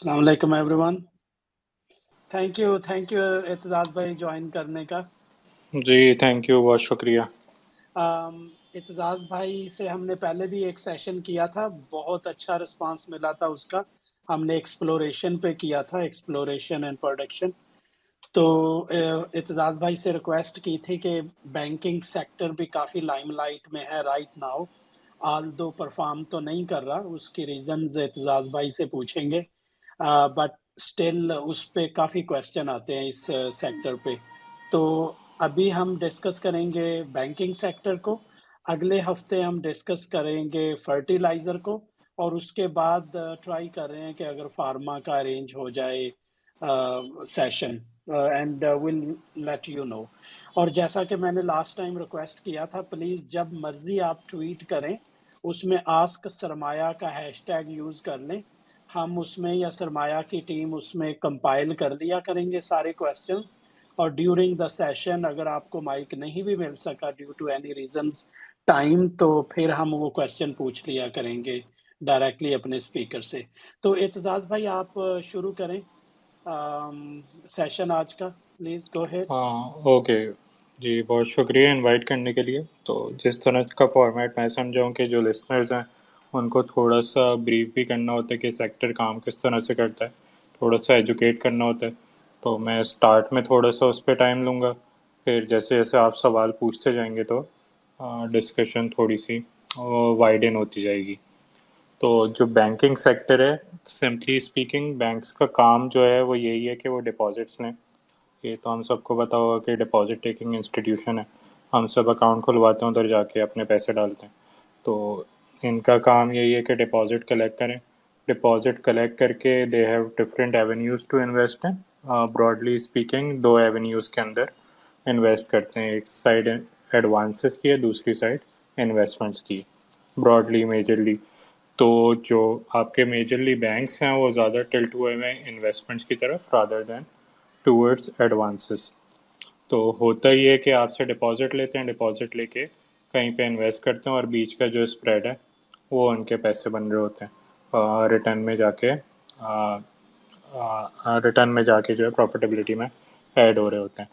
अस्सलाम वालेकुम everyone. Thank you Aitzaz भाई ज्वाइन करने का। जी, थैंक यू, बहुत शुक्रिया। एतजाज़ भाई से हमने पहले भी एक सेशन किया था, बहुत अच्छा रिस्पांस मिला था उसका। हमने एक्सप्लोरेशन पे किया था, एक्सप्लोरेशन एंड प्रोडक्शन। तो एतजाज़ भाई से रिक्वेस्ट की थी कि बैंकिंग सेक्टर भी काफ़ी लाइमलाइट में है राइट नाउ, ऑल्दो परफॉर्म तो नहीं कर रहा, उसकी रीज़न्स एतजाज़ भाई से पूछेंगे। बट स्टिल उस पे काफ़ी क्वेश्चन आते हैं इस सेक्टर पे। तो अभी हम डिस्कस करेंगे बैंकिंग सेक्टर को, अगले हफ्ते हम डिस्कस करेंगे फर्टिलाइज़र को और उसके बाद ट्राई कर रहे हैं कि अगर फार्मा का अरेंज हो जाए session and will let you know. और जैसा कि मैंने लास्ट टाइम रिक्वेस्ट किया था, प्लीज़ जब मर्ज़ी आप ट्वीट करें, उसमें आस्क सरमाया का हैशटैग यूज़ कर लें। हम उसमें या सरमाया की टीम उसमें कंपाइल कर लिया करेंगे सारे क्वेश्चंस और ड्यूरिंग द सेशन अगर आपको माइक नहीं भी मिल सका due to any reasons time, तो फिर हम वो क्वेश्चन पूछ लिया करेंगे डायरेक्टली अपने स्पीकर से। तो एतजाज भाई आप शुरू करें सेशन आज का, प्लीज गो अहेड। हाँ, ओके। जी, बहुत शुक्रिया इनवाइट करने के लिए। तो जिस तरह का फॉर्मेट मैं समझा हूँ कि जो लिसनर्स हैं उनको थोड़ा सा ब्रीफ भी करना होता है कि सेक्टर काम किस तरह से करता है, थोड़ा सा एजुकेट करना होता है। तो मैं स्टार्ट में थोड़ा सा उस पर टाइम लूँगा, फिर जैसे जैसे आप सवाल पूछते जाएंगे तो डिस्कशन थोड़ी सी वाइडन होती जाएगी। तो जो बैंकिंग सेक्टर है, सिंपली स्पीकिंग बैंक्स का काम जो है वो यही है कि वो डिपॉजिट्स लें। ये तो हम सबको पता होगा कि डिपॉजिट टेकिंग इंस्टीट्यूशन है। हम सब अकाउंट खुलवाते हैं, उधर जाके अपने पैसे डालते हैं। तो इनका काम यही है कि डिपॉजिट कलेक्ट करें। डिपॉजिट कलेक्ट करके they have different avenues to invest in. Broadly speaking दो एवेन्यूज़ के अंदर इन्वेस्ट करते हैं। एक साइड एडवांसेस की है, दूसरी साइड इन्वेस्टमेंट्स की, ब्रॉडली मेजरली। तो जो आपके मेजरली बैंक्स हैं वो ज़्यादा टिल्ट हुए हुए हैं इन्वेस्टमेंट्स की तरफ रादर देन टूवर्ड्स एडवांसेस। तो होता ही है कि आपसे डिपॉजिट लेते हैं, डिपॉजिट लेके कहीं पे इन्वेस्ट करते हैं और बीच का जो स्प्रेड है वो उनके पैसे बन रहे होते हैं रिटर्न में जाके। रिटर्न में जाके जो है प्रॉफिटेबिलिटी में ऐड हो रहे होते हैं।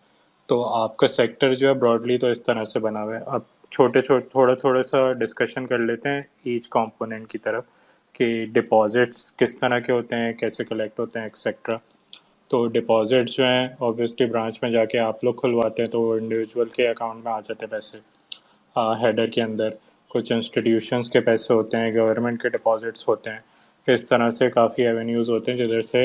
तो आपका सेक्टर जो है ब्रॉडली तो इस तरह से बना हुआ है। अब छोटे छोटे थोड़ा थोड़ा सा डिस्कशन कर लेते हैं ईच कंपोनेंट की तरफ कि डिपॉजिट्स किस तरह के होते हैं, कैसे कलेक्ट होते हैं, एक्सेट्रा। तो डिपॉजिट जो हैं ऑब्वियसली ब्रांच में जाके आप लोग खुलवाते हैं तो वो इंडिविजुअल के अकाउंट में आ जाते हैं पैसे हेडर के अंदर। कुछ इंस्टीट्यूशंस के पैसे होते हैं, गवर्नमेंट के डिपॉजिट्स होते हैं। इस तरह से काफ़ी एवेन्यूज़ होते हैं जिधर से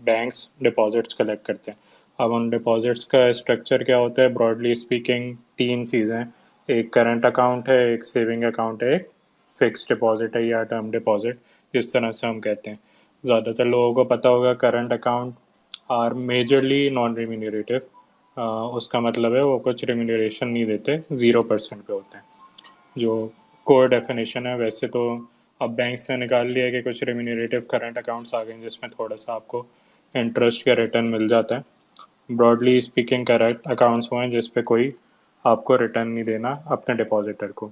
बैंक्स डिपॉजिट्स कलेक्ट करते हैं। अब उन डिपॉजिट्स का स्ट्रक्चर क्या होता है, ब्रॉडली स्पीकिंग तीन चीज़ें हैं। एक करंट अकाउंट है, एक सेविंग अकाउंट है, एक फिक्स डिपॉजिट है या टर्म डिपॉजिट जिस तरह से हम कहते हैं। ज़्यादातर लोगों को पता होगा current account are majorly non remunerative. उसका मतलब है वो कुछ रिम्यूनरेशन नहीं देते, 0% पे होते हैं। जो कोर डेफिनेशन है वैसे तो अब बैंक से निकाल लिया कि कुछ रिम्यूनरेटिव करंट अकाउंट्स आ गए हैं जिसमें थोड़ा सा आपको इंटरेस्ट या रिटर्न मिल जाता है। ब्रॉडली स्पीकिंग करंट अकाउंट्स हुए हैं जिस पे कोई आपको रिटर्न नहीं देना अपने डिपॉजिटर को।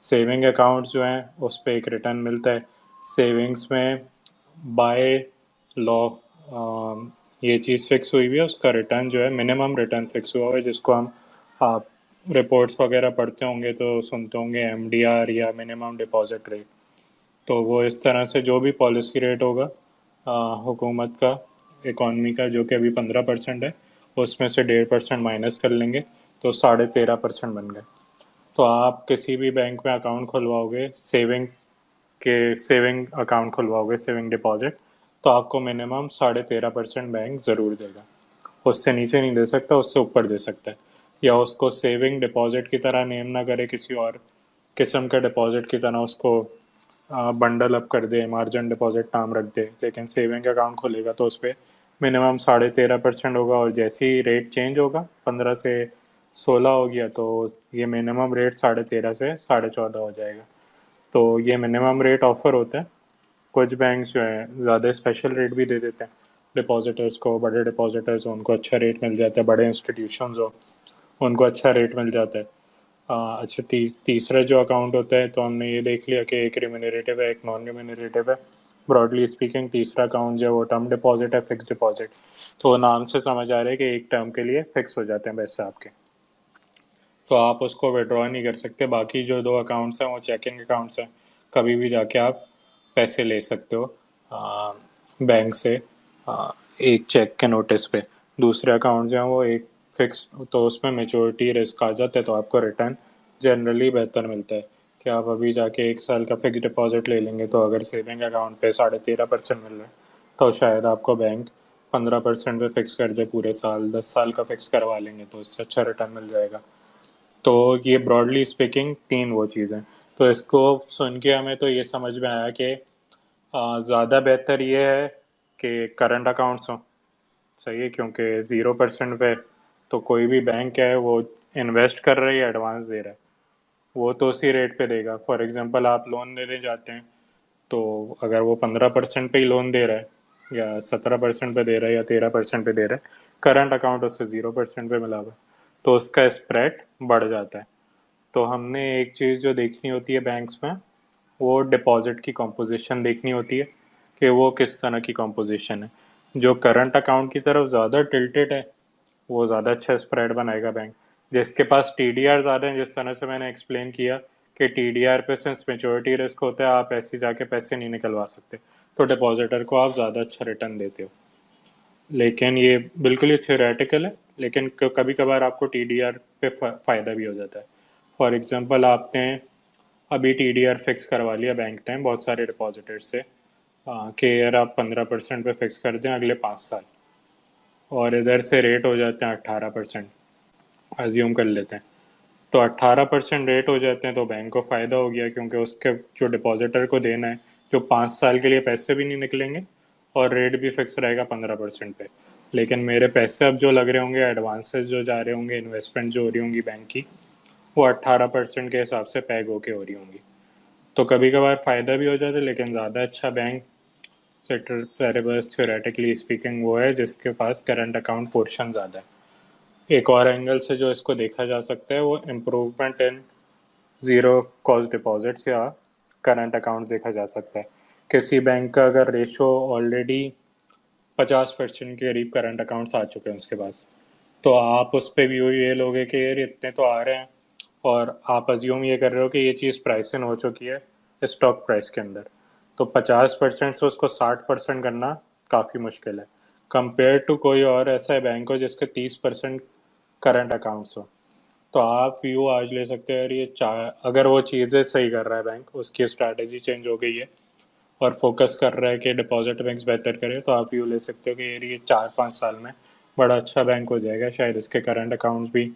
सेविंग अकाउंट्स जो हैं उस पर एक रिटर्न मिलता है। सेविंग्स में बाय लॉ ये चीज़ फिक्स हुई हुई है, उसका रिटर्न जो है मिनिमम रिटर्न फिक्स हुआ हुआ है, जिसको हम आप रिपोर्ट्स वगैरह पढ़ते होंगे तो सुनते होंगे एमडीआर या मिनिमम डिपॉजिट रेट। तो वो इस तरह से जो भी पॉलिसी रेट होगा हुकूमत का, इकॉनमी का, जो कि अभी 15% है, उसमें से 1.5% माइनस कर लेंगे तो 13.5% बन गए। तो आप किसी भी बैंक में अकाउंट खुलवाओगे, सेविंग अकाउंट खुलवाओगे, सेविंग डिपॉजिट, तो आपको मिनिमम 13.5% बैंक ज़रूर देगा। उससे नीचे नहीं दे सकता, उससे ऊपर दे सकता है। या उसको सेविंग डिपॉजिट की तरह नेम ना करे, किसी और किस्म के डिपॉजिट की तरह उसको बंडल अप कर दे, मार्जिन डिपॉजिट नाम रख दे, लेकिन सेविंग अकाउंट खुलेगा तो उस पर मिनिमम 13.5% होगा। और जैसे ही रेट चेंज होगा, 15 से 16 हो गया तो ये मिनिमम रेट 13.5 से 14.5 हो जाएगा। तो ये मिनिमम रेट ऑफर होता है। कुछ बैंक जो है ज़्यादा स्पेशल रेट भी दे देते हैं डिपॉजिटर्स को। बड़े डिपॉजिटर्स हो उनको अच्छा रेट मिल जाता है, बड़े इंस्टीट्यूशंस हो उनको अच्छा रेट मिल जाता है। अच्छा, तीसरा जो अकाउंट होता है तो हमने ये देख लिया कि एक रिम्यूनरेटिव है, एक नॉन रिम्यूनरेटिव है। ब्रॉडली स्पीकिंग तीसरा अकाउंट जो है वो टर्म डिपॉजिट है, फिक्स डिपॉजिट। तो नाम से समझ आ रहा है कि एक टर्म के लिए फिक्स हो जाते हैं पैसे आपके, तो आप उसको विड्रॉ नहीं कर सकते। बाकी जो दो अकाउंट्स हैं वो चेकिंग अकाउंट्स हैं, कभी भी जाके आप पैसे ले सकते हो बैंक से एक चेक के नोटिस पे। दूसरे अकाउंट जो हैं वो एक फिक्स, तो उसमें मेच्योरिटी रिस्क आ जाता है, तो आपको रिटर्न जनरली बेहतर मिलता है कि आप अभी जाके 1 साल का फिक्स डिपॉजिट ले लेंगे, तो अगर सेविंग अकाउंट पे 13.5% मिल रहा है, तो शायद आपको बैंक 15% पे फिक्स कर दे पूरे साल। 10 साल का फिक्स करवा लेंगे तो इससे अच्छा रिटर्न मिल जाएगा। तो ये ब्रॉडली स्पीकिंग तीन वो चीज़ें। तो इसको सुन के हमें तो ये समझ में आया कि ज़्यादा बेहतर ये है कि करंट अकाउंट्स हों। सही है, क्योंकि 0% पे तो कोई भी बैंक है वो इन्वेस्ट कर रही है, एडवांस दे रहा है, वो तो उसी रेट पे देगा। फॉर एग्जांपल आप लोन लेने जाते हैं, तो अगर वो 15% पे ही लोन दे रहा है, या 17% पे दे रहा है, या 13% पे दे रहा है, करंट अकाउंट उससे 0% पे मिला हुआ है, तो उसका स्प्रेड बढ़ जाता है। तो हमने एक चीज़ जो देखनी होती है बैंक्स में, वो डिपॉजिट की कॉम्पोजिशन देखनी होती है कि वो किस तरह की कॉम्पोजिशन है। जो करंट अकाउंट की तरफ ज़्यादा टिल्टेड है वो ज़्यादा अच्छा स्प्रेड बनाएगा बैंक। जिसके पास टीडीआर ज़्यादा है, जिस तरह से मैंने एक्सप्लेन किया कि टीडीआर पे सिंस मेच्योरिटी रिस्क होता है, आप ऐसे जाके पैसे नहीं निकलवा सकते, तो डिपॉजिटर को आप ज़्यादा अच्छा रिटर्न देते हो। लेकिन ये बिल्कुल ही थ्योरेटिकल है, लेकिन कभी कभार आपको टीडीआर पे फ़ायदा भी हो जाता है। फॉर एग्जांपल आपने अभी टीडीआर फिक्स करवा लिया बैंक ने बहुत सारे डिपॉजिटर से, कि यार आप 15% पे फिक्स कर दें अगले 5 साल, और इधर से रेट हो जाते हैं 18%, अज्यूम कर लेते हैं। तो 18% रेट हो जाते हैं तो बैंक को फ़ायदा हो गया, क्योंकि उसके जो डिपॉजिटर को देना है, जो 5 साल के लिए पैसे भी नहीं निकलेंगे और रेट भी फिक्स रहेगा 15% पे। लेकिन मेरे पैसे अब जो लग रहे होंगे, एडवांसेस जो जा रहे होंगे, इन्वेस्टमेंट जो हो रही होंगी बैंक की, वो 18% के हिसाब से पैग होके हो रही होंगी। तो कभी कभार फ़ायदा भी हो जाता है, लेकिन ज़्यादा अच्छा बैंक सेटर पैरेबस थ्योरेटिकली स्पीकिंग वो है जिसके पास करंट अकाउंट पोर्शन ज़्यादा है। एक और एंगल से जो इसको देखा जा सकता है वो improvement in zero cost deposits या करंट अकाउंट देखा जा सकता है। किसी बैंक का अगर रेशो ऑलरेडी 50% के करीब करंट अकाउंट्स आ चुके हैं उसके पास, तो आप उस पर व्यू ये लोगे कि यार इतने तो आ रहे हैं, और आप अज्यूम ये कर रहे हो कि ये चीज़ प्राइस इन हो चुकी है स्टॉक प्राइस के अंदर, तो 50% से उसको 60% करना काफ़ी मुश्किल है, कंपेयर टू कोई और ऐसा है बैंक हो जिसके 30% करंट अकाउंट्स हो। तो आप व्यू आज ले सकते हैं यार ये अगर वो चीज़ें सही कर रहा है बैंक, उसकी स्ट्रैटेजी चेंज हो गई है और फोकस कर रहा है कि डिपॉजिट बैंक्स बेहतर करें, तो आप व्यू ले सकते हो कि यार ये 4-5 साल में बड़ा अच्छा बैंक हो जाएगा, शायद इसके करंट अकाउंट्स भी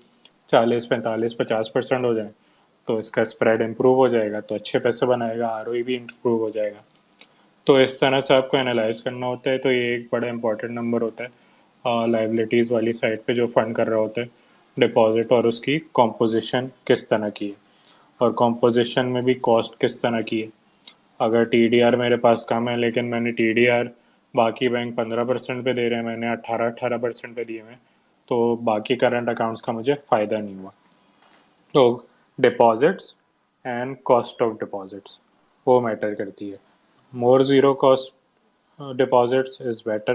40-45-50% हो जाए, तो इसका स्प्रेड इम्प्रूव हो जाएगा, तो अच्छे पैसे बनाएगा, आरओई भी इम्प्रूव हो जाएगा। तो इस तरह से आपको एनालाइज करना होता है। तो ये एक बड़ा इंपॉर्टेंट नंबर होता है लाइबिलिटीज़ वाली साइड पे जो फंड कर रहा होता है डिपॉजिट, और उसकी कॉम्पोजिशन किस तरह की है, और कॉम्पोजिशन में भी कॉस्ट किस तरह की है। अगर टीडीआर मेरे पास कम है लेकिन मैंने टीडीआर बाकी बैंक 15% पे दे रहे हैं, मैंने 18% पे दिए हैं, तो बाकी करंट अकाउंट्स का मुझे फ़ायदा नहीं हुआ। तो deposits and cost of deposits वो मैटर करती है। More zero cost deposits is better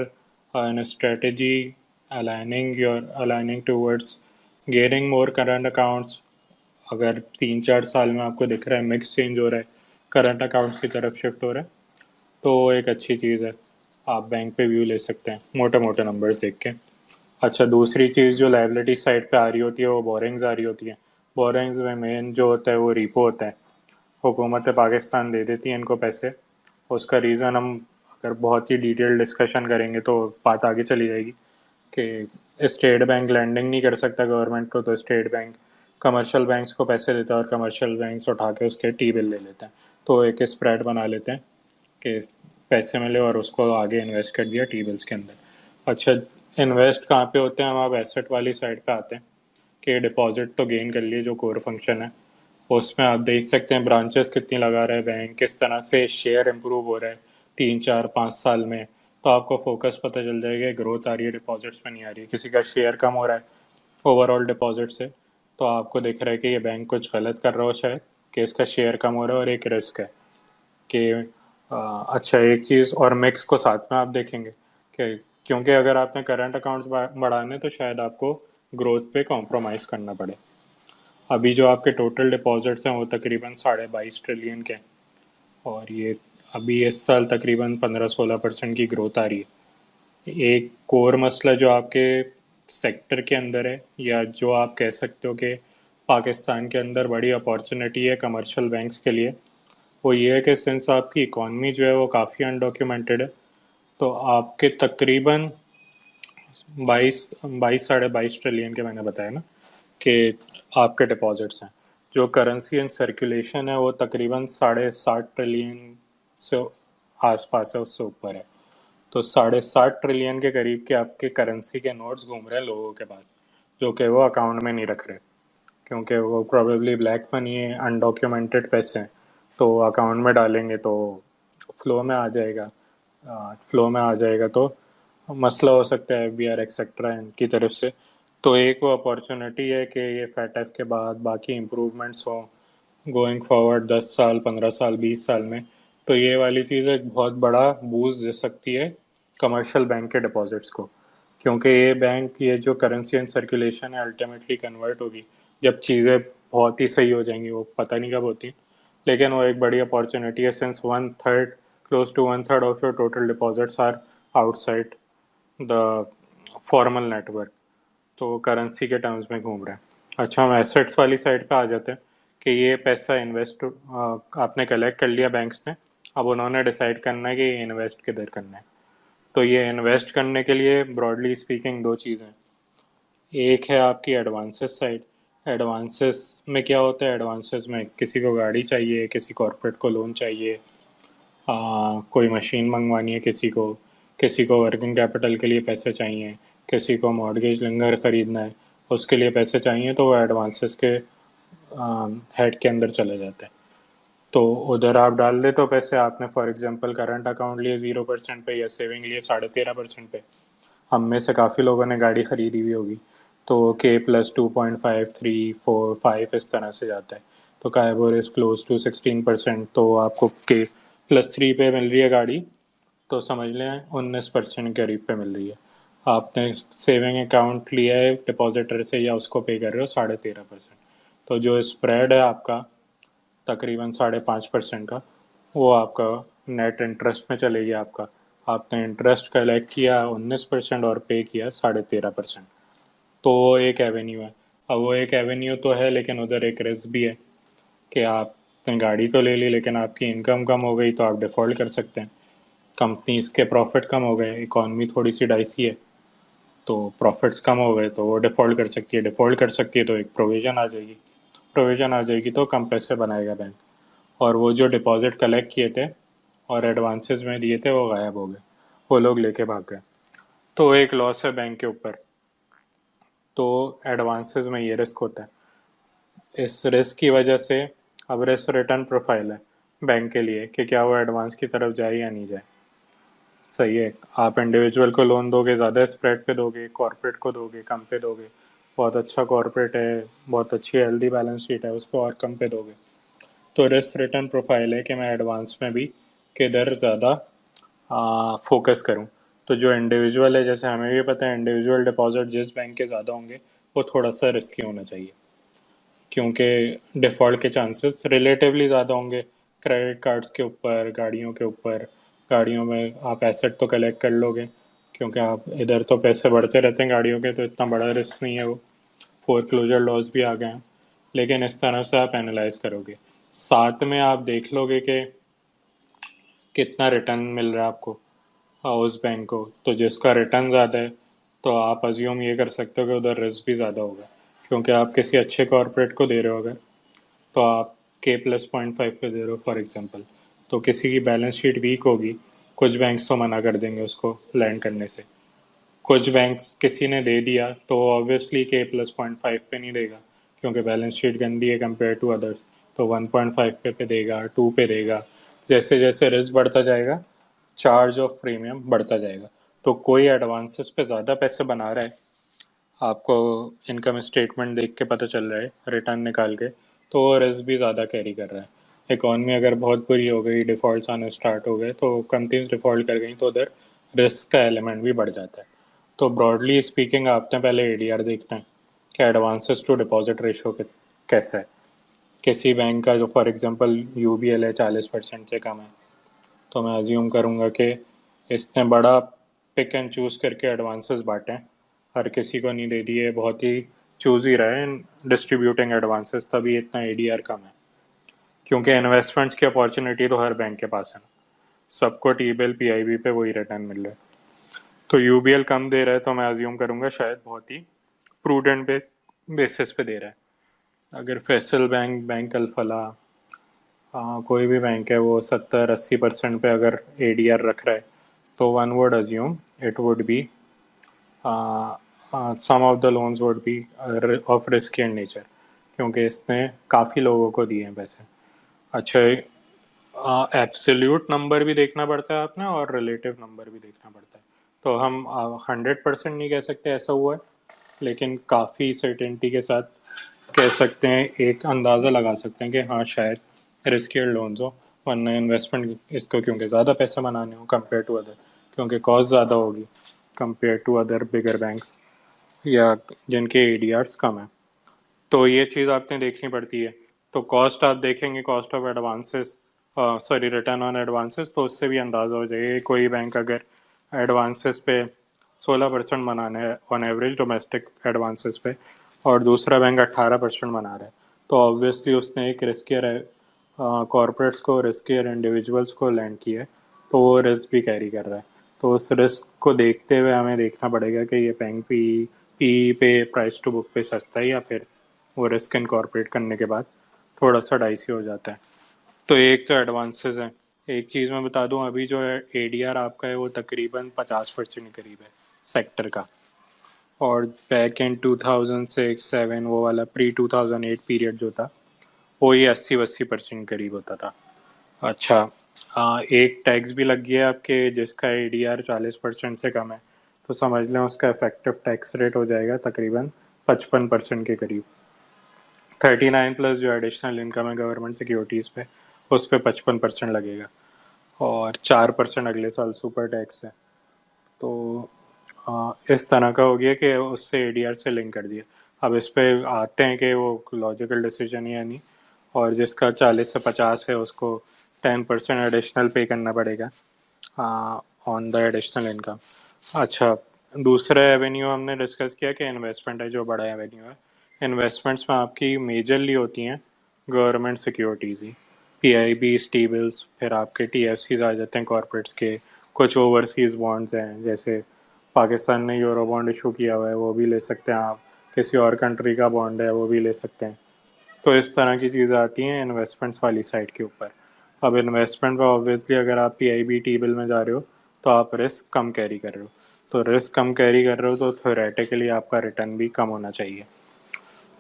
in a strategy aligning towards gaining more current accounts। अगर 3-4 साल में आपको दिख रहा है मिक्स चेंज हो रहा है, करंट अकाउंट्स की तरफ शिफ्ट हो रहा है, तो एक अच्छी चीज़ है, आप बैंक पे व्यू ले सकते हैं मोटे मोटे नंबर्स देख के। अच्छा, दूसरी चीज़ जो लाइबिलिटी साइड पे आ रही होती है वो बोरिंग्स आ रही होती है। बोरिंग्स में मेन जो होता है वो रिपो होता है। हुकूमत पाकिस्तान दे देती है इनको पैसे, उसका रीज़न हम अगर बहुत ही डिटेल डिस्कशन करेंगे तो बात आगे चली जाएगी कि स्टेट बैंक लैंडिंग नहीं कर सकता गवर्नमेंट को, तो स्टेट बैंक कमर्शियल बैंक्स को पैसे देता है और कमर्शियल बैंक्स उठा के उसके टी बिल ले लेते हैं, तो एक स्प्रेड बना लेते हैं कि पैसे मिले और उसको आगे इन्वेस्ट कर दिया टी बिल्स के अंदर। अच्छा, इन्वेस्ट कहाँ पे होते हैं, हम आप एसेट वाली साइड पे आते हैं कि डिपॉजिट तो गेन कर लिए जो कोर फंक्शन है, उसमें आप देख सकते हैं ब्रांचेस कितनी लगा रहे हैं बैंक, किस तरह से शेयर इम्प्रूव हो रहा है 3-4-5 साल में, तो आपको फोकस पता चल जाएगा ग्रोथ आ रही है डिपॉजिट्स में नहीं आ रही है। किसी का शेयर कम हो रहा है ओवरऑल डिपॉजिट से, तो आपको दिख रहा है कि ये बैंक कुछ गलत कर रहा हो शायद, कि इसका शेयर कम हो रहा है, और एक रिस्क है कि अच्छा, एक चीज़ और मिक्स को साथ में आप देखेंगे कि क्योंकि अगर आपने करंट अकाउंट्स बढ़ाने तो शायद आपको ग्रोथ पे कॉम्प्रोमाइज़ करना पड़े। अभी जो आपके टोटल डिपॉजिट्स हैं वो तकरीबन 22.5 ट्रिलियन के हैं, और ये अभी इस साल तकरीबन 15-16% की ग्रोथ आ रही है। एक कोर मसला जो आपके सेक्टर के अंदर है, या जो आप कह सकते हो कि पाकिस्तान के अंदर बड़ी अपॉर्चुनिटी है कमर्शियल बैंक्स के लिए, वो ये है कि सिंस आपकी इकॉनमी जो है वो काफ़ी अनडॉक्यूमेंटेड है, तो आपके तकरीबन 22-22.5 ट्रिलियन के मैंने बताया ना कि आपके डिपॉजिट्स हैं। जो करेंसी इन सर्कुलेशन है वो तकरीबन 60.5 ट्रिलियन से आसपास है, उससे ऊपर है। तो 60.5 ट्रिलियन के करीब के आपके करेंसी के नोट्स घूम रहे हैं लोगों के पास, जो कि वो अकाउंट में नहीं रख रहे, क्योंकि वो प्रोबेबली ब्लैक मनी है, अनडॉक्यूमेंटेड पैसे हैं। तो अकाउंट में डालेंगे तो फ्लो में आ जाएगा, फ्लो में आ जाएगा तो मसला हो सकता है एफबीआर एक्सेट्रा इनकी तरफ से। तो एक वो अपॉर्चुनिटी है कि ये फैटफ के बाद बाकी इम्प्रूवमेंट्स हों गोइंग फॉरवर्ड 10 साल, 15 साल, 20 साल में। तो ये वाली चीज़ एक बहुत बड़ा बूस्ट दे सकती है कमर्शियल बैंक के डिपॉजिट्स को, क्योंकि ये जो करेंसी एंड सर्कुलेशन है अल्टीमेटली कन्वर्ट होगी जब चीज़ें बहुत ही सही हो जाएंगी, वो पता नहीं कब होती, लेकिन वो एक बड़ी अपॉर्चुनिटी है since 1/3, close to 1/3 of your total deposits are outside the formal network, तो करेंसी के टर्म्स में घूम रहे हैं। अच्छा, हम एसेट्स वाली साइड पे आ जाते हैं कि ये पैसा इन्वेस्ट आपने कलेक्ट कर लिया बैंक्स ने, अब उन्होंने डिसाइड करना है कि ये इन्वेस्ट किधर करना है। तो ये इन्वेस्ट करने के लिए ब्रॉडली स्पीकिंग दो चीज़ें, एक है आपकी एडवांसेस साइड। एडवांसेस में क्या होता है, एडवांसेस में किसी को गाड़ी चाहिए, किसी कॉर्पोरेट को लोन चाहिए, कोई मशीन मंगवानी है, किसी को वर्किंग कैपिटल के लिए पैसे चाहिए, किसी को मॉर्गेज घर ख़रीदना है उसके लिए पैसे चाहिए, तो वो एडवांसेस के हेड के अंदर चले जाते हैं। तो उधर आप डाल देते हो पैसे, आपने फॉर एग्जांपल करंट अकाउंट लिए 0% पे या सेविंग लिए 13.5% पे। हम में से काफ़ी लोगों ने गाड़ी ख़रीदी हुई होगी, तो K+2.5, 3, 4, 5 इस तरह से जाता है। तो काइबोर इज़ क्लोज टू 16%, तो आपको K+3 पे मिल रही है गाड़ी, तो समझ लें 19% के करीब पे मिल रही है। आपने सेविंग अकाउंट लिया है डिपॉजिटर से या उसको पे कर रहे हो 13.5%, तो जो स्प्रेड है आपका तकरीबन 5.5% का, वो आपका नेट इंटरेस्ट में चलेगी आपका। आपने इंटरेस्ट कलेक्ट किया 19% और पे किया 13.5%, तो वो एक एवेन्यू है। अब वो एक एवेन्यू तो है, लेकिन उधर एक रिस्क भी है कि आपने गाड़ी तो ले ली लेकिन आपकी इनकम कम हो गई तो आप डिफ़ॉल्ट कर सकते हैं। कंपनीज के प्रॉफिट कम हो गए, इकॉनमी थोड़ी सी डाइसी है, तो प्रॉफिट्स कम हो गए तो वो डिफ़ॉल्ट कर सकती है, डिफ़ॉल्ट कर सकती है तो एक प्रोविज़न आ जाएगी, प्रोविज़न आ जाएगी तो कम पैसे बनाएगा बैंक, और वो जो डिपॉजिट कलेक्ट किए थे और एडवांसेस में दिए थे वो गायब हो गए, वो लोग लेके भाग गए। तो एक लॉस है बैंक के ऊपर। तो एडवांसेस में ये रिस्क होता है। इस रिस्क की वजह से अब रिस्क रिटर्न प्रोफाइल है बैंक के लिए कि क्या वो एडवांस की तरफ जाए या नहीं जाए। सही है, आप इंडिविजुअल को लोन दोगे ज़्यादा स्प्रेड पे दोगे, कॉर्पोरेट को दोगे कम पे दोगे, बहुत अच्छा कॉर्पोरेट है, बहुत अच्छी हेल्दी बैलेंस शीट है, उस पर और कम पे दोगे। तो रिस्क रिटर्न प्रोफाइल है कि मैं एडवांस में भी किधर ज़्यादा फोकस करूं। तो जो इंडिविजुअल है, जैसे हमें भी पता है इंडिविजुअल डिपॉजिट जिस बैंक के ज़्यादा होंगे वो थोड़ा सा रिस्की होना चाहिए, क्योंकि डिफ़ॉल्ट के चांसेस रिलेटिवली ज़्यादा होंगे क्रेडिट कार्ड्स के ऊपर, गाड़ियों के ऊपर। गाड़ियों में आप एसेट तो कलेक्ट कर लोगे, क्योंकि आप इधर तो पैसे बढ़ते रहते हैं गाड़ियों के, तो इतना बड़ा रिस्क नहीं है वो। फोरक्लोजर लॉस भी आ गए हैं, लेकिन इस तरह से आप एनालाइज करोगे, साथ में आप देख लोगे कि कितना रिटर्न मिल रहा है आपको उस बैंक को। तो जिसका रिटर्न ज़्यादा है तो आप अज्यूम ये कर सकते हो कि उधर रिस्क भी ज़्यादा होगा, क्योंकि आप किसी अच्छे कॉर्पोरेट को दे रहे हो अगर, तो आप K+0.5 पे दे रहे हो फॉर एग्जांपल, तो किसी की बैलेंस शीट वीक होगी, कुछ बैंक्स तो मना कर देंगे उसको लैंड करने से। कुछ बैंक्स किसी ने दे दिया तो ऑब्वियसली K+0.5 पे नहीं देगा, क्योंकि बैलेंस शीट गंदी है कंपेयर टू अदर्स, तो 1.5 पे देगा, 2 पे देगा। जैसे जैसे रिस्क बढ़ता जाएगा चार्ज ऑफ प्रीमियम बढ़ता जाएगा। तो कोई एडवांसेस पे ज़्यादा पैसे बना रहा है, आपको इनकम स्टेटमेंट देख के पता चल रहा है रिटर्न निकाल के, तो वो रिस्क भी ज़्यादा कैरी कर रहा है। इकॉनमी अगर बहुत बुरी हो गई, डिफ़ॉल्ट्स आने स्टार्ट हो गए, तो कंपनीज डिफ़ॉल्ट कर गई, तो उधर रिस्क का एलिमेंट भी बढ़ जाता है। तो ब्रॉडली स्पीकिंग आपने पहले एडीआर देखना है कि एडवांसेस टू डिपॉजिट रेशो कैसा है। किसी बैंक का जो फॉर एग्जांपल यूबीएल है 40% से कम है, तो मैं अज्यूम करूँगा कि इसने बड़ा पिक एंड चूज़ करके एडवांसेस बांटे हैं, हर किसी को नहीं दे दिए, बहुत ही चूज ही रहे इन डिस्ट्रीब्यूटिंग एडवांसेस, तभी इतना एडीआर कम है। क्योंकि इन्वेस्टमेंट्स की अपॉर्चुनिटी तो हर बैंक के पास है ना, सबको टी बिल पीआईबी पे वही रिटर्न मिल रहा है। तो यूबीएल कम दे रहा है, तो मैं अज्यूम करूंगा शायद बहुत ही प्रूडेंट बेसिस पे दे रहा है। अगर फैसल बैंक, बैंक अल्फला, कोई भी बैंक है, वो 70-80% पे अगर एडीआर रख रहा है, तो one would assume it would be some of the loans would be of risky in nature, क्योंकि इसने काफ़ी लोगों को दिए हैं पैसे। अच्छा, एब्सोल्यूट नंबर भी देखना पड़ता है आपने और रिलेटिव नंबर भी देखना पड़ता है। तो हम 100% नहीं कह सकते ऐसा हुआ है, लेकिन काफ़ी सर्टेनिटी के साथ कह सकते हैं, एक अंदाज़ा लगा सकते हैं कि हाँ शायद रिस्कियर लोन्स हो, वरना इन्वेस्टमेंट इसको क्योंकि ज़्यादा पैसे बनाने हो कंपेयर टू अदर, क्योंकि कॉस्ट ज़्यादा होगी compare to other bigger banks या जिनके एडीआर्स कम है। तो ये चीज़ आपने देखनी पड़ती है। तो कॉस्ट आप देखेंगे, cost of advances, sorry return on advances, तो उससे भी अंदाज़ा हो जाएगा कि कोई बैंक अगर एडवांसेस पे 16% मनाने हैं ऑन एवरेज डोमेस्टिक एडवांसेस पे, और दूसरा बैंक 18% मना रहा है, तो ऑब्वियसली उसने एक रिस्कियर कॉरपोरेट्स को, रिस्कियर इंडिविजुअल्स को लैंड किया है, तो वो रिस्क भी कैरी कर रहा है। तो उस रिस्क को देखते हुए हमें देखना पड़ेगा कि ये बैंक पी पे, प्राइस टू बुक पे सस्ता है, या फिर वो रिस्क इनकॉर्पोरेट करने के बाद थोड़ा सा डाइसी हो जाता है। तो एक तो एडवांसेस है। एक चीज़ मैं बता दूं, अभी जो है एडीआर आपका है वो तकरीबन 50% के करीब है सेक्टर का, और बैक इन 2006-7 वो वाला प्री 2008 पीरियड जो था, वो ये 80-80% करीब होता था। अच्छा, एक टैक्स भी लग गया आपके जिसका एडीआर 40% से कम है, तो समझ लें उसका इफेक्टिव टैक्स रेट हो जाएगा तकरीबन 55% के करीब। 39 प्लस जो एडिशनल इनकम है गवर्नमेंट सिक्योरिटीज़ पे, उस पर 55% लगेगा, और 4% अगले साल सुपर टैक्स है। तो इस तरह का हो गया कि उससे एडीआर से लिंक कर दिया। अब इस पे आते हैं कि वो लॉजिकल डिसीजन है या नहीं, और जिसका 40 से 50 है उसको 10% एडिशनल पे करना पड़ेगा ऑन द एडिशनल इनकम। अच्छा, दूसरा एवेन्यू हमने डिस्कस किया कि इन्वेस्टमेंट है, जो बड़ा एवेन्यू है। इन्वेस्टमेंट्स में आपकी मेजरली होती हैं गवर्नमेंट सिक्योरिटीज़ ही, पीआईबी, टी बिल्स, फिर आपके टीएफसीज आ जाते हैं कॉरपोरेट्स के, कुछ ओवरसीज़ बॉन्ड्स हैं, जैसे पाकिस्तान ने यूरो बॉन्ड इशू किया हुआ है, वो भी ले सकते हैं आप, किसी और कंट्री का बॉन्ड है वो भी ले सकते हैं। तो इस तरह की चीज़ें आती हैं इन्वेस्टमेंट्स वाली साइड के ऊपर। अब इन्वेस्टमेंट में ऑब्वियसली अगर आप पीआईबी टी बिल में जा रहे हो, तो आप रिस्क कम कैरी कर रहे हो, तो रिस्क कम कैरी कर रहे हो तो थ्योरेटिकली आपका रिटर्न भी कम होना चाहिए।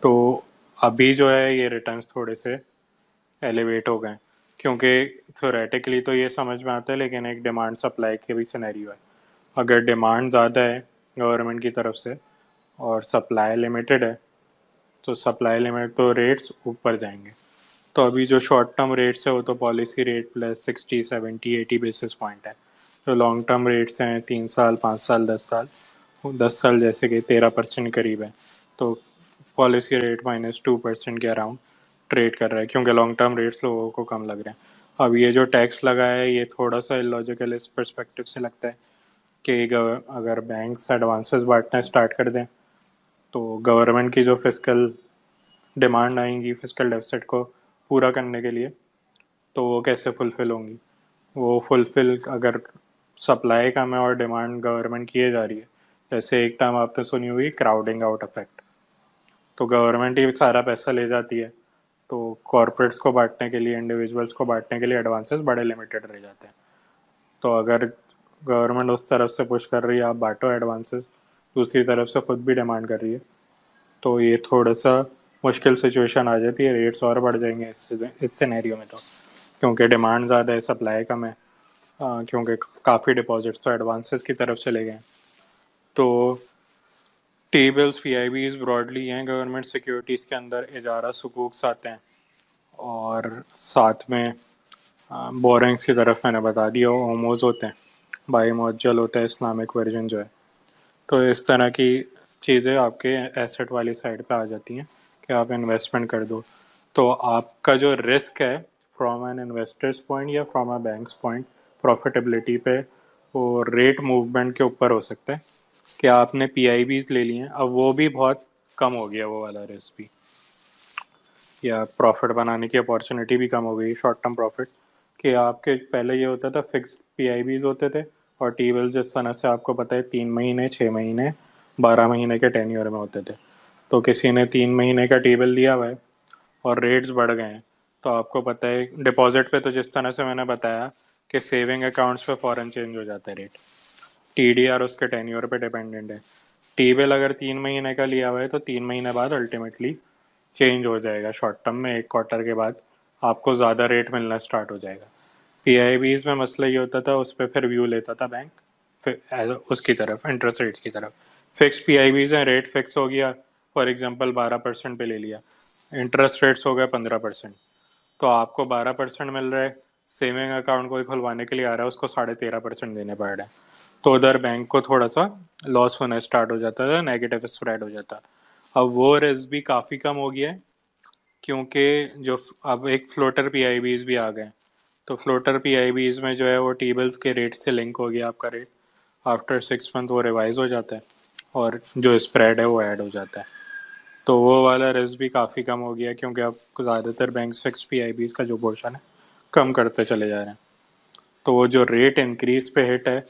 तो अभी जो है ये रिटर्न्स थोड़े से एलिवेट हो गए, क्योंकि थ्योरेटिकली तो ये समझ में आता है, लेकिन एक डिमांड सप्लाई के भी सिनेरियो है। अगर डिमांड ज़्यादा है गवर्नमेंट की तरफ से और सप्लाई लिमिटेड है, तो सप्लाई लिमिट तो रेट्स ऊपर जाएंगे। तो अभी जो शॉर्ट टर्म रेट्स है वो तो policy rate plus 60, 70, 80 basis point है। जो लॉन्ग टर्म रेट्स हैं 3 साल, 5 साल, 10 साल, 10 साल जैसे कि 13% करीब है, तो पॉलिसी रेट -2% के अराउंड ट्रेड कर रहा है, क्योंकि लॉन्ग टर्म रेट्स लोगों को कम लग रहे हैं। अब ये जो टैक्स लगा है ये थोड़ा सा इलॉजिकल इस परस्पेक्टिव से लगता है कि अगर बैंक्स एडवांसेस बांटना स्टार्ट कर दें, तो गवर्नमेंट की जो फिजिकल डिमांड आएंगी फिजिकल डेफिसिट को पूरा करने के लिए, तो वो कैसे फुलफ़िल होंगी। वो फुलफ़िल अगर सप्लाई कम है और डिमांड गवर्नमेंट किए जा रही है, जैसे एक टाइम आपने सुनी हुई क्राउडिंग आउट इफेक्ट, तो गवर्नमेंट ही सारा पैसा ले जाती है, तो कॉरपोरेट्स को बांटने के लिए, इंडिविजुअल्स को बांटने के लिए एडवांसेस बड़े लिमिटेड रह जाते हैं। तो अगर गवर्नमेंट उस तरफ से पुश कर रही है आप बांटो एडवांसेस, दूसरी तरफ से खुद भी डिमांड कर रही है, तो ये थोड़ा सा मुश्किल सिचुएशन आ जाती है, रेट्स और बढ़ जाएंगे इस सिनेरियो में। तो क्योंकि डिमांड ज़्यादा है, सप्लाई कम है, क्योंकि काफ़ी डिपॉजिट्स तो एडवांसेस की तरफ चले गए हैं। तो टी बिल्स, पी आई बीज ब्रॉडली हैं गवर्नमेंट सिक्योरिटीज़ के अंदर, इजारा सुकूक्स आते हैं, और साथ में बोरेंग्स की तरफ मैंने बता दिया, ओमोज होते हैं, बाई मॉड्यूल होता है इस्लामिक वर्जन जो है। तो इस तरह की चीज़ें आपके एसेट वाली साइड पे आ जाती हैं कि आप इन्वेस्टमेंट कर दो। तो आपका जो रिस्क है फ्रॉम एन इन्वेस्टर्स पॉइंट या from a banks point profitability पे, वो रेट मूवमेंट के ऊपर हो सकता है कि आपने पीआईबीज ले लिए हैं, अब वो भी बहुत कम हो गया वो वाला रिस्क भी, या प्रॉफिट बनाने की अपॉर्चुनिटी भी कम हो गई शॉर्ट टर्म प्रॉफिट। कि आपके पहले ये होता था फिक्स पीआईबीज होते थे, और टी बिल्स जिस तरह से आपको पता है 3 महीने, 6 महीने, 12 महीने के टेन्योर में होते थे। तो किसी ने 3 महीने का टी बिल लिया हुआ है और रेट्स बढ़ गए हैं, तो आपको पता है डिपॉजिट पे तो जिस तरह से मैंने बताया कि सेविंग अकाउंट्स पे फॉरन चेंज हो जाता है रेट, टीडीआर उसके टेन्योर पे डिपेंडेंट है। टी बिल अगर 3 महीने का लिया हुआ है तो 3 महीने बाद अल्टीमेटली चेंज हो जाएगा, शॉर्ट टर्म में 1 क्वार्टर के बाद आपको ज़्यादा रेट मिलना स्टार्ट हो जाएगा। पीआईबीज में मसला ये होता था, उस पर फिर व्यू लेता था बैंक, फिर उसकी तरफ इंटरेस्ट रेट्स की तरफ। फिक्स पीआईबीज है, रेट फिक्स हो गया, फॉर एग्जांपल 12% पे ले लिया, इंटरेस्ट रेट्स हो गए 15%, तो आपको 12% मिल रहा है, सेविंग अकाउंट कोई खुलवाने के लिए आ रहा है उसको 13.5% देने पड़ रहे हैं, तो उधर बैंक को थोड़ा सा लॉस होना स्टार्ट हो जाता है, नेगेटिव स्प्रेड हो जाता है। अब वो रिस्क भी काफ़ी कम हो गया है, क्योंकि जो अब एक फ्लोटर पीआईबीज भी आ गए। तो फ्लोटर पीआईबीज में जो है वो टी बिल्स के रेट से लिंक हो गया आपका रेट, आफ्टर 6 मंथ वो रिवाइज हो जाता है और जो स्प्रेड है वो ऐड हो जाता है। तो वो वाला रिस्क भी काफ़ी कम हो गया, क्योंकि अब ज़्यादातर बैंक्स फिक्स पीआईबीज का जो पोर्शन है कम करते चले जा रहे हैं। तो वो जो रेट इंक्रीज पे हिट है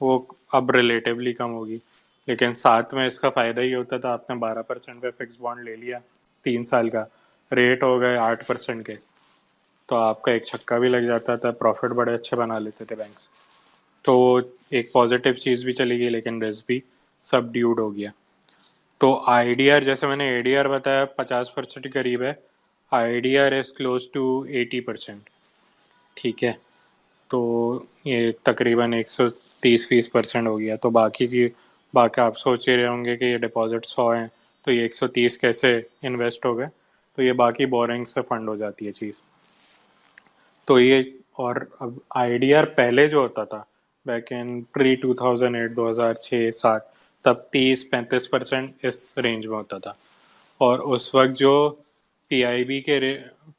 वो अब रिलेटिवली कम होगी। लेकिन साथ में इसका फ़ायदा ये होता था, आपने 12% पे फिक्स बॉन्ड ले लिया 3 साल का, रेट हो गए 8% के, तो आपका एक छक्का भी लग जाता था, प्रॉफिट बड़े अच्छे बना लेते थे बैंक्स। तो वो एक पॉजिटिव चीज़ भी चली गई, लेकिन रिस्क भी सब ड्यूड हो गया। तो आईडीआर, जैसे मैंने एडीआर बताया 50% के करीब है, आईडीआर इज क्लोज टू 80%। ठीक है, तो ये तकरीबन 130-20% हो गया। तो बाकी आप सोच ही रहे होंगे कि ये डिपॉजिट 100 हैं, तो ये 130 कैसे इन्वेस्ट हो गए, तो ये बाकी बोरिंग से फंड हो जाती है चीज़। तो ये, और अब आईडीआर पहले जो होता था बैक इन प्री 2008, 2006-07, तब 30-35% इस रेंज में होता था। और उस वक्त जो पीआईबी के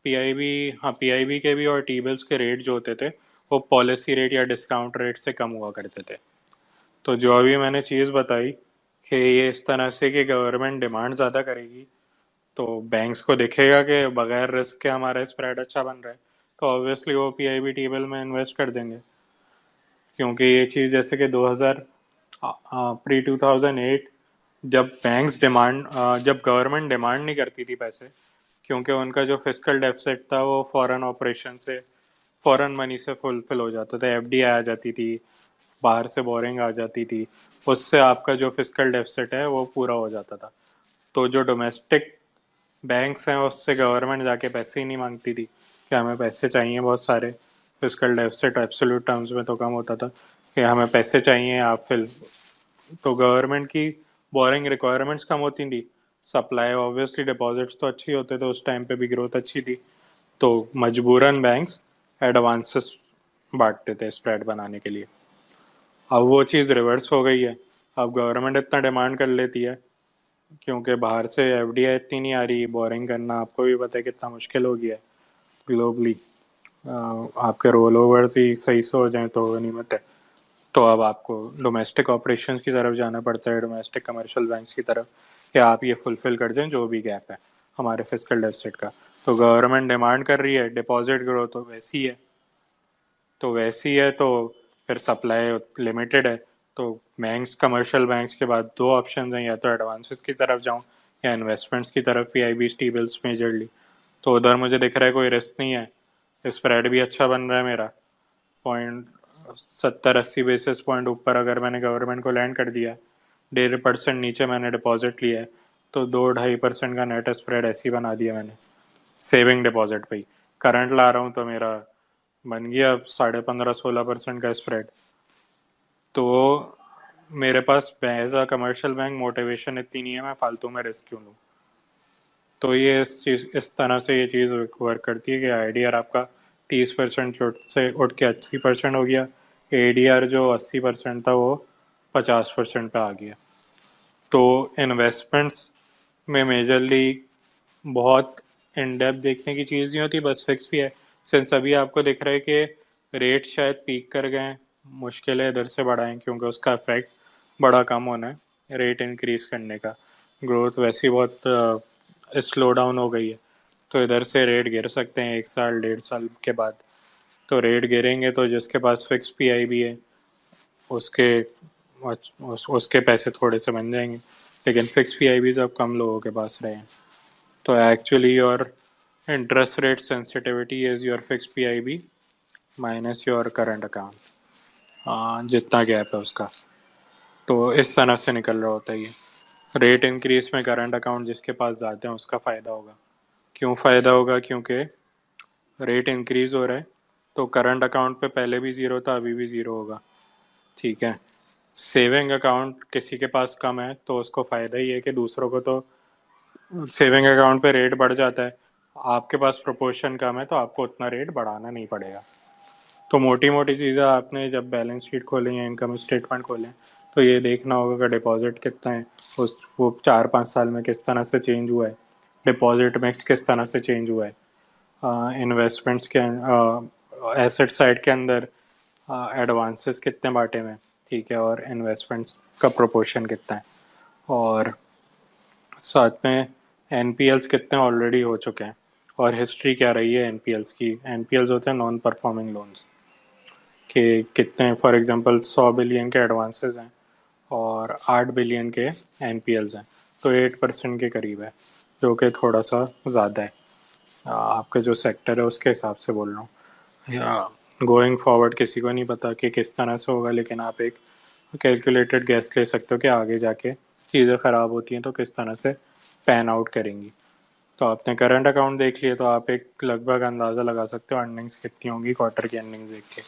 पीआईबी, हाँ पीआईबी के भी और टी बिल्स के रेट जो होते थे वो पॉलिसी रेट या डिस्काउंट रेट से कम हुआ करते थे। तो जो अभी मैंने चीज़ बताई कि ये इस तरह से कि गवर्नमेंट डिमांड ज़्यादा करेगी, तो बैंक्स को दिखेगा कि बगैर रिस्क के हमारा स्प्रेड अच्छा बन रहा है, तो ऑब्वियसली वो पीआईबी टी बिल में इन्वेस्ट कर देंगे। क्योंकि ये चीज़ जैसे कि 2000 प्री 2008, जब बैंक्स डिमांड जब गवर्नमेंट डिमांड नहीं करती थी पैसे, क्योंकि उनका जो फिजिकल डेफिसिट था वो फॉरेन ऑपरेशन से, फॉरेन मनी से फुलफिल हो जाता था, एफडीआई आ जाती थी, बाहर से बोरिंग आ जाती थी, उससे आपका जो फिजिकल डेफिसिट है वो पूरा हो जाता था। तो जो डोमेस्टिक बैंक्स हैं उससे गवर्नमेंट जाके पैसे ही नहीं मांगती थी कि हमें पैसे चाहिए बहुत सारे, फिजिकल डेफिसिट एब्सोल्यूट टर्म्स में तो कम होता था कि हमें पैसे चाहिए आप फिल, तो गवर्नमेंट की बोरिंग रिक्वायरमेंट्स कम होती थी, सप्लाई ऑब्वियसली, डिपॉजिट्स तो अच्छी होते थे उस टाइम पे भी, ग्रोथ अच्छी थी, तो मजबूरन बैंक्स एडवांसेस बांटते थे स्प्रेड बनाने के लिए। अब वो चीज़ रिवर्स हो गई है, अब गवर्नमेंट इतना डिमांड कर लेती है, क्योंकि बाहर से एफडीआई इतनी नहीं आ रही, बोरिंग करना आपको भी पता है कितना मुश्किल हो गया है ग्लोबली। आपके रोल ओवर्स ही सही से हो जाएं तो गनीमत है। तो अब आपको डोमेस्टिक ऑपरेशंस की तरफ जाना पड़ता है, डोमेस्टिक कमर्शियल बैंक्स की तरफ, कि आप ये फुलफिल कर दें जो भी गैप है हमारे फिजिकल डेफिसिट का। तो गवर्नमेंट डिमांड कर रही है, डिपॉजिट ग्रोथ तो वैसी है, तो वैसी है, तो फिर सप्लाई लिमिटेड है। तो बैंक्स, कमर्शियल बैंक्स के बाद दो ऑप्शन हैं, या तो एडवांसेस की तरफ जाऊं या इन्वेस्टमेंट्स की तरफ, पीआईबी टी बिल्स मेजरली। तो उधर मुझे दिख रहा है कोई रिस्क नहीं है, स्प्रेड भी अच्छा बन रहा है मेरा, 70-80 बेसिस पॉइंट ऊपर अगर मैंने गवर्नमेंट को लैंड कर दिया, 1.5% नीचे मैंने डिपॉजिट लिया है, तो 2-2.5% का नेट स्प्रेड ऐसे ही बना दिया मैंने सेविंग डिपॉजिट पे ही। करंट ला रहा हूँ तो मेरा बन गया अब 15.5-16% का स्प्रेड। तो मेरे पास as a commercial bank motivation इतनी नहीं है, मैं फालतू में रिस्क क्यों लूँ। तो ये इस तरह से ये चीज़ वर्क करती है कि आईडीआर आपका 30% से उठ के 80% हो गया, एडीआर जो 80% था वो 50% पे आ गया। तो इन्वेस्टमेंट्स में मेजरली बहुत इन डेप्थ देखने की चीज़ नहीं होती, बस फिक्स भी है। सिंस अभी आपको दिख रहा है कि रेट शायद पीक कर गए हैं, मुश्किल है इधर से बढ़ाएं क्योंकि उसका इफेक्ट बड़ा कम होना है रेट इंक्रीज करने का। ग्रोथ वैसे ही बहुत स्लो डाउन हो गई है, तो इधर से रेट गिर सकते हैं 1 साल 1.5 साल के बाद। तो रेट गिरेंगे तो जिसके पास फिक्स पीआई भी है उसके उसके पैसे थोड़े से बन जाएंगे, लेकिन फिक्स पीआई भी सब कम लोगों के पास रहे हैं। तो actually your interest rate sensitivity is your fix PIB minus your current account, जितना गैप है उसका। तो इस तरह से निकल रहा होता है ये। रेट इंक्रीज में करंट अकाउंट जिसके पास ज़्यादा है उसका फ़ायदा होगा। क्यों फ़ायदा होगा? क्योंकि रेट इंक्रीज हो रहा है तो करंट अकाउंट पे पहले भी ज़ीरो था, अभी भी ज़ीरो होगा। ठीक है। सेविंग अकाउंट किसी के पास कम है तो उसको फ़ायदा ही है कि दूसरों को तो सेविंग अकाउंट पे रेट बढ़ जाता है, आपके पास प्रोपोर्शन कम है तो आपको उतना रेट बढ़ाना नहीं पड़ेगा। तो मोटी मोटी चीज़ें आपने जब बैलेंस शीट खोलें या इनकम स्टेटमेंट खोलें तो ये देखना होगा कि डिपॉजिट कितना है, उस वो 4-5 साल में किस तरह से चेंज हुआ है, डिपॉजिट मिक्स किस तरह से चेंज हुआ है, इन्वेस्टमेंट्स के एसेट साइड के अंदर एडवांसेस कितने बांटे में, ठीक है, और इन्वेस्टमेंट्स का प्रोपोर्शन कितना है, और साथ में एनपीएल्स कितने ऑलरेडी हो चुके हैं और हिस्ट्री क्या रही है एनपीएल्स की। एनपीएल्स होते हैं नॉन परफॉर्मिंग लोन्स के कितने, फॉर एग्जांपल 100 बिलियन के एडवांसेस हैं और 8 बिलियन के एनपीएल्स हैं, तो 8% के करीब है, जो कि थोड़ा सा ज़्यादा है। आपके जो सेक्टर है उसके हिसाब से बोल रहा हूँ, या गोइंग फॉरवर्ड किसी को नहीं पता कि किस तरह से होगा, लेकिन आप एक कैलकुलेटेड गैस ले सकते हो कि आगे जाके चीज़ें ख़राब होती हैं तो किस तरह से पैन आउट करेंगी। तो आपने करंट अकाउंट देख लिया तो आप एक लगभग अंदाज़ा लगा सकते हो अर्निंग्स कितनी होंगी क्वार्टर की अर्निंग्स देख के।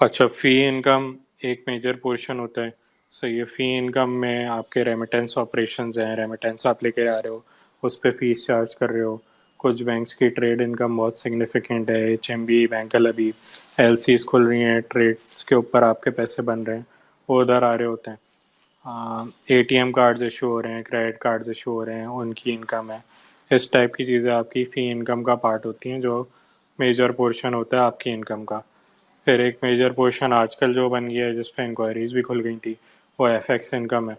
अच्छा, फ़ी इनकम एक मेजर पोर्शन होता है। सही है, फ़ी इनकम में आपके रेमिटेंस ऑपरेशंस हैं, रेमिटेंस आप लेके आ रहे हो, उस पे फीस चार्ज कर रहे हो। कुछ बैंक्स की ट्रेड इनकम बहुत सिग्निफिकेंट है, एचएमबी, बैंक अल-अबीब, एलसीज खुल रही हैं, ट्रेड्स के ऊपर आपके पैसे बन रहे हैं, वो उधर आ रहे होते हैं। एटीएम कार्ड्स इशू हो रहे हैं, क्रेडिट कार्ड्स इशू हो रहे हैं, उनकी इनकम है। इस टाइप की चीज़ें आपकी फ़ी इनकम का पार्ट होती हैं, जो मेजर पोर्शन होता है आपकी इनकम का। फिर एक मेजर पोर्शन आजकल जो बन गया है जिस पे इंक्वायरीज भी खुल गई थी, वो एफएक्स इनकम है।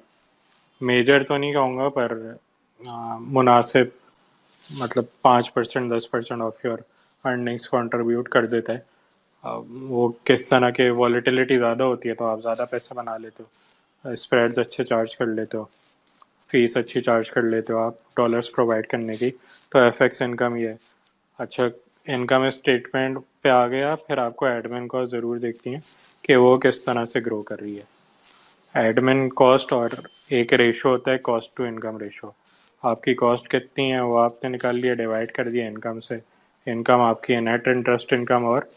मेजर तो नहीं कहूँगा पर मुनासिब, मतलब 5% 10% ऑफ योर अर्निंग्स कंट्रीब्यूट कर देता है। वो किस तरह के वॉलेटिलिटी ज़्यादा होती है तो आप ज़्यादा पैसे बना लेते हो, स्प्रेड्स अच्छे चार्ज कर लेते हो, फीस अच्छी चार्ज कर लेते हो आप डॉलर्स प्रोवाइड करने की, तो एफएक्स इनकम ही है। अच्छा, इनकम स्टेटमेंट पे आ गया, फिर आपको एडमिन कॉस्ट ज़रूर देखनी है कि वो किस तरह से ग्रो कर रही है। एडमिन कॉस्ट और एक रेशो होता है कॉस्ट टू इनकम रेशो। आपकी कॉस्ट कितनी है वो आपने निकाल लिया, डिवाइड कर दिया इनकम से। इनकम आपकी है नेट इंटरेस्ट इनकम और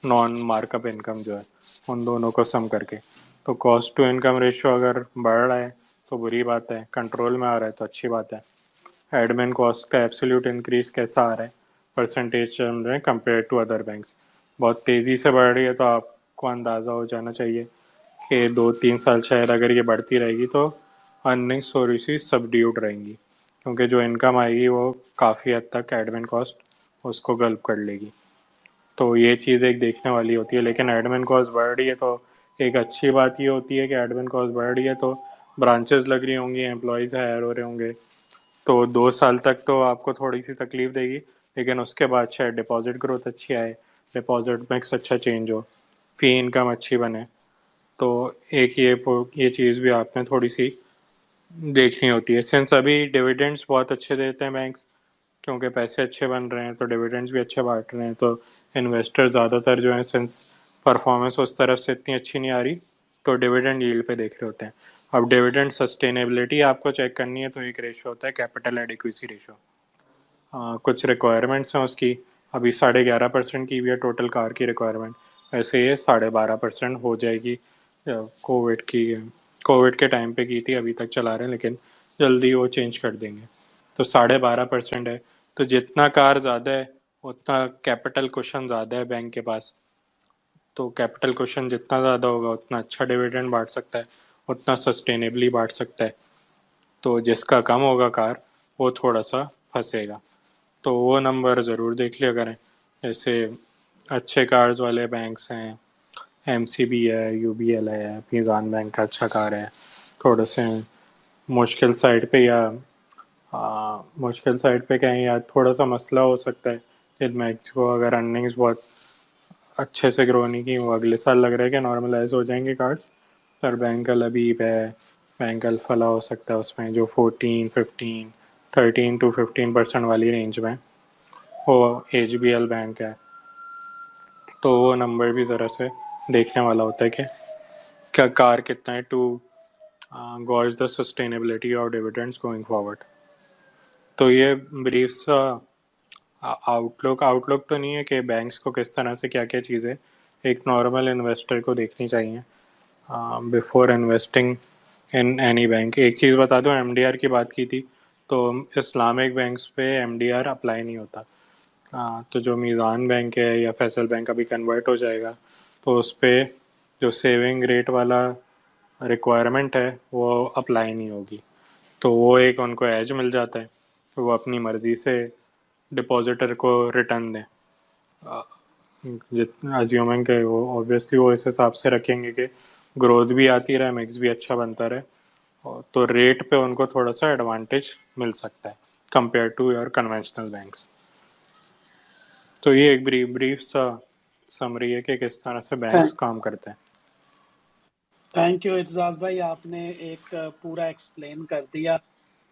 नॉन मार्कअप इनकम जो है, उन दोनों को सम करके। तो कॉस्ट टू इनकम रेशो अगर बढ़ रहा है तो बुरी बात है, कंट्रोल में आ रहा है तो अच्छी बात है। एडमिन कॉस्ट का एब्सोल्यूट इंक्रीज कैसा आ रहा है परसेंटेज टर्म में कंपेयर टू अदर बैंक्स, बहुत तेज़ी से बढ़ रही है, तो आपको अंदाज़ा हो जाना चाहिए कि 2-3 साल शायद अगर ये बढ़ती रहेगी तो अर्निंग्स थोड़ी सी सबड्यूड रहेंगी, क्योंकि जो इनकम आएगी वो काफ़ी हद तक एडमिन कॉस्ट उसको गल्प कर लेगी। तो ये चीज़ एक देखने वाली होती है। लेकिन एडमिन कॉस्ट बढ़ रही है तो एक अच्छी बात ये होती है कि एडमिन कॉस्ट बढ़ रही है तो ब्रांचेस लग रही होंगी, एम्प्लॉयज़ हायर हो रहे होंगे, तो 2 साल तक तो आपको थोड़ी सी तकलीफ देगी, लेकिन उसके बाद शायद डिपॉजिट ग्रोथ अच्छी आए, डिपॉजिट मिक्स अच्छा चेंज हो, फी इनकम अच्छी बने। तो एक ये चीज़ भी आपने थोड़ी सी देखनी होती है। सिंस अभी डिविडेंड्स बहुत अच्छे देते हैं बैंक्स, क्योंकि पैसे अच्छे बन रहे हैं तो डिविडेंड्स भी अच्छे बांट रहे हैं, तो इन्वेस्टर ज़्यादातर जो है सिंस परफॉर्मेंस उस तरफ से इतनी अच्छी नहीं आ रही तो डिविडेंड यील्ड पे देख रहे होते हैं। अब डिविडेंड सस्टेनेबिलिटी आपको चेक करनी है तो एक रेशो होता है कैपिटल एडिक्वेसी रेशो। कुछ रिक्वायरमेंट्स हैं उसकी, अभी 11.5% की भी है टोटल कार की रिक्वायरमेंट, वैसे ये 12.5% हो जाएगी। कोविड की कोविड के टाइम पे की थी, अभी तक चला रहे हैं लेकिन जल्दी वो चेंज कर देंगे। तो 12.5% है। तो जितना कार ज़्यादा है उतना कैपिटल कुशन ज़्यादा है बैंक के पास। तो कैपिटल कुशन जितना ज़्यादा होगा उतना अच्छा डिविडेंड बांट सकता है, उतना सस्टेनेबली बांट सकता है। तो जिसका कम होगा कार, वो थोड़ा सा फंसेगा। तो वो नंबर ज़रूर देख लिया करें। जैसे अच्छे कार्स वाले बैंक्स हैं, एमसीबी है, यूबीएल है, मीज़ान बैंक का अच्छा कार है। थोड़े से मुश्किल साइड पे या मुश्किल साइड पे कहें या थोड़ा सा मसला हो सकता है जिनमें को अगर अर्निंग्स बहुत अच्छे से ग्रो नहीं की, वो अगले साल लग रहा है कि नॉर्मलाइज हो जाएंगे कार्ड। पर बैंक लबीब है, बैंक फला हो सकता है उसमें, जो 14 15 13 to 15% वाली रेंज में। वो एच बैंक है। तो वो नंबर भी ज़रा से देखने वाला होता है कि क्या कार कितना है to gauge the sustainability of dividends going forward. तो ये ब्रीफ सा आउटलुक आउटलुक तो नहीं है कि बैंक्स को किस तरह से क्या क्या चीज़ें एक नॉर्मल इन्वेस्टर को देखनी चाहिए before investing in any bank. एक चीज़ बता दूं, एमडीआर की बात की थी तो इस्लामिक बैंक्स पे एमडीआर अप्लाई नहीं होता। तो जो मीज़ान बैंक है या फैसल बैंक अभी कन्वर्ट हो जाएगा, तो उस पर जो सेविंग रेट वाला रिक्वायरमेंट है वो अप्लाई नहीं होगी। तो वो एक उनको एज मिल जाता है, तो वो अपनी मर्ज़ी से डिपॉजिटर को रिटर्न दें। जितना अज्यूमिंग के वो ऑब्वियसली वो इस हिसाब से रखेंगे कि ग्रोथ भी आती रहे, मिक्स भी अच्छा बनता रहे, और तो रेट पे उनको थोड़ा सा एडवांटेज मिल सकता है compare to your conventional banks. तो ये एक ब्रीफ ब्रीफ सा समरी है कि किस तरह से बैंक्स काम करते हैं। थैंक यू इर्जाज भाई, आपने एक पूरा एक्सप्लेन कर दिया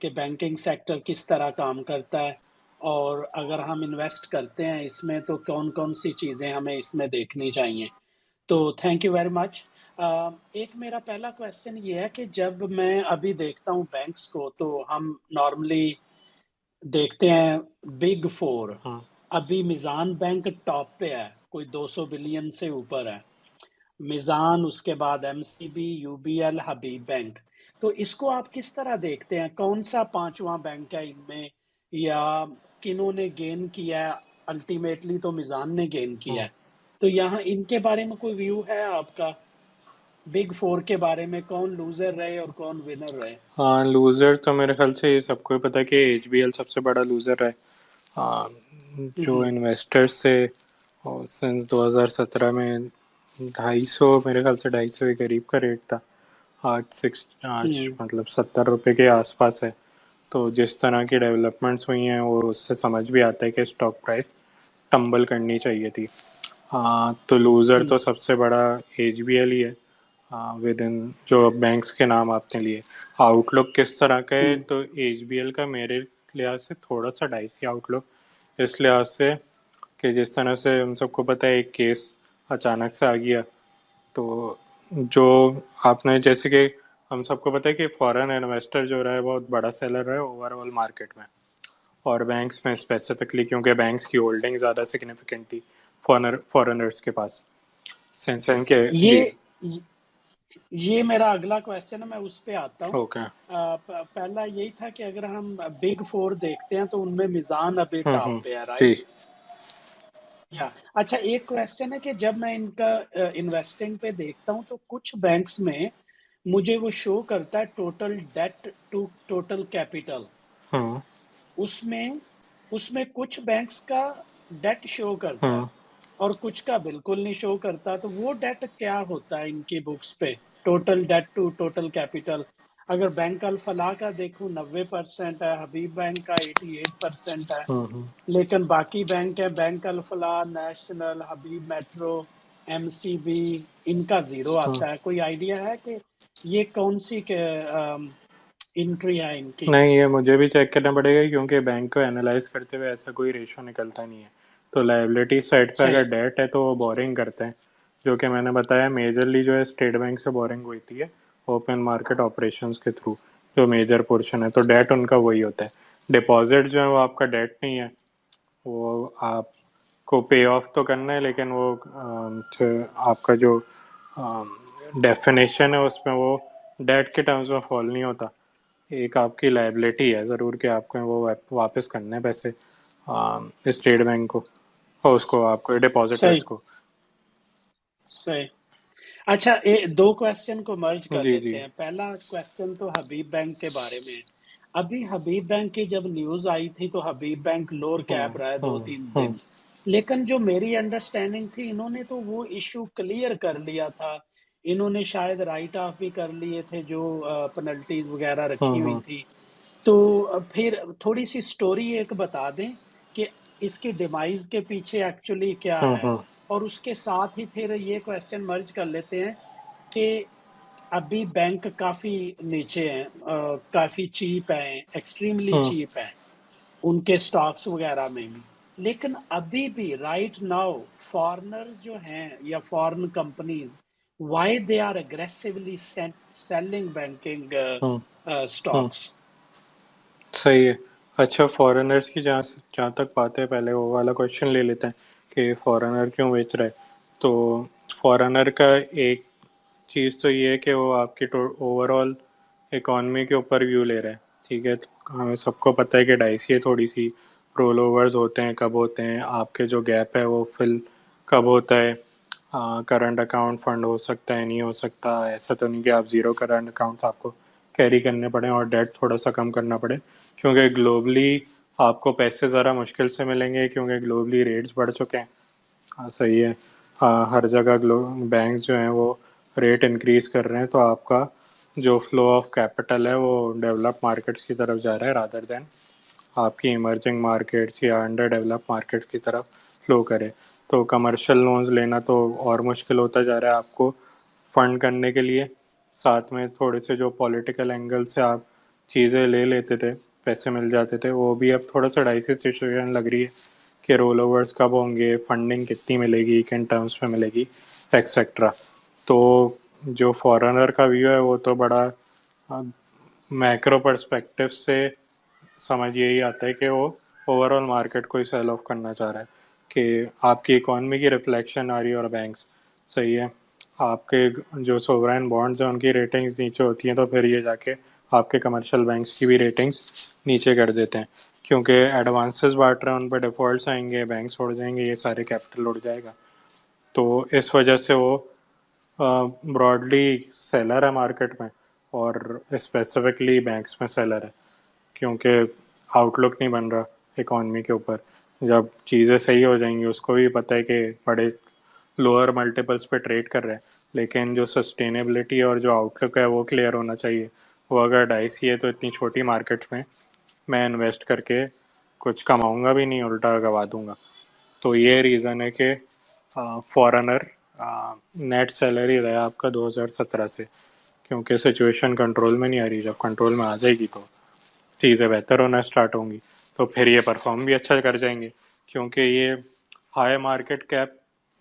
कि बैंकिंग सेक्टर किस तरह काम करता है, और अगर हम इन्वेस्ट करते हैं इसमें तो कौन-कौन सी चीज़ें हमें इसमें देखनी चाहिए। तो थैंक यू वेरी मच। एक मेरा पहला क्वेश्चन ये है कि जब मैं अभी देखता हूँ बैंक्स को, तो हम नॉर्मली देखते हैं बिग 4। हाँ। अभी मीज़ान बैंक टॉप पे है, कोई 200 बिलियन से ऊपर है। मीज़ान, उसके बाद एमसीबी, यूबीएल, हबीब बैंक। तो इसको आप किस तरह देखते हैं? कौन-सा 5वाँ बैंक है इनमें, या किन्होंने गेन किया है? अल्टीमेटली तो मीज़ान ने गेन किया हाँ। है। तो यहाँ इनके बारे में कोई व्यू है आपका? बिग 4 के बारे में, कौन लूज़र रहे और कौन विनर रहे? हाँ, लूज़र तो मेरे ख्याल से ये सबको ही पता है कि एचबीएल सबसे बड़ा लूज़र है। हाँ, हुँ, जो हुँ। इन्वेस्टर्स से सिंस 2017 में 250, मेरे ख्याल से 250 के करीब का रेट था। आज हुँ, मतलब 70 रुपये के आसपास है। तो जिस तरह की डेवलपमेंट्स हुई हैं वो उससे समझ भी आता है कि स्टॉक प्राइस टंबल करनी चाहिए थी। हाँ, तो लूज़र तो हुँ, सबसे बड़ा एचबीएल ही है। हाँ, विद इन जो बैंक्स के नाम आपने लिए, आउटलुक किस तरह का है, हुँ, तो एचबीएल का मेरे लिहाज से थोड़ा सा डाइसी आउटलुक इस लिहाज से कि जिस तरह से हम सबको पता है एक केस अचानक से आ गया। तो जो आपने जैसे कि हम सबको पता है कि फॉरेन इन्वेस्टर जो रहा है बहुत बड़ा सेलर रहा है ओवरऑल मार्केट में, और बैंक्स में स्पेसिफिकली, क्योंकि बैंक्स की होल्डिंग ज़्यादा सिग्निफिकेंट थी फॉरेनर्स के पास। सेंस है कि ये जी। य ये मेरा अगला क्वेश्चन है, मैं उस पे आता हूँ। ओके। पहला यही था कि अगर हम बिग 4 देखते हैं तो उनमें मीज़ान अभी टॉप पे है, जी। राइट? या अच्छा, एक क्वेश्चन है कि जब मैं इनका इन्वेस्टिंग पे देखता हूँ तो कुछ बैंक्स में मुझे वो शो करता है total debt to total capital. Hmm. उसमें उसमें कुछ बैंक्स का डेट शो करता है हम्म। और कुछ का बिल्कुल नहीं शो करता। तो वो डेट क्या होता है इनकी बुक्स पे? Total debt to total capital. अगर बैंक अल फलाह का देखूं 90% है, हबीब बैंक का 88% है, हम्म। लेकिन बाकी बैंक है, बैंक अल फलाह, नेशनल, हबीब मेट्रो, एमसीबी, इनका जीरो हम्म। आता है। कोई आइडिया है कि ये कौन सी एंट्री है इनकी? नहीं, ये मुझे भी चेक करना पड़ेगा क्योंकि बैंक को एनालाइज करते हुए ऐसा कोई रेशो निकलता नहीं है। तो लाइबिलिटी साइड पे अगर सही। डेट है तो वो बोरिंग करते हैं, जो कि मैंने बताया मेजरली जो है स्टेट बैंक से बोरिंग होती है ओपन मार्केट ऑपरेशंस के थ्रू, जो मेजर पोर्शन है। तो डेट उनका वही होता है। डिपॉजिट जो है वो आपका डेट नहीं है, वो आपको पे ऑफ तो करना है, लेकिन वो आपका जो डेफिनेशन है उसमें वो डेट के टर्म्स में फॉल नहीं होता। एक आपकी लायबिलिटी है ज़रूर कि आपको वो वापस करने हैं पैसे स्टेट बैंक को और उसको आपको डिपॉजिटर्स सही, को। सही। अच्छा, दो क्वेश्चन को मर्ज कर जी जी। लेते हैं। पहला क्वेश्चन तो हबीब बैंक के बारे में है। अभी हबीब बैंक की जब न्यूज आई थी तो हबीब बैंक लोअर कैप रहा है दो तीन हम्म। दिन लेकिन जो मेरी अंडरस्टैंडिंग थी, इन्होंने तो वो इशू क्लियर कर लिया था। इन्होंने शायद राइट ऑफ भी कर लिए थे जो पेनल्टीज वगैरह रखी हुई हम्म। थी। तो फिर थोड़ी सी स्टोरी एक बता दें कि इसकी डिमाइस के पीछे एक्चुअली क्या है। हम्म। और उसके साथ ही फिर ये क्वेश्चन मर्ज कर लेते हैं कि अभी बैंक काफी नीचे हैं, काफी चीप है, एक्सट्रीमली हम्म। चीप है उनके स्टॉक्स वगैरह में भी। लेकिन अभी भी राइट नाउ फॉरेनर्स जो हैं या foreign companies, why they are aggressively selling banking hmm. Hmm. Stocks. सही है। अच्छा, फॉरेनर्स की जहाँ जहाँ तक बात है, पहले वो वाला क्वेश्चन ले लेते हैं कि फॉरेनर क्यों बेच रहा है। तो फॉरेनर का एक चीज़ तो ये है कि वो आपकी ओवरऑल इकॉनमी के ऊपर व्यू ले रहा है। ठीक है, तो हमें सबको पता है कि डाइसी है थोड़ी सी, रोल ओवर्स होते हैं कब होते हैं, आपके जो गैप है वो फिल कब होता है, करंट अकाउंट फंड हो सकता है नहीं हो सकता, ऐसा तो नहीं कि आप ज़ीरो करंट अकाउंट आपको कैरी करने पड़े और डेट थोड़ा सा कम करना पड़े, क्योंकि ग्लोबली आपको पैसे ज़रा मुश्किल से मिलेंगे क्योंकि ग्लोबली रेट्स बढ़ चुके हैं। हाँ सही है। हाँ, हर जगह बैंक्स जो हैं वो रेट इंक्रीज कर रहे हैं, तो आपका जो फ्लो ऑफ कैपिटल है वो डेवलप मार्केट्स की तरफ जा रहा है रादर देन आपकी इमर्जिंग मार्केट्स या अंडर डेवलप मार्केट्स की तरफ फ्लो करे। तो कमर्शियल लोन्स लेना तो और मुश्किल होता जा रहा है आपको फंड करने के लिए। साथ में थोड़े से जो पॉलिटिकल एंगल से आप चीज़ें ले लेते थे, पैसे मिल जाते थे, वो भी अब थोड़ा सा डाइसी सिचुएशन लग रही है कि रोल ओवर्स कब होंगे, फंडिंग कितनी मिलेगी, किन टर्म्स में मिलेगी, एक्सेट्रा। तो जो फॉरेनर का व्यू है वो तो बड़ा मैक्रो पर्सपेक्टिव से समझ यही आता है कि वो ओवरऑल मार्केट को ही सेल ऑफ करना चाह रहा है कि आपकी इकॉनमी की रिफ्लेक्शन आ रही है और बैंक्स सही है। आपके जो सोवरेन बॉन्ड्स हैं उनकी रेटिंग्स नीचे होती हैं, तो फिर ये जाके आपके कमर्शियल बैंक्स की भी रेटिंग्स नीचे कर देते हैं, क्योंकि एडवांसेस बांट रहे हैं, उन पर डिफ़ॉल्ट्स आएंगे, बैंक्स उड़ जाएंगे, ये सारे कैपिटल उड़ जाएगा। तो इस वजह से वो ब्रॉडली सेलर है मार्केट में, और स्पेसिफिकली बैंक्स में सेलर है, क्योंकि आउटलुक नहीं बन रहा इकॉनमी के ऊपर। जब चीज़ें सही हो जाएंगी, उसको भी पता है कि बड़े लोअर मल्टीपल्स पे ट्रेड कर रहे हैं, लेकिन जो सस्टेनेबिलिटी और जो आउटलुक है वो क्लियर होना चाहिए। वो अगर डाइसी है तो इतनी छोटी मार्केट्स में मैं इन्वेस्ट करके कुछ कमाऊंगा भी नहीं, उल्टा गवा दूंगा। तो ये रीज़न है कि फॉरेनर नेट सैलरी रहा आपका 2017 से, क्योंकि सिचुएशन कंट्रोल में नहीं आ रही। जब कंट्रोल में आ जाएगी तो चीज़ें बेहतर होना स्टार्ट होंगी, तो फिर ये परफॉर्म भी अच्छा कर जाएंगे, क्योंकि ये हाई मार्केट कैप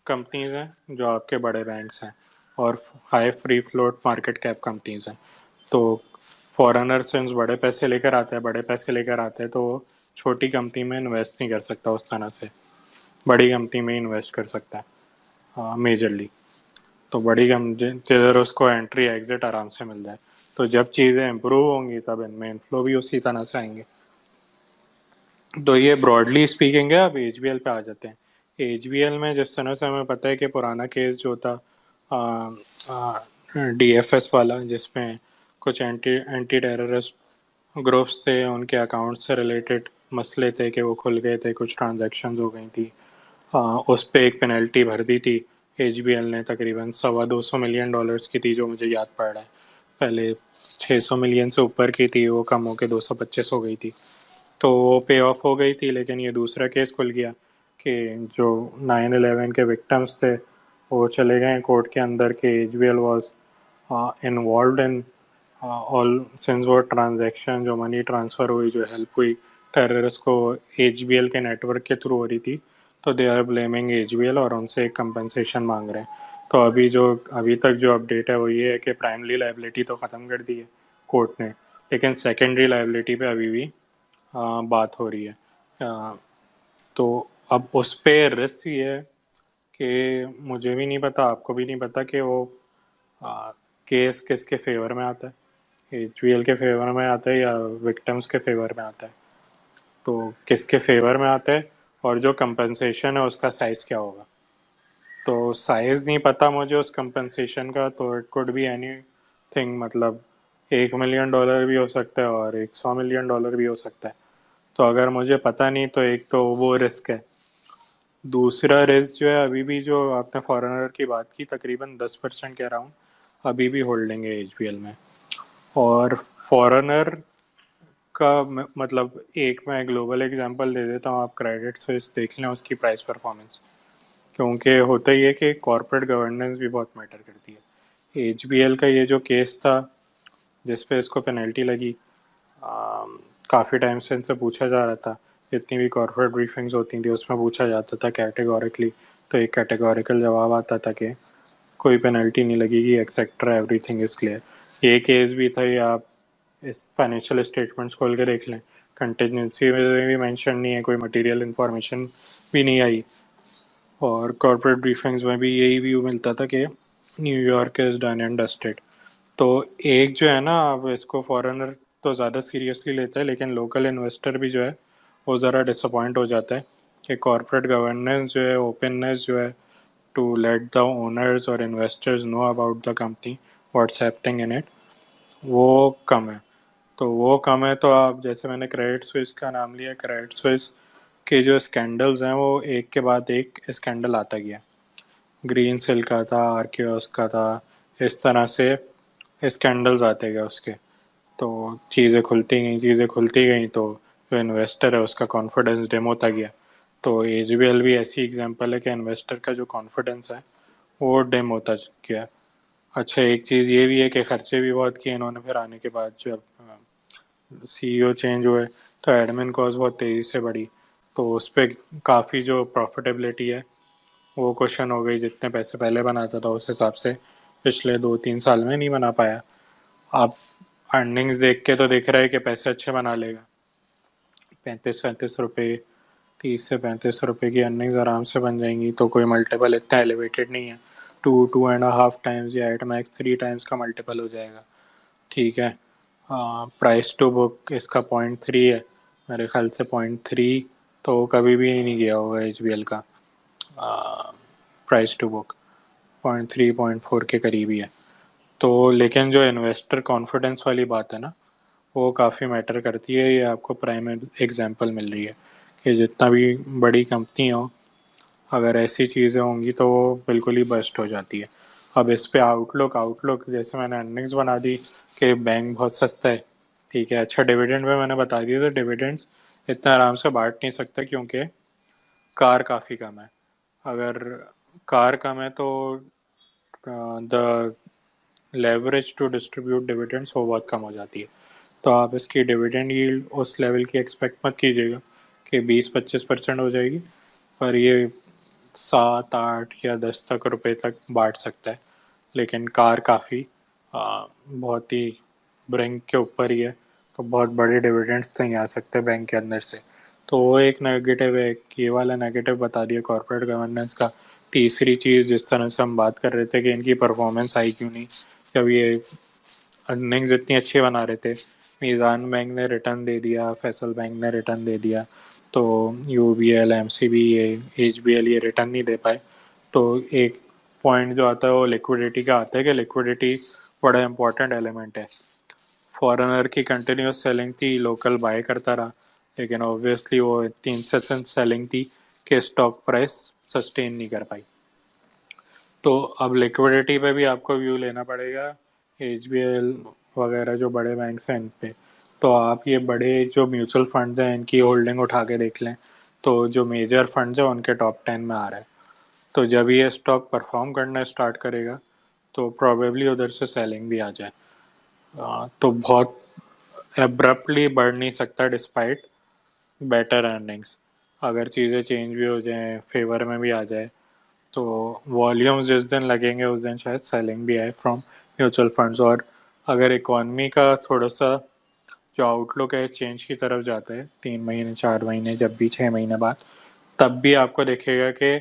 कंपनीज हैं जो आपके बड़े बैंक्स हैं, और high free float market cap companies हैं। तो फॉरेनर सिंस बड़े पैसे लेकर आते हैं, बड़े पैसे लेकर आते हैं, तो वो छोटी कंपनी में इन्वेस्ट नहीं कर सकता उस तरह से, बड़ी कंपनी में इन्वेस्ट कर सकता है मेजरली। तो बड़ी कंपनी इधर उसको एंट्री एग्जिट आराम से मिल जाए। तो जब चीज़ें इम्प्रूव होंगी तब इनमें इनफ्लो भी उसी तरह से आएंगे। तो ये ब्रॉडली स्पीकिंग है। अब एचबीएल पे आ जाते हैं। एचबीएल में जिस तरह से हमें पता है कि पुराना केस जो था डीएफएस वाला, जिसमें कुछ एंटी टेररिस्ट ग्रुप्स थे, उनके अकाउंट से रिलेटेड मसले थे कि वो खुल गए थे, कुछ ट्रांजैक्शंस हो गई थी, उस पे एक पेनल्टी भर दी थी एचबीएल ने, तकरीबन $225 मिलियन की थी, जो मुझे याद पड़ रहा है। पहले 600 मिलियन से ऊपर की थी, वो कम होकर 225 हो गई थी। तो वो पे ऑफ हो गई थी, लेकिन ये दूसरा केस खुल गया कि जो 9/11 के विक्टिम्स थे वो चले गए कोर्ट के अंदर कि HBL was involve in all, since वो ट्रांजैक्शन जो मनी ट्रांसफ़र हुई, जो हेल्प हुई टेररिस्ट को, एचबीएल के नेटवर्क के थ्रू हो रही थी। तो दे आर ब्लेमिंग एचबीएल और उनसे एक कंपनसेशन मांग रहे हैं। तो अभी तक जो अपडेट है वो ये है कि प्राइमरी लाइबिलिटी तो ख़त्म कर दी है कोर्ट ने, लेकिन सेकेंडरी लाइबिलिटी पे अभी भी बात हो रही है। आ, तो अब उस पे रिस्क ये है कि मुझे भी नहीं पता, आपको भी नहीं पता कि वो केस किसके फेवर में आता है। एचबीएल के फेवर में आता है या विक्टिम्स के फेवर में आता है? तो किसके फेवर में आता है, और जो कंपनसेशन है उसका साइज क्या होगा? तो साइज नहीं पता मुझे उस कंपनसेशन का, तो it could be any thing, मतलब $1 मिलियन भी हो सकता है और $100 मिलियन भी हो सकता है। तो अगर मुझे पता नहीं तो एक तो वो रिस्क है। दूसरा रिस्क जो है, अभी भी जो आपने फॉरेनर की बात की, तकरीबन 10% के अराउंड अभी भी होल्डिंग है एचबीएल में। और फॉरेनर का मतलब, एक मैं ग्लोबल एग्जांपल दे देता हूँ, आप क्रेडिट स्विस देख लें उसकी प्राइस परफॉर्मेंस। क्योंकि होता ही है कि कॉर्पोरेट गवर्नेंस भी बहुत मैटर करती है। एचबीएल का ये जो केस था जिस पे इसको पेनल्टी लगी, काफ़ी टाइम से इनसे पूछा जा रहा था। जितनी भी कॉर्पोरेट ब्रीफिंग्स होती थी उसमें पूछा जाता था कैटेगोरिकली, तो एक कैटेगोरिकल जवाब आता था कि कोई पेनल्टी नहीं लगेगी, एक्सेट्रा, एवरीथिंग इज़ क्लियर। ये केस भी था, ये आप इस फाइनेंशियल स्टेटमेंट्स खोल के देख लें, कंटिजेंसी में भी मेंशन नहीं है, कोई मटेरियल इन्फॉर्मेशन भी नहीं आई। और कॉर्पोरेट ब्रीफिंग्स में भी यही व्यू मिलता था कि New York is done and dusted. तो एक जो है ना, अब इसको फॉरेनर तो ज़्यादा सीरियसली लेता है, लेकिन लोकल इन्वेस्टर भी जो है वो ज़रा डिसअपॉइंट हो जाता है कि कॉर्पोरेट गवर्नेंस जो है, ओपननेस जो है, टू लेट द ओनर्स और investors know about the company, what's happening in it, वो कम है। तो वो कम है, तो आप जैसे मैंने क्रेडिट स्विस का नाम लिया, क्रेडिट स्विस के जो स्कैंडल्स हैं वो एक के बाद एक स्कैंडल आता गया। ग्रीन सिल का था, आर्कियोस का था, इस तरह से स्कैंडल्स आते गए उसके। तो चीज़ें खुलती गई, तो जो इन्वेस्टर है उसका कॉन्फिडेंस डिम होता गया। तो एचबीएल भी ऐसी एग्जांपल है कि इन्वेस्टर का जो कॉन्फिडेंस है वो डिम होता गया। अच्छा, एक चीज़ ये भी है कि खर्चे भी बहुत किए इन्होंने, फिर आने के बाद जब सीईओ चेंज हुए तो एडमिन कॉस्ट बहुत तेज़ी से बढ़ी। तो उस पर काफ़ी जो प्रॉफिटेबिलिटी है वो क्वेश्चन हो गई। जितने पैसे पहले बनाता था उस हिसाब से पिछले 2-3 साल में नहीं बना पाया। आप अर्निंग्स देख के तो दिख रहा है कि पैसे अच्छे बना लेगा। 35-35 रुपये, 30 से 35 रुपये की अर्निंग्स आराम से बन जाएंगी। तो कोई मल्टीपल इतना एलिवेटेड नहीं है, 2-2.5 टाइम्स या एट मैक्स 3 टाइम्स का मल्टीपल हो जाएगा। ठीक है। प्राइस टू बुक इसका 0.3 है, मेरे ख्याल से 0.3 तो कभी भी नहीं गया होगा एचबीएल का। प्राइस टू बुक 0.3 0.4 के करीब ही है। तो लेकिन जो इन्वेस्टर कॉन्फिडेंस वाली बात है ना, वो काफ़ी मैटर करती है। ये आपको प्राइम एग्जांपल मिल रही है कि जितना भी बड़ी कंपनी हो, अगर ऐसी चीज़ें होंगी तो वो बिल्कुल ही बस्ट हो जाती है। अब इस पे आउटलुक जैसे मैंने अर्निंग्स बना दी कि बैंक बहुत सस्ता है। ठीक है, अच्छा, डिविडेंड में मैंने बता दिया, तो डिविडेंड्स इतना आराम से बांट नहीं सकता क्योंकि कार काफ़ी कम है। अगर कार कम है तो the leverage to distribute dividends वो बहुत कम हो जाती है। तो आप इसकी डिविडेंड यील्ड उस लेवल की एक्सपेक्ट मत कीजिएगा कि 20-25% हो जाएगी, पर ये 7-8 या 10 तक रुपए तक बांट सकता है। लेकिन कार काफ़ी बहुत ही ब्रैंक के ऊपर ही है, तो बहुत बड़े डिविडेंड्स नहीं आ सकते बैंक के अंदर से। तो वो एक नेगेटिव है, ये वाला नेगेटिव बता दिया कॉर्पोरेट गवर्नेंस का। तीसरी चीज़, जिस तरह से हम बात कर रहे थे कि इनकी परफॉर्मेंस आई क्यों नहीं, जब ये अर्निंग्स इतनी अच्छी बना रहे थे, मीज़ान बैंक ने रिटर्न दे दिया, फैसल बैंक ने रिटर्न दे दिया, तो यूबीएल, एमसीबी, ये एचबीएल ये रिटर्न नहीं दे पाए। तो एक पॉइंट जो आता है वो लिक्विडिटी का आता है कि लिक्विडिटी बड़ा इंपॉर्टेंट एलिमेंट है। फॉरेनर की कंटिन्यूस सेलिंग थी, लोकल बाय करता रहा, लेकिन ऑब्वियसली वो इतनी इंसेंट सेलिंग थी कि स्टॉक प्राइस सस्टेन नहीं कर पाई। तो अब लिक्विडिटी पे भी आपको व्यू लेना पड़ेगा, एचबीएल वगैरह जो बड़े बैंक्स हैं इन पे। तो आप ये बड़े जो म्यूचुअल फंड्स हैं इनकी होल्डिंग उठा के देख लें, तो जो मेजर फंड्स हैं उनके टॉप 10 में आ रहा है। तो जब ये स्टॉक परफॉर्म करना स्टार्ट करेगा तो प्रोबेबली उधर से सेलिंग भी आ जाए। तो बहुत एब्रप्टली बढ़ नहीं सकता डिस्पाइट बेटर अर्निंग्स। अगर चीज़ें चेंज भी हो जाएं, फेवर में भी आ जाए, तो वॉल्यूम्स जिस दिन लगेंगे उस दिन शायद सेलिंग भी आए फ्रॉम म्यूचुअल फंड्स। और अगर इकॉनमी का थोड़ा सा जो आउटलुक है चेंज की तरफ जाता है 3 महीने 4 महीने, जब भी 6 महीने बाद, तब भी आपको देखेगा कि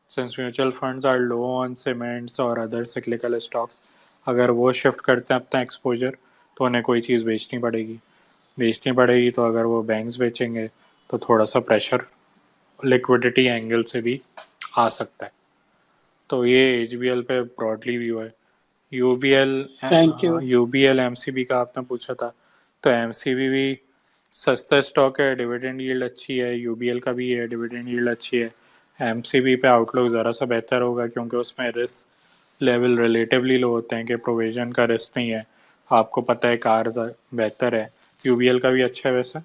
since mutual funds are low on cements और अदर सिक्लिकल स्टॉक्स, अगर वो शिफ्ट करते हैं अपना एक्सपोजर तो उन्हें कोई चीज़ बेचनी पड़ेगी। तो अगर वो बैंक्स बेचेंगे तो थोड़ा सा प्रेशर लिक्विडिटी एंगल से भी आ सकता है। तो ये एचबीएल पे ब्रॉडली व्यू है। UBL thank you. UBL MCB का आपने पूछा था, तो एमसीबी भी सस्ता स्टॉक है, डिविडेंड यील्ड अच्छी है, यूबीएल का भी है, डिविडेंड यील्ड अच्छी है। एमसीबी पे आउटलुक ज़रा सा बेहतर होगा क्योंकि उसमें रिस्क लेवल रिलेटिवली लो होते हैं कि प्रोविजन का रिस्क नहीं है। आपको पता है कार बेहतर है। यूबीएल का भी अच्छा है वैसे,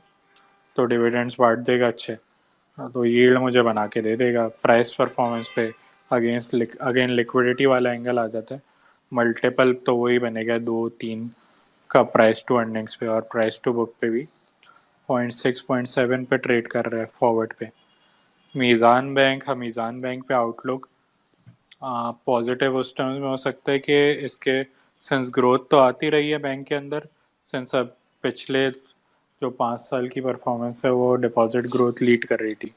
तो डिविडेंड्स बांट देगा अच्छे। तो यील्ड मुझे बना के दे देगा। प्राइस परफॉर्मेंस पे अगेन लिक्विडिटी वाला एंगल आ जाता है। मल्टीपल तो वही बनेगा 2-3 का प्राइस टू अर्निंग्स पे, और प्राइस टू बुक पे भी 0.6-0.7 पे ट्रेड कर रहा है फॉरवर्ड पे। मीज़ान बैंक पे आउटलुक पॉजिटिव उस टर्म्स में हो सकता है कि इसके सिंस ग्रोथ तो आती रही है बैंक के अंदर, सिंस अब पिछले जो 5 साल की परफॉर्मेंस है वो डिपॉजिट ग्रोथ लीड कर रही थी।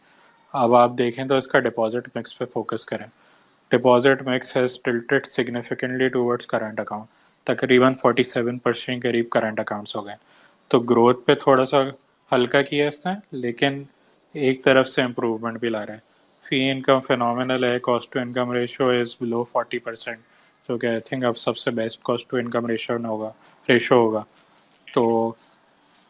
अब आप देखें तो इसका डिपॉजिट मिक्स पे फोकस करें। Deposit mix has tilted significantly towards current account. तकरीबन 47% करीब करंट अकाउंट्स हो गए। तो ग्रोथ पे थोड़ा सा हल्का किया इसने, लेकिन एक तरफ से इम्प्रूवमेंट भी ला रहा है। फी इनकम फिनोमिनल है। Cost to income ratio is below 40%, जो कि आई थिंक अब सबसे best cost to income ratio होगा। तो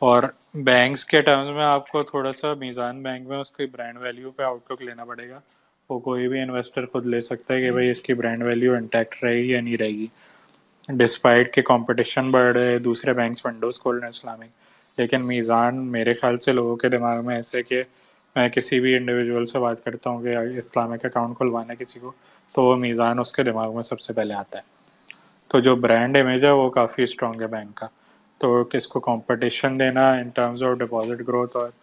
और बैंक्स के टर्म्स में आपको थोड़ा सा मीज़ान बैंक में उसकी ब्रांड वैल्यू पे आउटलुक लेना पड़ेगा। वो कोई भी इन्वेस्टर खुद ले सकता है कि भाई इसकी ब्रांड वैल्यू इंटैक्ट रहेगी या नहीं रहेगी, डिस्पाइट के कंपटीशन बढ़ रहे हैं, दूसरे बैंक्स विंडोज़ खोल रहे हैं इस्लामिक। लेकिन मीज़ान मेरे ख्याल से लोगों के दिमाग में ऐसे कि मैं किसी भी इंडिविजुअल से बात करता हूँ कि इस्लामिक अकाउंट खुलवाना है किसी को, तो वो मीज़ान उसके दिमाग में सबसे पहले आता है। तो जो ब्रांड इमेज है वो काफ़ी स्ट्रॉन्ग है बैंक का। तो किसको कंपटीशन देना in terms of deposit growth, और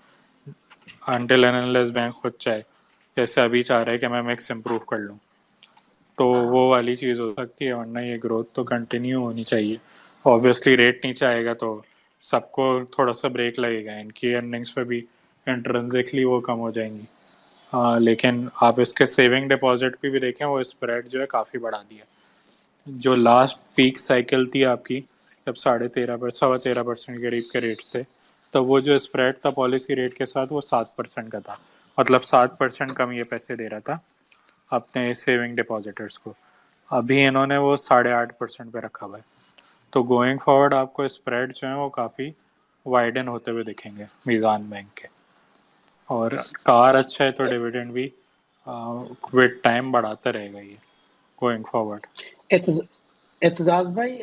अनटिल एंड अनलेस बैंक खुद चाहे, जैसे अभी चाह रहा है कि मैं मिक्स इम्प्रूव कर लूँ, तो वो वाली चीज़ हो सकती है। वरना ये ग्रोथ तो कंटिन्यू होनी चाहिए। ऑब्वियसली रेट नीचे आएगा तो सबको थोड़ा सा ब्रेक लगेगा, इनकी अर्निंग्स पे भी इंट्रिंसिकली वो कम हो जाएंगी। हाँ, लेकिन आप इसके सेविंग डिपॉजिट पे भी देखें, वो स्प्रेड जो है काफ़ी बढ़ा दिया। जो लास्ट पीक साइकिल थी आपकी, जब 13.5 13% के करीब के रेट थे, तो वो जो स्प्रेड था पॉलिसी रेट के साथ वो 7% का था। मतलब 7% कम ये पैसे दे रहा था अपने सेविंग डिपॉजिटर्स को। अभी इन्होंने वो 8.5% पे रखा हुआ है। तो गोइंग फॉरवर्ड आपको स्प्रेड जो है वो काफ़ी वाइडन होते हुए दिखेंगे मीज़ान बैंक के। और कार अच्छा है तो डिविडेंड भी विद टाइम बढ़ाता रहेगा ये गोइंग फॉरवर्ड। एतज- एतजाज भाई,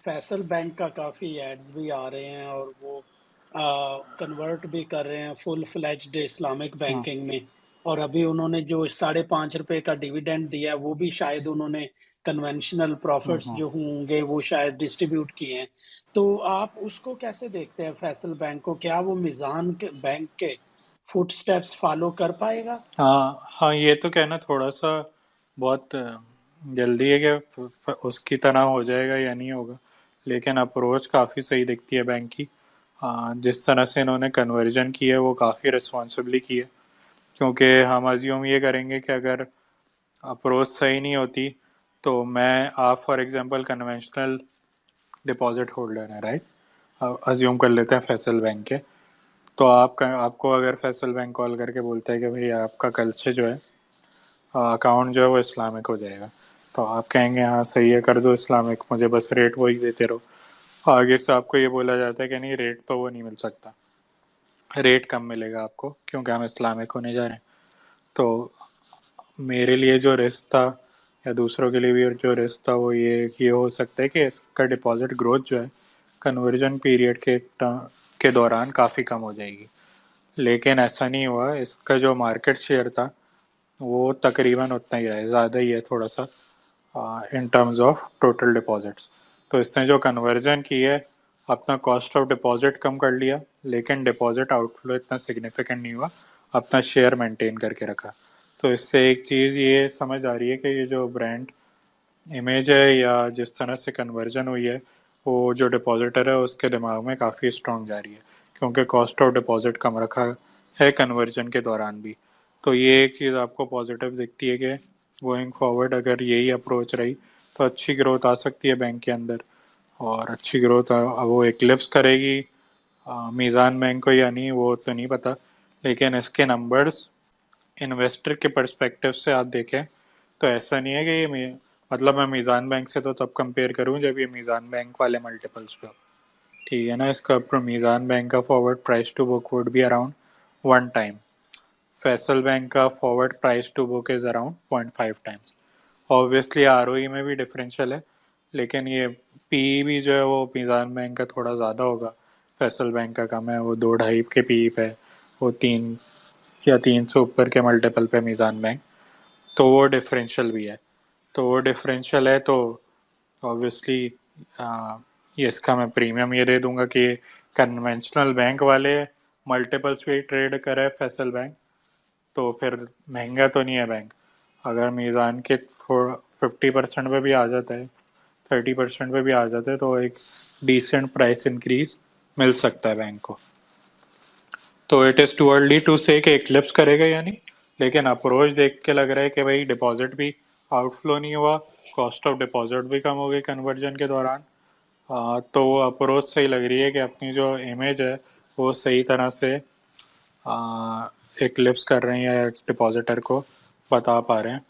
फैसल बैंक का काफी एड्स भी आ रहे हैं और वो कन्वर्ट भी कर रहे हैं फुल फ्लेज्ड इस्लामिक हाँ बैंकिंग में। और अभी उन्होंने जो 5.5 रुपए का डिविडेंड दिया है वो भी शायद उन्होंने कन्वेंशनल हाँ प्रॉफिट्स हाँ। जो होंगे वो शायद डिस्ट्रीब्यूट किए हैं। तो आप उसको कैसे देखते हैं फैसल बैंक को? क्या वो मिजान के बैंक के फुट स्टेप्स फॉलो कर पाएगा? हाँ हाँ, ये तो कहना थोड़ा सा बहुत जल्दी है कि उसकी तरह हो जाएगा या नहीं होगा, लेकिन अप्रोच काफ़ी सही दिखती है बैंक की। जिस तरह से इन्होंने कन्वर्जन की है वो काफ़ी रिस्पॉन्सिबली की है। क्योंकि हम अज्यूम ये करेंगे कि अगर अप्रोच सही नहीं होती, तो आप for example conventional deposit holder हैं, राइट? अज्यूम कर लेते हैं फैसल बैंक के। तो आपको अगर फैसल बैंक कॉल करके बोलता है कि भाई आपका कल से जो है अकाउंट जो है वो इस्लामिक हो जाएगा, तो आप कहेंगे हाँ सही है, कर दो इस्लामिक, मुझे बस रेट वही देते रहो। आगे से आपको ये बोला जाता है कि नहीं, रेट तो वो नहीं मिल सकता, रेट कम मिलेगा आपको क्योंकि हम इस्लामिक होने जा रहे हैं। तो मेरे लिए जो रिस्क था, या दूसरों के लिए भी जो रिस्क था, वो ये हो सकता है कि इसका डिपॉजिट ग्रोथ जो है कन्वर्जन पीरियड के दौरान काफ़ी कम हो जाएगी। लेकिन ऐसा नहीं हुआ। इसका जो मार्केट शेयर था वो तकरीबन उतना ही रहा है, ज़्यादा ही है थोड़ा सा in terms of total deposits. तो इसने जो कन्वर्जन की है, अपना कॉस्ट ऑफ डिपॉजिट कम कर लिया, लेकिन डिपॉजिट आउटफ्लो इतना सिग्निफिकेंट नहीं हुआ, अपना शेयर मेंटेन करके रखा। तो इससे एक चीज़ ये समझ आ रही है कि ये जो ब्रांड इमेज है या जिस तरह से कन्वर्जन हुई है, वो जो डिपॉजिटर है उसके दिमाग में काफ़ी स्ट्रॉन्ग जा रही है, क्योंकि कॉस्ट ऑफ डिपॉजिट कम रखा है कन्वर्जन के दौरान भी। तो ये एक चीज़ आपको पॉजिटिव दिखती है कि गोइंग फॉरवर्ड अगर यही अप्रोच रही तो अच्छी ग्रोथ आ सकती है बैंक के अंदर। और अच्छी ग्रोथ अब वो एक्लिप्स करेगी मीज़ान बैंक को या नहीं, वो तो नहीं पता। लेकिन इसके नंबर्स इन्वेस्टर के पर्सपेक्टिव से आप देखें तो ऐसा नहीं है कि मतलब मैं मीज़ान बैंक से तो तब कंपेयर करूं जब ये मीज़ान बैंक वाले मल्टीपल्स पे हो। ठीक है ना, इसका मीज़ान बैंक का forward price to book would be around 1 time. Faysal bank का forward price to book is around 0.5 times. Obviously ROE में भी डिफरेंशियल है, लेकिन ये पी भी जो है वो मीज़ान बैंक का थोड़ा ज़्यादा होगा, फैसल बैंक का कम है, वो 2 ढाई के पी पे, वो 3 या 3 से ऊपर के मल्टीपल पे मीज़ान बैंक। तो वो डिफरेंशियल भी है। तो वो डिफरेंशियल है तो ऑब्वियसली ये इसका मैं प्रीमियम ये दे दूंगा कि कन्वेंशनल बैंक वाले मल्टीपल्स पे ट्रेड करे फैसल बैंक, तो फिर महंगा तो नहीं है बैंक। अगर मीज़ान के थोड़ा 50% पे भी आ जाता है, 30% पे भी आ जाता है, तो एक डिसेंट प्राइस इंक्रीज मिल सकता है बैंक को। तो it is too early to say कि एक्लिप्स करेगा या नहीं, लेकिन अप्रोच देख के लग रहा है कि भाई डिपॉजिट भी आउटफ्लो नहीं हुआ, कॉस्ट ऑफ डिपॉजिट भी कम हो गई कन्वर्जन के दौरान। तो वो अप्रोच सही लग रही है कि अपनी जो इमेज है वो सही तरह से एक्लिप्स कर रहे हैं, या डिपॉजिटर को बता पा रहे हैं,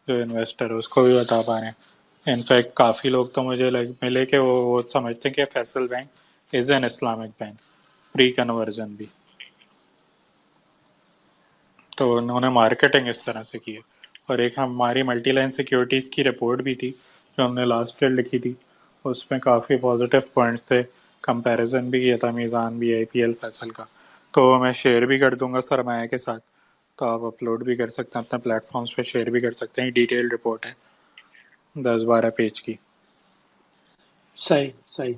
जो इन्वेस्टर है उसको भी बता पा रहे हैं। इनफैक्ट काफ़ी लोग तो मुझे मिले कि वो समझते हैं कि Faisal bank is an Islamic bank pre conversion भी। तो उन्होंने मार्केटिंग इस तरह से की है। और एक हमारी मल्टी लाइन सिक्योरिटीज़ की रिपोर्ट भी थी जो हमने लास्ट ईयर लिखी थी, उसमें काफ़ी पॉजिटिव पॉइंट्स थे, कंपैरिजन भी किया था मीज़ान भी आईपीएल फैसल का। तो मैं शेयर भी कर दूंगा सरमाया के साथ, तो आप अपलोड भी कर सकते हैं अपने प्लेटफॉर्म्स पे, शेयर भी कर सकते हैं। डिटेल रिपोर्ट है 10-12 पेज की। सही सही।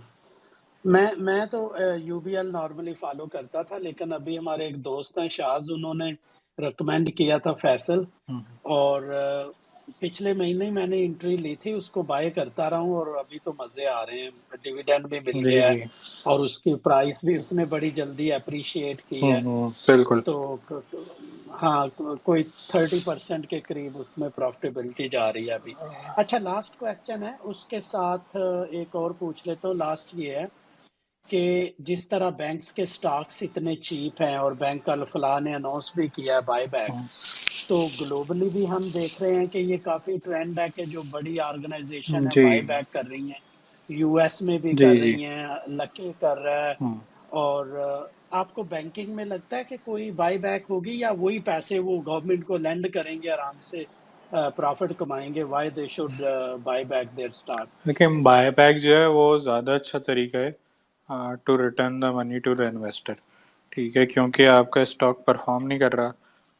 मैं तो यूबीएल नॉर्मली फॉलो करता था, लेकिन अभी हमारे एक दोस्त हैं शाज, उन्होंने रिकमेंड किया था फैसल, हम्म, और पिछले महीने ही मैंने एंट्री ली थी, उसको बाय करता रहा हूँ और अभी तो मज़े आ रहे हैं, डिविडेंड भी मिल जी गया है जी। और उसकी प्राइस भी उसने बड़ी जल्दी एप्रिशिएट की है। बिल्कुल। तो हाँ, कोई 30% के करीब उसमें प्रॉफिटेबिलिटी जा रही है अभी। अच्छा, लास्ट क्वेश्चन है, उसके साथ एक और पूछ लेता हूँ, लास्ट ये है कि जिस तरह बैंक्स के स्टॉक्स इतने चीप हैं और बैंक अल-फलाह ने अनाउंस भी किया है बायबैक, हम्म, तो ग्लोबली भी हम देख रहे हैं कि ये काफ़ी ट्रेंड है कि जो बड़ी ऑर्गेनाइज़ेशन है जी बायबैक कर रही हैं। यूएस में भी जी कर जी। रही हैं, लकी कर रहा है। हम्म। और आपको बैंकिंग में लगता है कि कोई बायबैक होगी, या वही पैसे वो गवर्नमेंट को लेंड करेंगे, आराम से प्रॉफिट कमाएँगे? Why they should buy back their stock? लेकिन बायबैक जो है वो ज़्यादा अच्छा तरीका है to return the money to the investor. ठीक है, क्योंकि आपका स्टॉक परफॉर्म नहीं कर रहा,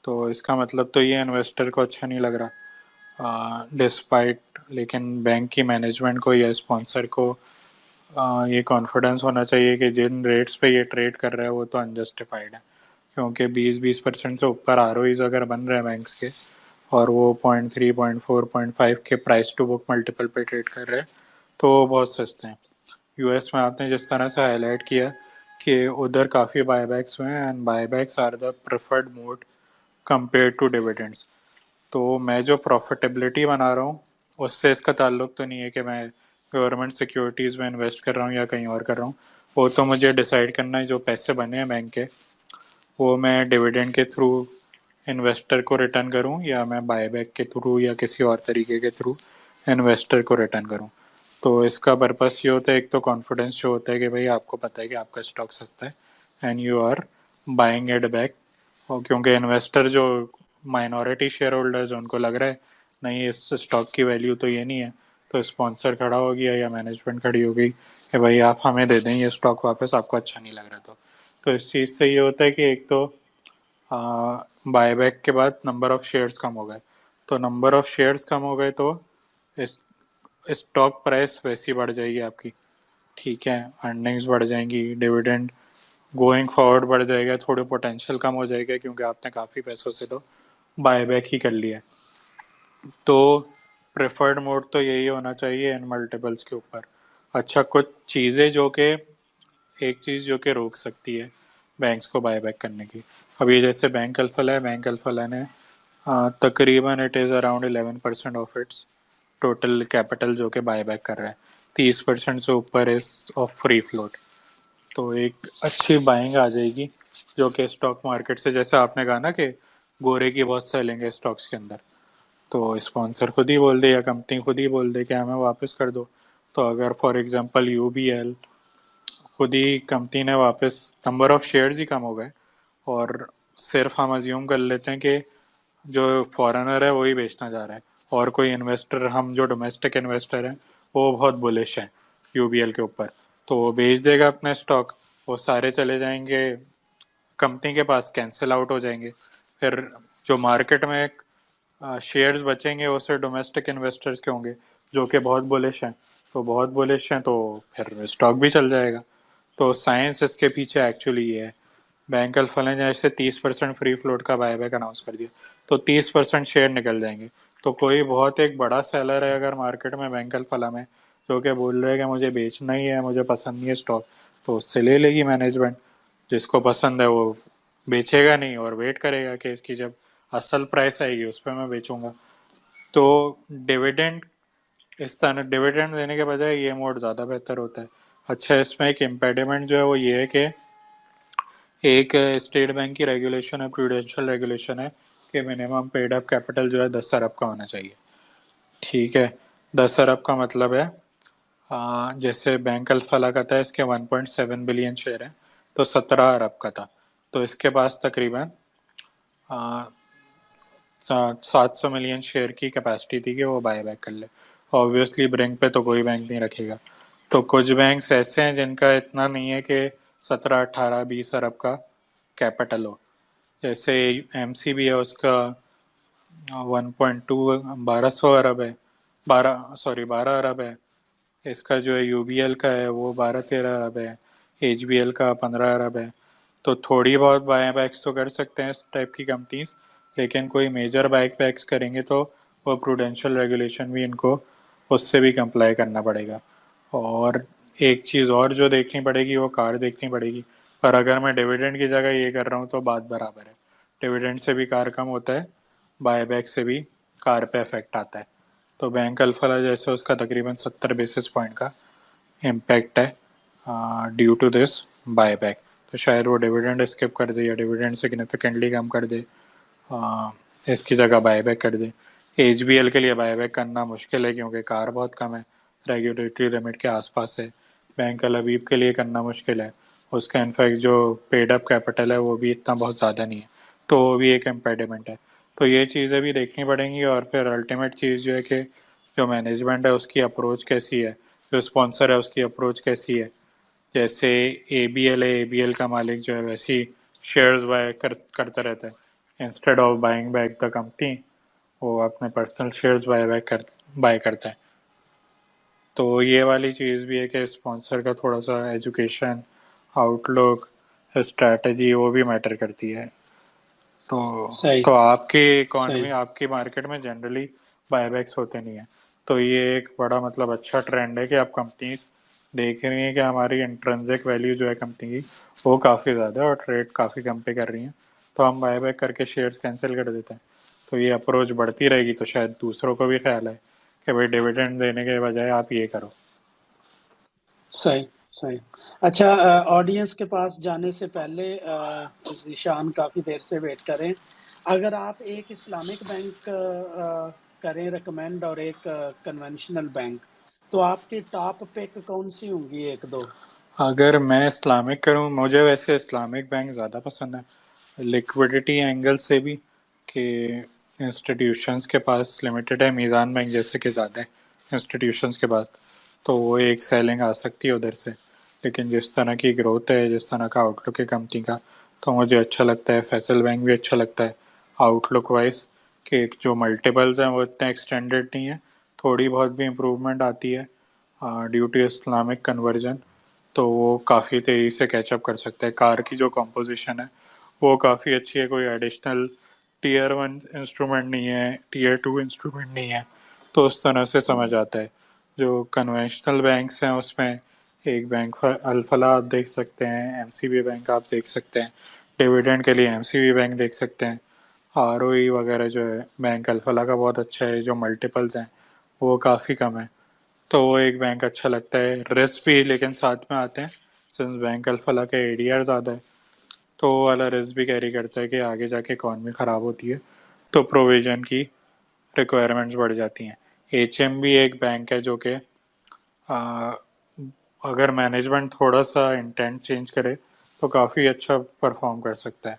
तो इसका मतलब तो ये इन्वेस्टर को अच्छा नहीं लग रहा डिस्पाइट। लेकिन बैंक की मैनेजमेंट को या स्पॉन्सर को ये कॉन्फिडेंस होना चाहिए कि जिन रेट्स पे ये ट्रेड कर रहा है वो तो अनजस्टिफाइड है, क्योंकि 20% से ऊपर आरओईज अगर बन रहे हैं बैंक्स के, और वो 0.3 0.4 0.5 के प्राइस टू बुक मल्टीपल पे ट्रेड कर रहे हैं, तो वो बहुत सस्ते हैं। यूएस में आपने जिस तरह से हाईलाइट किया कि उधर काफ़ी बायबैक्स हुए हैं, and buybacks are the preferred mode compare to dividends. तो मैं जो प्रॉफिटेबिलिटी बना रहा हूँ उससे इसका ताल्लुक तो नहीं है कि मैं गवर्नमेंट सिक्योरिटीज़ में इन्वेस्ट कर रहा हूँ या कहीं और कर रहा हूँ। वो तो मुझे डिसाइड करना है, जो पैसे बने हैं बैंक के वो मैं डिविडेंड के थ्रू इन्वेस्टर को रिटर्न करूं, या मैं बायबैक के थ्रू या किसी और तरीके के थ्रू इन्वेस्टर को रिटर्न करूं। तो इसका पर्पस ये होता है, एक तो कॉन्फिडेंस जो होता है कि भाई आपको पता है कि आपका स्टॉक सस्ता है and you are buying it back. और क्योंकि इन्वेस्टर जो माइनॉरिटी शेयर होल्डर्स उनको लग रहा है नहीं इस स्टॉक की वैल्यू तो ये नहीं है, तो स्पॉन्सर खड़ा हो गया या मैनेजमेंट खड़ी हो गई कि भाई आप हमें दे दें ये स्टॉक वापस, आपको अच्छा नहीं लग रहा। तो इस चीज़ से ये होता है कि एक तो बायबैक के बाद नंबर ऑफ शेयर्स कम हो गए, तो नंबर ऑफ शेयर्स कम हो गए तो इस स्टॉक प्राइस वैसी बढ़ जाएगी आपकी। ठीक है, अर्निंग्स बढ़ जाएंगी, डिविडेंड गोइंग फॉरवर्ड बढ़ जाएगा, थोड़े पोटेंशियल कम हो जाएगा क्योंकि आपने काफ़ी पैसों से तो बायबैक ही कर लिया है। तो प्रेफर्ड मोड तो यही होना चाहिए इन मल्टीपल्स के ऊपर। अच्छा, कुछ चीज़ें जो कि एक चीज़ जो कि रोक सकती है बैंक्स को बायबैक करने की, अभी जैसे बैंक अल्फला है, बैंक अल्फला ने तकरीबन it is around 11% of its total capital जो कि बायबैक कर रहा है। 30% से ऊपर इस ऑफ फ्री फ्लोट, तो एक अच्छी बाइंग आ जाएगी जो कि स्टॉक मार्केट से, जैसे आपने कहा ना कि गोरे की बहुत सेलिंग है स्टॉक्स के अंदर, तो स्पॉन्सर खुद ही बोल दे या कंपनी खुद ही बोल दे कि हमें वापस कर दो। तो अगर फॉर एग्जांपल यूबीएल खुद ही कंपनी ने वापस, नंबर ऑफ शेयर्स ही कम हो गए, और सिर्फ हम अज्यूम कर लेते हैं कि जो फॉरेनर है वही बेचना जा रहा है, और कोई इन्वेस्टर, हम जो डोमेस्टिक इन्वेस्टर हैं वो बहुत बुलिश हैं यूबीएल के ऊपर, तो वो बेच देगा अपने स्टॉक, वो सारे चले जाएंगे कंपनी के पास, कैंसिल आउट हो जाएंगे। फिर जो मार्केट में शेयर्स बचेंगे वो सिर्फ डोमेस्टिक इन्वेस्टर्स के होंगे जो कि बहुत बुलिश हैं, तो बहुत बुलिश हैं तो फिर स्टॉक भी चल जाएगा। तो साइंस इसके पीछे एक्चुअली ये है। बैंक अल्फा ने जैसे 30% फ्री फ्लोट का बायबैक अनाउंस कर दिया, तो 30% शेयर निकल जाएंगे। तो कोई बहुत एक बड़ा सेलर है अगर मार्केट में बैंक अल्फा में, जो कि बोल रहे हैं कि मुझे बेचना ही है, मुझे पसंद नहीं है स्टॉक, तो उससे ले लेगी मैनेजमेंट। जिसको पसंद है वो बेचेगा नहीं और वेट करेगा कि इसकी जब असल प्राइस आएगी उस पर मैं बेचूंगा। तो डिविडेंड, इस तरह डिविडेंड देने के बजाय ये मोड ज़्यादा बेहतर होता है। अच्छा, इसमें एक इम्पेडिमेंट जो है वो ये है कि एक स्टेट बैंक की रेगुलेशन है, प्रूडेंशियल रेगुलेशन है कि मिनिमम पेड अप कैपिटल जो है 10 अरब का होना चाहिए। ठीक है, 10 अरब का मतलब है जैसे बैंक अल्फा का था, इसके 1.7 बिलियन शेयर हैं, तो 17 अरब का था, तो इसके पास तकरीबन 700 मिलियन शेयर की कैपेसिटी थी कि वो बाय बैक कर ले। ऑब्वियसली ब्रिंक पे तो कोई बैंक नहीं रखेगा, तो कुछ बैंक्स ऐसे हैं जिनका इतना नहीं है कि 17, 18, 20 अरब का कैपिटल हो। जैसे एम सी बी है, उसका 1.2, 1200 अरब है, 12 अरब है। इसका जो है यूबीएल का है वो 12, 13 अरब है। एचबीएल का 15 अरब है। तो थोड़ी बहुत बाय बैक्स तो कर सकते हैं इस टाइप की कंपनीज, लेकिन कोई मेजर बाइक बैक्स करेंगे तो वो प्रूडेंशियल रेगुलेशन भी इनको उससे भी कंप्लाई करना पड़ेगा। और एक चीज़ और जो देखनी पड़ेगी वो कार देखनी पड़ेगी। पर अगर मैं डिविडेंड की जगह ये कर रहा हूँ तो बात बराबर है, डिविडेंड से भी कार कम होता है, बायबैक से भी कार पे इफेक्ट आता है। तो बैंक अल्फा जैसे उसका तकरीबन 70 बेसिस पॉइंट का इम्पैक्ट है ड्यू टू दिस बायबैक, तो शायद वो डिविडेंड स्किप कर दे या डिविडेंड सिग्निफिकेंटली कम कर दे, इसकी जगह बायबैक कर दे। एचबीएल के लिए बायबैक करना मुश्किल है क्योंकि कार बहुत कम है, रेगुलेटरी लिमिट के आसपास है। बैंक अल अबीब के लिए करना मुश्किल है, उसका इनफैक्ट जो पेड अप कैपिटल है वो भी इतना बहुत ज़्यादा नहीं है, तो वो भी एक इम्पेडिमेंट है। तो ये चीज़ें भी देखनी पड़ेंगी, और फिर अल्टीमेट चीज़ जो है कि जो मैनेजमेंट है उसकी अप्रोच कैसी है, जो स्पॉन्सर है उसकी अप्रोच कैसी है। जैसे एबीएल है, एबीएल का मालिक जो है वैसे ही शेयर्स करता रहता है, instead of buying back the company वो अपने पर्सनल शेयर्स बाय करता है। तो ये वाली चीज़ भी है कि स्पॉन्सर का थोड़ा सा एजुकेशन, आउटलुक, स्ट्रैटेजी वो भी मैटर करती है। तो सही, आपकी इकॉनमी, सही। आपकी मार्केट में जनरली बायबैक्स होते नहीं है, तो ये एक बड़ा मतलब अच्छा ट्रेंड है कि आप कंपनीज देख रही हैं कि हमारी इंट्रिंसिक वैल्यू जो है कंपनी की वो काफ़ी ज़्यादा है और ट्रेड काफ़ी कम पे कर रही हैं, तो हम बायबैक करके शेयर्स कैंसिल कर देते हैं। तो ये अप्रोच बढ़ती रहेगी तो शायद दूसरों को भी ख्याल है कि भाई डिविडेंड देने के बजाय आप ये करो। सही, सही। अच्छा, ऑडियंस के पास जाने से पहले ज़ीशान काफ़ी देर से वेट कर रहे हैं। अगर आप एक इस्लामिक बैंक करें रिकमेंड और एक कन्वेंशनल बैंक, तो आपकी टॉप पिक कौन-सी होंगी 1-2? अगर मैं इस्लामिक करूँ, मुझे वैसे इस्लामिक बैंक ज़्यादा पसंद है, लिक्विडिटी एंगल से भी कि इंस्टीट्यूशंस के पास लिमिटेड है, मीज़ान बैंक जैसे कि ज़्यादा है इंस्टीट्यूशंस के पास, तो वो एक सेलिंग आ सकती है उधर से। लेकिन जिस तरह की ग्रोथ है, जिस तरह का आउटलुक है कंपनी का, तो मुझे अच्छा लगता है, फैसल बैंक भी अच्छा लगता है आउटलुक वाइज, कि जो मल्टीपल्स हैं वो इतने एक्सटेंडेड नहीं है, थोड़ी बहुत भी इम्प्रूवमेंट आती है ड्यू टू इस्लामिक कन्वर्जन, तो वो काफ़ी तेज़ी से कैचअप कर सकता है। कार की जो कॉम्पोजिशन है वो काफ़ी अच्छी है, कोई एडिशनल टीयर वन इंस्ट्रूमेंट नहीं है, टीयर टू इंस्ट्रूमेंट नहीं है, तो उस तरह से समझ आता है। जो कन्वेंशनल बैंक्स हैं उसमें एक बैंक अल्फला आप देख सकते हैं, एमसीबी बैंक आप देख सकते हैं, डिविडेंड के लिए एमसीबी बैंक देख सकते हैं, आरओई वगैरह जो है बैंक अल्फला का बहुत अच्छा है, जो मल्टीपल्स हैं वो काफ़ी कम है। तो वो एक बैंक अच्छा लगता है। रिस्क भी लेकिन साथ में आते हैं, सिंस बैंक अल्फा का एडीआर ज़्यादा है, तो वो वाला रिस्क भी कैरी करता है कि आगे जाके इकॉनमी ख़राब होती है तो प्रोविजन की रिक्वायरमेंट्स बढ़ जाती हैं। एचएमबी एक बैंक है जो कि अगर मैनेजमेंट थोड़ा सा इंटेंट चेंज करे तो काफ़ी अच्छा परफॉर्म कर सकता है।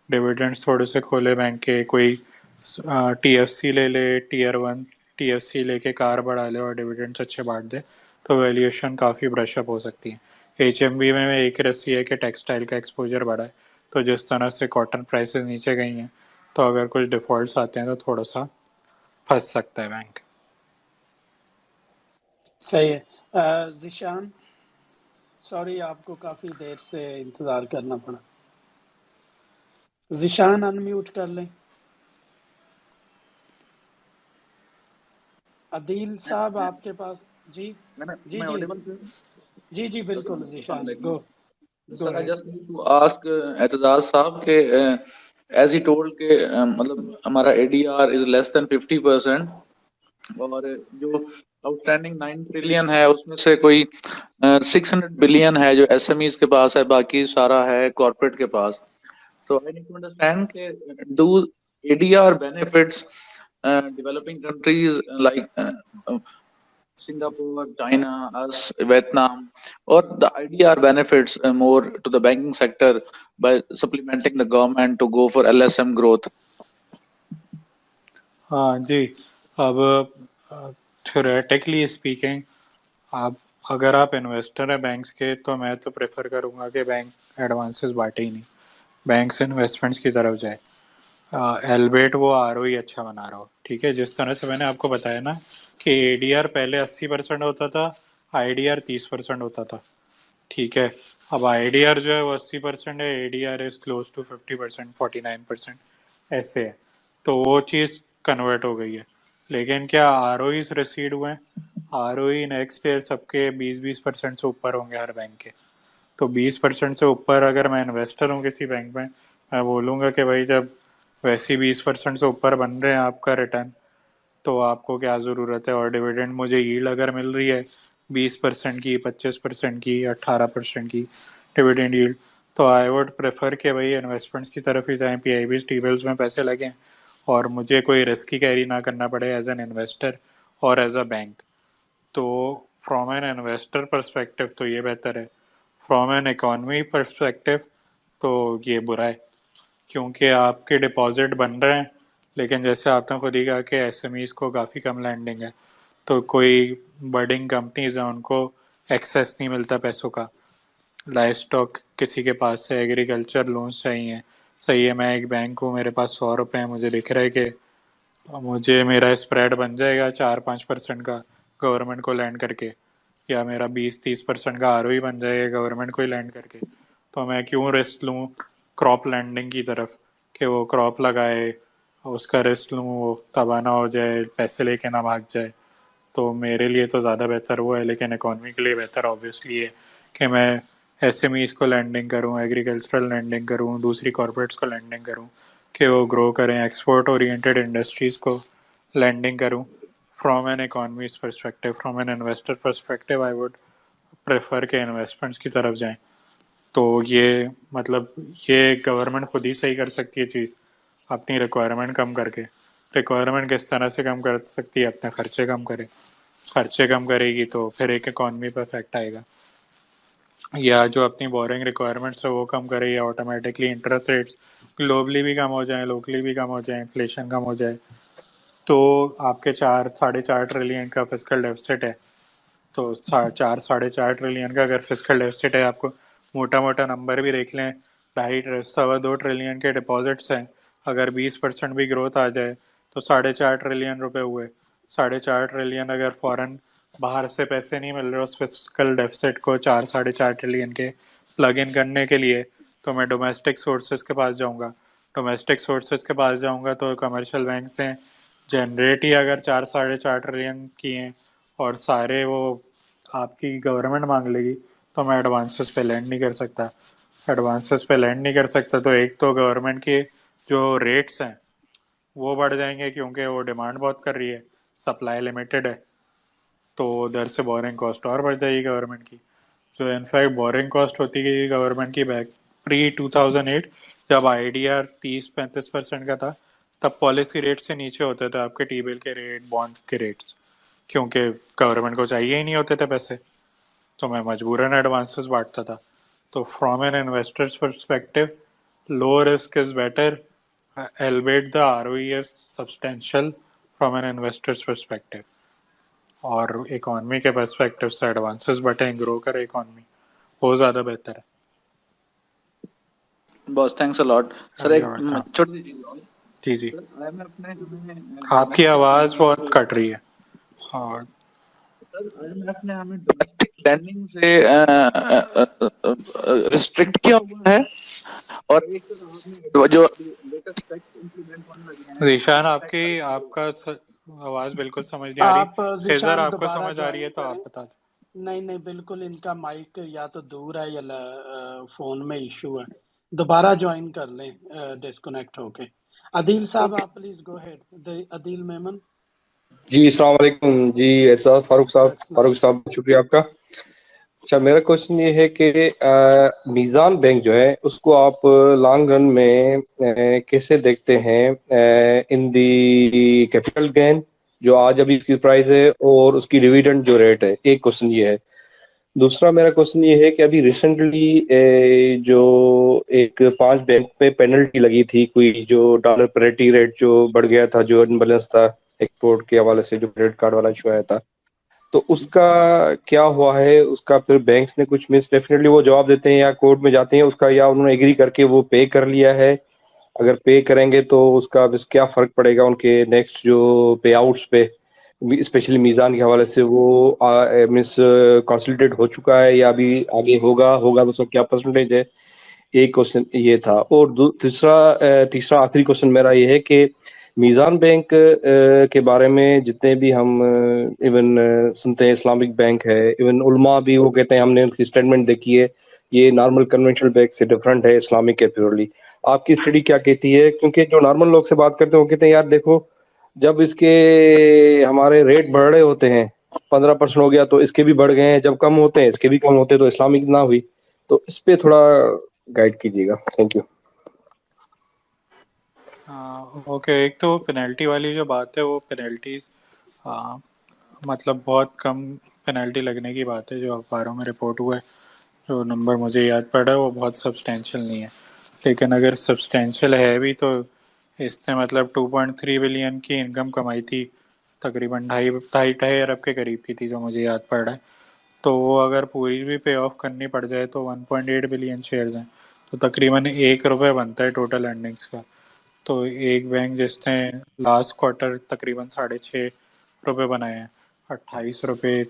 डिविडेंड्स थोड़े से खोले बैंक के, कोई टीएफसी ले ले, टीयर 1 टीएफसी लेके कार बढ़ा ले और डिविडेंड्स अच्छे बांट दे, तो वैल्यूएशन काफ़ी ब्रशअप हो सकती है। एचएमबी में एक रस्सी है कि टेक्सटाइल का एक्सपोजर बढ़ा है, तो जिस तरह से कॉटन प्राइसेस नीचे गई हैं, तो अगर कुछ डिफ़ॉल्ट्स आते हैं तो थोड़ा सा फंस सकता है बैंक। सही है। ज़ीशान, सॉरी आपको काफ़ी देर से इंतज़ार करना पड़ा। ज़ीशान अनम्यूट कर लें। अदील साहब आपके पास। जी जी मैं जी ऑडिबल हूँ? जी जी बिल्कुल अस्सलाम ज़ीशान, वालेकुम। Go sir, I ahead. Just need to ask Aitzaz साहब के एज ही टोल्ड के मतलब हमारा एडीआर इज लेस देन 50%, और जो आउटस्टैंडिंग 9 ट्रिलियन है उसमें से कोई 600 बिलियन है जो एसएमईज के पास है, बाकी सारा है कॉर्पोरेट के पास। तो आई नीड टू अंडरस्टैंड के do ADR benefits developing countries like Singapore, China, us, Vietnam, or the IDR benefits more to the banking sector by supplementing the government to go for LSM growth? हाँ जी। अब theoretically speaking, आप अगर आप investor हैं banks के, तो मैं तो प्रेफर करूँगा कि बैंक एडवांसेस बांटे ही नहीं, बैंक्स इन्वेस्टमेंट्स की तरफ जाए। एलबेट वो आरओई अच्छा बना रहा हो, ठीक है। जिस तरह से मैंने आपको बताया ना कि एडीआर पहले 80% होता था, आईडीआर 30% होता था, ठीक है। अब आईडीआर जो है वो 80% है, एडीआर इज क्लोज टू 50%, 49% ऐसे है। तो वो चीज़ कन्वर्ट हो गई है। लेकिन क्या आरओईज रिसीड हुए हैं? आरओई नेक्स्ट ईयर सबके 20-20% से ऊपर होंगे हर बैंक के। तो 20% से ऊपर अगर मैं इन्वेस्टर हूँ किसी बैंक में, मैं बोलूँगा कि भाई जब वैसे ही 20% से ऊपर बन रहे हैं आपका रिटर्न, तो आपको क्या ज़रूरत है। और डिविडेंड मुझे यील्ड अगर मिल रही है 20% की, 25% की, 18% की डिविडेंड यील्ड, तो आई वुड प्रेफर कि भाई इन्वेस्टमेंट्स की तरफ ही जाएं, पीआईबी टी बिल्स में पैसे लगें और मुझे कोई रिस्क ही कैरी ना करना पड़े एज एन इन्वेस्टर और एज अ बैंक। तो फ्रॉम एन इन्वेस्टर पर्सपेक्टिव तो ये बेहतर है, फ्रॉम एन इकॉनमी पर्सपेक्टिव तो ये बुरा है, क्योंकि आपके डिपॉजिट बन रहे हैं, लेकिन जैसे आपने खुद ही कहा कि एसएमईज को काफ़ी कम लैंडिंग है, तो कोई बडिंग कंपनीज हैं उनको एक्सेस नहीं मिलता पैसों का। लाइफ स्टॉक किसी के पास है, एग्रीकल्चर लोन्स चाहिए, सही है, मैं एक बैंक हूँ, मेरे पास 100 रुपये हैं, मुझे दिख रहा है कि मुझे मेरा स्प्रेड बन जाएगा 4-5% का गवर्नमेंट को लैंड करके, या मेरा 20-30% का आरओई बन जाएगा गवर्नमेंट को ही लैंड करके, तो मैं क्यों रिस्क लूँ क्रॉप लैंडिंग की तरफ कि वो क्रॉप लगाए, उसका रिस्क लूँ वो तबाह ना हो जाए, पैसे लेके ना भाग जाए। तो मेरे लिए तो ज़्यादा बेहतर वो है, लेकिन इकॉनमी के लिए बेहतर ऑब्वियसली है कि मैं एसएमईज को लैंडिंग करूँ, एग्रीकल्चरल लैंडिंग करूँ, दूसरी कॉर्पोरेट्स को लैंडिंग करूँ कि वो ग्रो करें, एक्सपोर्ट ओरिएंटेड इंडस्ट्रीज़ को लैंडिंग करूँ। From an economy's perspective, from an investor perspective, I would prefer के इन्वेस्टमेंट्स की तरफ जाएं। तो ये मतलब ये गवर्नमेंट खुद ही सही कर सकती है चीज़, अपनी रिक्वायरमेंट कम करके। रिक्वायरमेंट किस तरह से कम कर सकती है? अपने खर्चे कम करे, खर्चे कम करेगी तो फिर एक इकॉनमी पर इफेक्ट आएगा। या जो अपनी बोरिंग रिक्वायरमेंट्स है वो कम करे, या ऑटोमेटिकली इंटरेस्ट रेट्स ग्लोबली भी कम हो जाए, लोकली भी कम हो जाए, इन्फ्लेशन कम हो जाए, तो आपके 4-4.5 ट्रिलियन का फिजिकल डेफिसिट है, तो 4-4.5 ट्रिलियन का अगर फिजिकल डेफिसिट है, आपको मोटा मोटा नंबर भी देख लें, 2.5-2.25 ट्रिलियन के डिपॉजिट्स हैं, अगर 20% भी ग्रोथ आ जाए तो 4.5 ट्रिलियन रुपए हुए। 4.5 ट्रिलियन अगर फॉरेन बाहर से पैसे नहीं मिल रहे उस फिजिकल डेफिसिट को 4-4.5 ट्रिलियन के प्लग इन करने के लिए, तो मैं डोमेस्टिक सोर्सेज के पास जाऊंगा। डोमेस्टिक सोर्सेज के पास जाऊंगा तो कमर्शियल बैंक से जनरेट ही अगर 4-4.5 ट्रिलियन की हैं और सारे वो आपकी गवर्नमेंट मांग लेगी, तो मैं एडवांसेस पे लैंड नहीं कर सकता। एडवांसेस पे लैंड नहीं कर सकता तो एक तो गवर्नमेंट के जो रेट्स हैं वो बढ़ जाएंगे, क्योंकि वो डिमांड बहुत कर रही है, सप्लाई लिमिटेड है। तो उधर से बोरिंग कॉस्ट और बढ़ जाएगी गवर्नमेंट की, जो इनफैक्ट बोरिंग कॉस्ट होती है गवर्नमेंट की बैक प्री 2008 जब आईडीआर 30-35% का था, तब पॉलिसी रेट से नीचे होते थे आपके टी बिल के रेट, बॉन्ड के रेट्स, क्योंकि गवर्नमेंट को चाहिए ही नहीं होते थे पैसे, तो मैं मजबूरन एडवांसेस बांटता था। तो from an investors perspective low risk is better, albeit the ROE is substantial from an investors perspective, और इकोनॉमी के परस्पेक्टिव से एडवांसेस बटें, ग्रो करे इकोनॉमी, वो ज़्यादा बेहतर है। Boss thanks a lot sir. एक वेलकम। छोटी सी चीज और जी जी, सर, मैं अपने हमें आपकी डोमेस्टिक आवाज़ लैंडिंग बहुत से कट रही है। और सर आज मैं अपने हमें डोमेस्टिक लैंडिंग से रिस्ट्रिक्ट किया हुआ है, और एक सर आपने जो लेटेस्ट टैक्स इंप्लीमेंट होने लगे हैं जीशान, वेल्थ टैक्स आपकी हाइक की वजह आपका आवाज़ बिल्कुल समझ नहीं आ रही। आप खिज़र, ज़ीशान आपको दोबारा समझ आ रही ज्वाइन है तो आप करें। बता दें। नहीं नहीं, बिल्कुल इनका माइक या तो दूर है या फोन में इशू है। दोबारा ज्वाइन कर लें डिस्कनेक्ट होके। अदील साहब, आप please go ahead. Adeel Memon. Ji अस्सलाम वालेकुम जी। एहसास फारूक साहब शुक्रिया आपका। अच्छा, मेरा क्वेश्चन ये है कि मीज़ान बैंक जो है उसको आप लॉन्ग रन में कैसे देखते हैं इन दी कैपिटल गेन जो आज अभी इसकी प्राइस है और उसकी डिविडेंड जो रेट है। एक क्वेश्चन ये है। दूसरा मेरा क्वेश्चन ये है कि अभी रिसेंटली जो एक 5 बैंक पे पेनल्टी लगी थी, कोई जो डॉलर पेरिटी रेट जो बढ़ गया था, जो अनबैलेंस था एक्सपोर्ट के हवाले से, जो क्रेडिट कार्ड वाला इशू आया था, तो उसका क्या हुआ है? उसका फिर बैंक्स ने कुछ मींस डेफिनेटली वो जवाब देते हैं या कोर्ट में जाते हैं उसका, या उन्होंने एग्री करके वो पे कर लिया है? अगर पे करेंगे तो उसका बस क्या फर्क पड़ेगा उनके नेक्स्ट जो पे आउट्स पे, स्पेशली मीज़ान के हवाले से? वो मीन्स कंसल्टेट हो चुका है या अभी आगे होगा होगा तो उसका क्या परसेंटेज है? एक क्वेश्चन ये था। और तीसरा आखिरी क्वेश्चन मेरा ये है कि मीज़ान बैंक के बारे में जितने भी हम इवन सुनते हैं, इस्लामिक बैंक है, इवन उलमा भी वो कहते हैं, हमने उनकी स्टेटमेंट देखी है, ये नॉर्मल कन्वेंशनल बैंक से डिफरेंट है, इस्लामिक है प्योरली। आपकी स्टडी क्या कहती है? क्योंकि जो नॉर्मल लोग से बात करते हैं वो कहते हैं यार देखो, जब इसके हमारे रेट बढ़ रहे होते हैं, 15% हो गया तो इसके भी बढ़ गए हैं, जब कम होते हैं इसके भी कम होते हैं, तो इस्लामिक ना हुई। तो इस पे थोड़ा गाइड कीजिएगा, थैंक यू। ओके, एक तो पेनल्टी वाली जो बात है, वो पेनल्टीज मतलब बहुत कम पेनल्टी लगने की बात है जो अखबारों में रिपोर्ट हुआ है। जो नंबर मुझे याद पड़ा है वो बहुत सब्सटेंशियल नहीं है, लेकिन अगर सब्सटेंशियल है भी तो इससे मतलब 2.3 बिलियन की इनकम कमाई थी, तकरीबन ढाई ढाई ढाई अरब के करीब की थी जो मुझे याद पड़ रहा है। तो वो अगर पूरी भी पे ऑफ करनी पड़ जाए तो 1.8 बिलियन शेयर्स हैं, तो तकरीबन 1 रुपये बनता है टोटल अर्निंग्स का। तो एक बैंक जिसने लास्ट क्वार्टर तकरीबन 6.5 रुपये बनाए हैं, 28 रुपये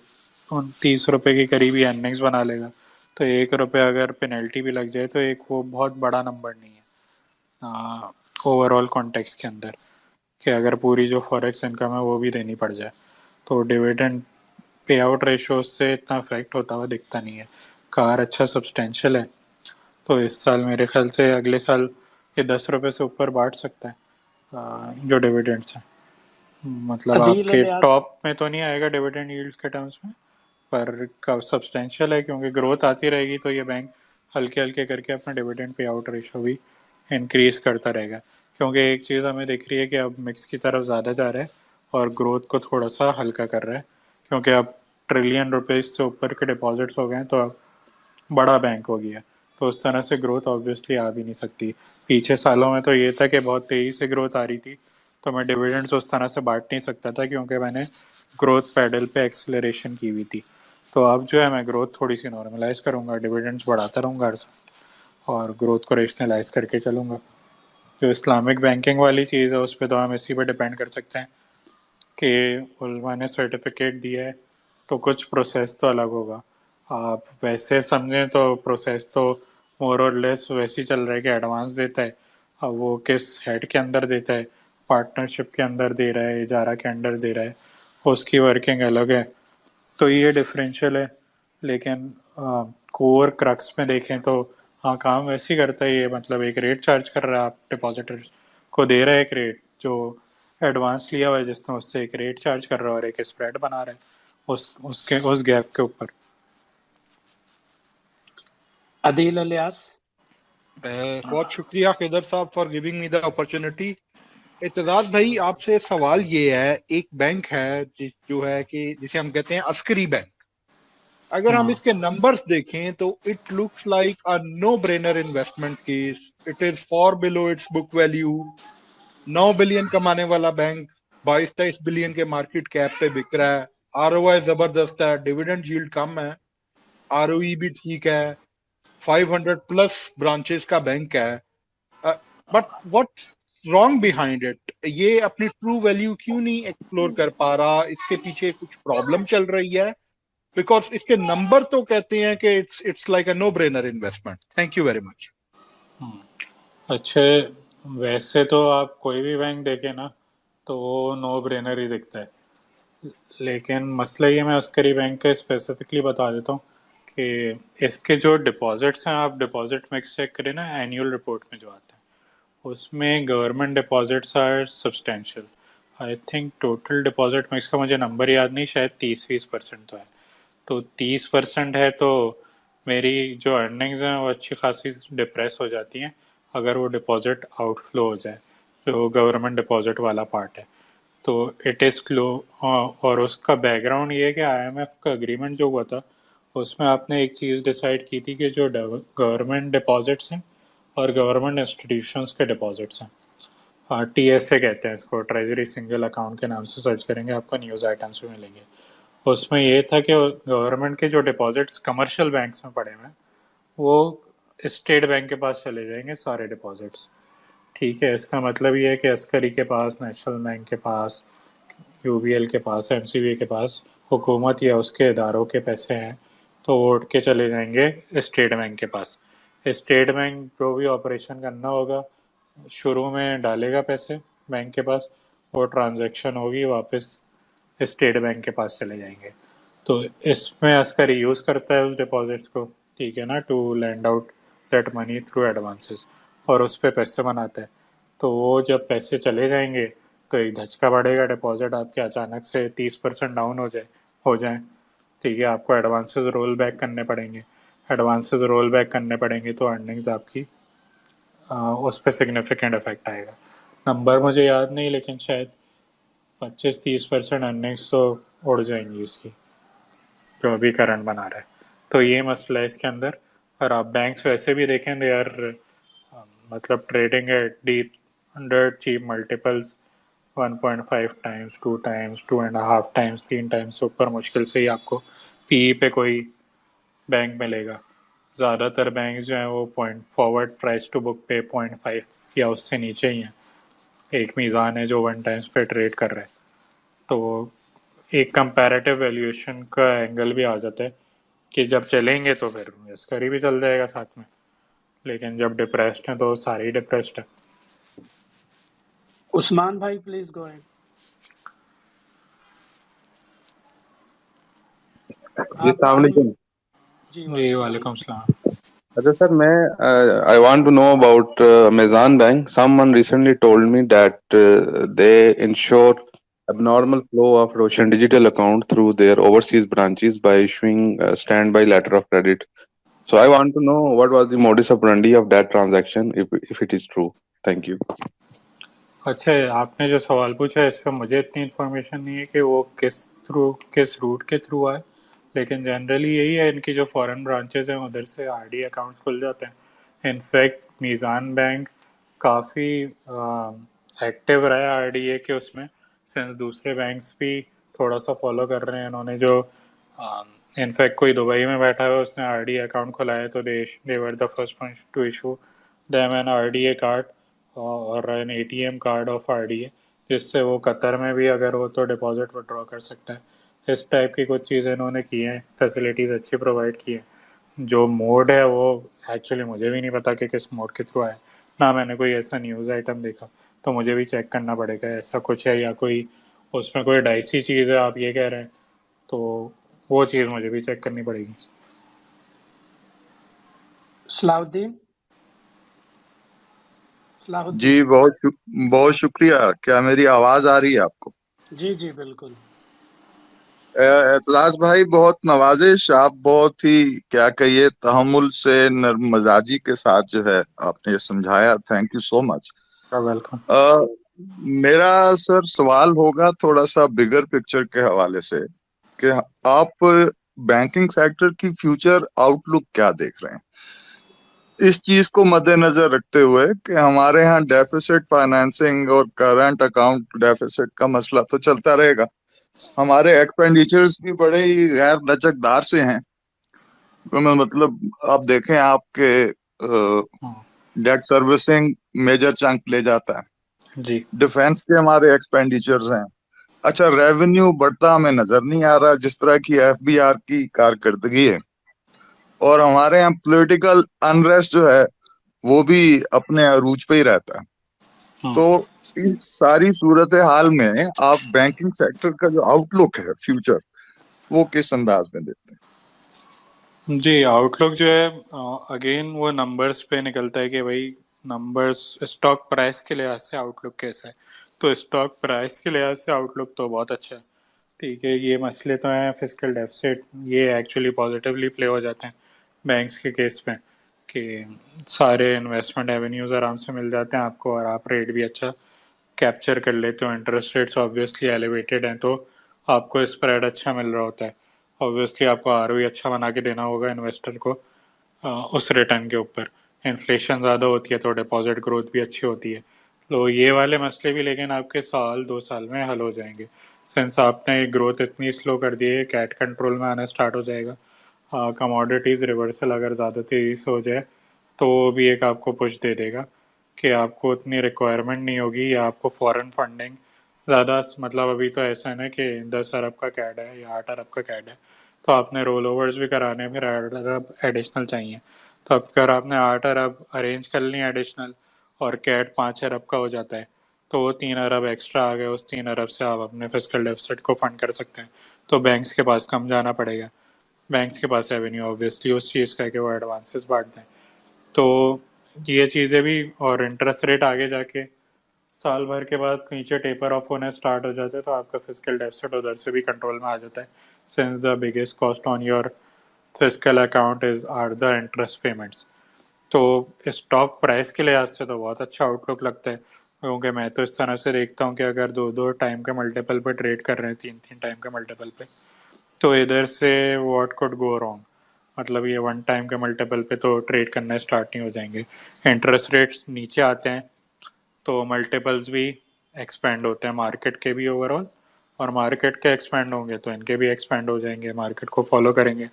29 रुपये के करीब ही अर्निंग्स बना लेगा। तो 1 रुपये अगर पेनल्टी भी लग जाए तो एक वो बहुत बड़ा नंबर नहीं है ओवरऑल कॉन्टेक्स्ट के अंदर, कि अगर पूरी जो फॉरेक्स इनकम है वो भी देनी पड़ जाए। तो डिविडेंड पे आउट रेशो से इतना अफेक्ट होता हुआ दिखता नहीं है। कार अच्छा सब्सटेंशियल है, तो इस साल मेरे ख्याल से, अगले साल ये 10 रुपये से ऊपर बांट सकता है जो डिविडेंड्स हैं। मतलब अदील आपके इलियास। टॉप में तो नहीं आएगा डिविडेंड यील्ड्स के टर्म्स में, पर सब्सटेंशियल है, क्योंकि ग्रोथ आती रहेगी तो ये बैंक हल्के हल्के करके अपना डिविडेंड पे आउट रेशो भी इंक्रीज करता रहेगा। क्योंकि एक चीज़ हमें दिख रही है कि अब मिक्स की तरफ ज़्यादा जा रहा है और ग्रोथ को थोड़ा सा हल्का कर रहा है, क्योंकि अब ट्रिलियन रुपीज़ से ऊपर के डिपॉजिट्स हो गए हैं, तो अब बड़ा बैंक हो गया, तो उस तरह से ग्रोथ ऑब्वियसली आ भी नहीं सकती। पीछे सालों में तो ये था कि बहुत तेज़ी से ग्रोथ आ रही थी, तो मैं डिविडेंड्स उस तरह से बांट नहीं सकता था, क्योंकि मैंने ग्रोथ पैडल पे एक्सेलरेशन की हुई थी। तो अब जो है मैं ग्रोथ थोड़ी सी नॉर्मलाइज करूँगा, डिविडेंड्स बढ़ाता रहूँगा हर साल, और ग्रोथ को रेशनलाइज करके चलूँगा। जो इस्लामिक बैंकिंग वाली चीज़ है उस पर तो हम इसी पर डिपेंड कर सकते हैं कि उलमा ने सर्टिफिकेट दिया है तो कुछ प्रोसेस तो अलग होगा। आप वैसे समझें तो प्रोसेस तो मोर और लेस वैसे ही चल रहा है कि एडवांस देता है, अब वो किस हेड के अंदर देता है, पार्टनरशिप के अंदर दे रहा है, इजारा के अंदर दे रहा है, उसकी वर्किंग अलग है। तो ये डिफरेंशियल है, लेकिन कोर क्रक्स में देखें तो हाँ, काम वैसे ही करता है ये। मतलब एक रेट चार्ज कर रहा है, आप डिपॉजिटर्स को दे रहा है एक रेट, जो एडवांस लिया हुआ है जिसने उससे एक रेट चार्ज कर रहा है और एक स्प्रेड बना रहा है, उस गैप के ऊपर। अदील अलियास। बहुत शुक्रिया खैदर साहब for giving me the opportunity. Aitzaz भाई आपसे सवाल ये है, एक बैंक है जो है कि जिसे हम कहते हैं अस्करी बैंक, अगर हम इसके नंबर्स देखें तो it looks like a no brainer investment case. It is far below its book value. 9 billion कमाने वाला बैंक 22-23 बिलियन के मार्केट कैप पे बिक रहा है। आरओआई जबरदस्त है, डिविडेंड यील्ड कम है, आरओई भी ठीक है, 500 प्लस ब्रांचेस का बैंक है। But what's wrong behind it? ये अपनी ट्रू वैल्यू क्यों नहीं एक्सप्लोर कर पा रहा? इसके पीछे कुछ प्रॉब्लम चल रही है? बिकॉज इसके नंबर तो कहते हैं कि it's like a no brainer investment. Thank you very much. अच्छे, वैसे तो आप कोई भी बैंक देखे ना तो वो नो ब्रेनर ही दिखता है, लेकिन मसला ये, मैं अस्करी बैंक के स्पेसिफिकली बता देता हूँ कि इसके जो डिपॉजिट्स हैं, आप डिपॉजिट मिक्स चेक करें ना एनुअल रिपोर्ट में जो आता है, उसमें government deposits are substantial. I think total deposit mix का मुझे नंबर याद नहीं, शायद 30-20% तो है। तो 30% है तो मेरी जो अर्निंग्स हैं वो अच्छी खासी डिप्रेस हो जाती हैं अगर वो डिपॉजिट आउटफ्लो हो जाए, जो गवर्नमेंट डिपॉजिट वाला पार्ट है। तो इट इज़ क्लो। और उसका बैकग्राउंड ये है कि आईएमएफ का एग्रीमेंट जो हुआ था उसमें आपने एक चीज़ डिसाइड की थी कि जो गवर्नमेंट डिपॉजिट्स हैं और गवर्नमेंट इंस्टीट्यूशंस के डिपॉजिट्स हैं, टीएसए कहते हैं इसको, ट्रेजरी सिंगल अकाउंट के नाम से सर्च करेंगे आपको न्यूज़ आइटम्स में मिलेंगे। उसमें ये था कि गवर्नमेंट के जो डिपॉजिट्स कमर्शियल बैंक्स में पड़े हुए हैं वो स्टेट बैंक के पास चले जाएंगे सारे डिपॉजिट्स। ठीक है, इसका मतलब ये है कि अस्करी के पास, नेशनल बैंक के पास, यूबीएल के पास, एमसीबी के पास हुकूमत या उसके इदारों के पैसे हैं तो वो उठ के चले जाएंगे स्टेट बैंक के पास। स्टेट बैंक जो भी ऑपरेशन करना होगा शुरू में डालेगा पैसे बैंक के पास, वो ट्रांजैक्शन होगी वापस स्टेट बैंक के पास चले जाएंगे। तो इसमें अस्करी यूज़ करता है उस डिपॉजिट्स को, ठीक है ना, to lend out that money through advances, और उस पर पैसे बनाता है। तो वो जब पैसे चले जाएंगे तो एक धचका बढ़ेगा, डिपॉजिट आपके अचानक से 30% डाउन हो जाए, ठीक है, आपको एडवांसेस रोल बैक करने पड़ेंगे। एडवांसेस रोल बैक करने पड़ेंगे तो अर्निंग्स आपकी उस पर सिग्निफिकेंट इफेक्ट आएगा। नंबर मुझे याद नहीं, लेकिन शायद 25-30% अर्निंग्स तो उड़ जाएंगी इसकी, जो अभी करंट बना रहा है। तो ये मसला है इसके अंदर। और आप बैंक्स वैसे भी देखें, दे आर मतलब trading at deep under cheap multiples, 1.5 times, 2 times, 2.5 times, 3 times से ऊपर मुश्किल से ही आपको पीई पे कोई बैंक मिलेगा। ज़्यादातर बैंक जो हैं वो point forward price to book पे 0.5 या उससे नीचे ही हैं। एक मीज़ान है जो 1 टाइम्स पे ट्रेड कर रहा है। तो एक कंपैरेटिव वैल्यूएशन का एंगल भी आ जाता है कि जब चलेंगे तो फिर अस्करी भी चल जाएगा साथ में, लेकिन जब डिप्रेस्ड हैं तो सारे ही डिप्रेस्ड हैं। उस्मान भाई प्लीज गो अहेड। जी अस्सलाम वालेकुम। जी वालेकुम सलाम। अच्छा सर, मैं I want to know about Meezan bank. Someone recently told me that they insure abnormal flow of Roshan digital account through their overseas branches by issuing standby letter of credit. So I want to know what was the modus operandi of that transaction, if it is true. Thank you. अच्छा, आपने जो सवाल पूछा है इस पर मुझे इतनी इन्फॉर्मेशन नहीं है कि वो किस रूट के थ्रू आए, लेकिन जनरली यही है, इनकी जो फॉरेन ब्रांचेस हैं उधर से आरडी अकाउंट्स खुल जाते हैं। इनफैक्ट मीज़ान बैंक काफ़ी एक्टिव रहा है आरडीए के उसमें, सिंस दूसरे बैंक्स भी थोड़ा सा फॉलो कर रहे हैं। इन्होंने जो इनफैक्ट कोई दुबई में बैठा है उसने आरडी अकाउंट खुला है तो they were the first one to issue them an RDA card और an ATM card of RDA, जिससे वो कतर में भी अगर हो तो डिपॉजिट विड्रॉ कर सकता है। इस टाइप की कुछ चीज़ें इन्होंने की हैं, फैसिलिटीज़ अच्छी प्रोवाइड की हैं। जो मोड है वो एक्चुअली मुझे भी नहीं पता कि किस मोड के थ्रू आया, ना मैंने कोई ऐसा न्यूज़ आइटम देखा, तो मुझे भी चेक करना पड़ेगा ऐसा कुछ है या कोई उसमें कोई डाइसी चीज़ है आप ये कह रहे हैं, तो वो चीज़ मुझे भी चेक करनी पड़ेगी। सलाहुद्दीन। जी बहुत शुक्रिया। क्या मेरी आवाज आ रही है आपको? जी जी बिल्कुल। एतजाज भाई, बहुत नवाजिश। आप बहुत ही क्या कहिए तहम्मुल से नर्म मजाजी के साथ जो है आपने ये समझाया, thank you so much. Welcome. मेरा सर सवाल होगा थोड़ा सा बिगर पिक्चर के हवाले से कि आप बैंकिंग सेक्टर की फ्यूचर आउटलुक क्या देख रहे हैं, इस चीज को मद्देनजर रखते हुए कि हमारे यहाँ डेफिसिट फाइनेंसिंग और करंट अकाउंट डेफिसिट का मसला तो चलता रहेगा, हमारे एक्सपेंडिचर्स भी बड़े ही गैर लचकदार से हैं। मतलब आप देखें, आपके डेट सर्विसिंग मेजर चंक ले जाता है जी। डिफेंस के हमारे एक्सपेंडिचर्स हैं। अच्छा, रेवेन्यू बढ़ता हमें नजर नहीं आ रहा जिस तरह की एफबीआर की कारकर्दगी है, और हमारे यहाँ पॉलिटिकल अनरेस्ट जो है वो भी अपने अरूज पे ही रहता है। तो इस सारी सूरत हाल में आप बैंकिंग सेक्टर का जो आउटलुक है फ्यूचर, वो किस अंदाज में देखते हैं? जी, आउटलुक जो है अगेन वो नंबर्स पे निकलता है कि भाई नंबर्स स्टॉक प्राइस के लिहाज से आउटलुक कैसा है। तो स्टॉक प्राइस के लिहाज से आउटलुक तो बहुत अच्छा है। ठीक है, ये मसले तो हैं फिस्कल डेफिसिट, ये एक्चुअली पॉजिटिवली प्ले हो जाते हैं बैंक्स के केस में कि सारे इन्वेस्टमेंट एवेन्यूज़ आराम से मिल जाते हैं आपको और आप रेट भी अच्छा कैप्चर कर लेते हो। इंटरेस्ट रेट्स ऑब्वियसली एलिवेटेड हैं तो आपको स्प्रेड अच्छा मिल रहा होता है। ऑब्वियसली आपको आरओई अच्छा बना के देना होगा इन्वेस्टर को उस रिटर्न के ऊपर। इन्फ्लेशन ज़्यादा होती है तो डिपॉजिट ग्रोथ भी अच्छी होती है। तो ये वाले मसले भी लेकिन आपके साल 2 साल में हल हो जाएंगे। सिंस आपने ग्रोथ इतनी स्लो कर दी है, कैट कंट्रोल में आना स्टार्ट हो जाएगा। कमोडिटीज़ रिवर्सल अगर ज़्यादा तेज़ी से हो जाए तो भी एक आपको पुश दे देगा कि आपको उतनी रिक्वायरमेंट नहीं होगी या आपको फॉरेन फंडिंग ज़्यादा, मतलब अभी तो ऐसा है ना कि 10 अरब का कैड है या 8 अरब का कैड है तो आपने रोल ओवर्स भी कराने फिर 8 अरब एडिशनल चाहिए। तो अब अगर आपने 8 अरब अरेंज कर ली एडिशनल और कैड 5 अरब का हो जाता है तो वो 3 अरब एक्स्ट्रा आ गए, उस 3 अरब से आप अपने फिस्कल डेफिसिट को फंड कर सकते हैं। तो बैंक्स के पास कम जाना पड़ेगा, बैंक्स के पास रेवेन्यू ऑब्वियसली उस चीज़ का है कि वो एडवांसेस बांट दें। तो ये चीज़ें भी, और इंटरेस्ट रेट आगे जाके साल भर के बाद नीचे टेपर ऑफ होने स्टार्ट हो जाते हैं तो आपका फिस्कल डेफिसिट उधर से भी कंट्रोल में आ जाता है। Since the biggest cost on your fiscal account is are the interest payments. तो स्टॉक प्राइस के लिहाज से तो बहुत अच्छा आउटलुक लगता है, क्योंकि मैं तो इस तरह से देखता हूँ कि अगर 2-2 टाइम के मल्टीपल पे ट्रेड कर रहे हैं, 3-3 टाइम के मल्टीपल पे, तो इधर से व्हाट कुड गो रॉन्ग। मतलब ये 1 टाइम के मल्टीपल पे तो ट्रेड करने स्टार्ट नहीं हो जाएंगे। इंटरेस्ट रेट्स नीचे आते हैं तो मल्टीपल्स भी एक्सपेंड होते हैं मार्केट के भी ओवरऑल, और मार्केट के एक्सपेंड होंगे तो इनके भी एक्सपेंड हो जाएंगे, मार्केट को फॉलो करेंगे।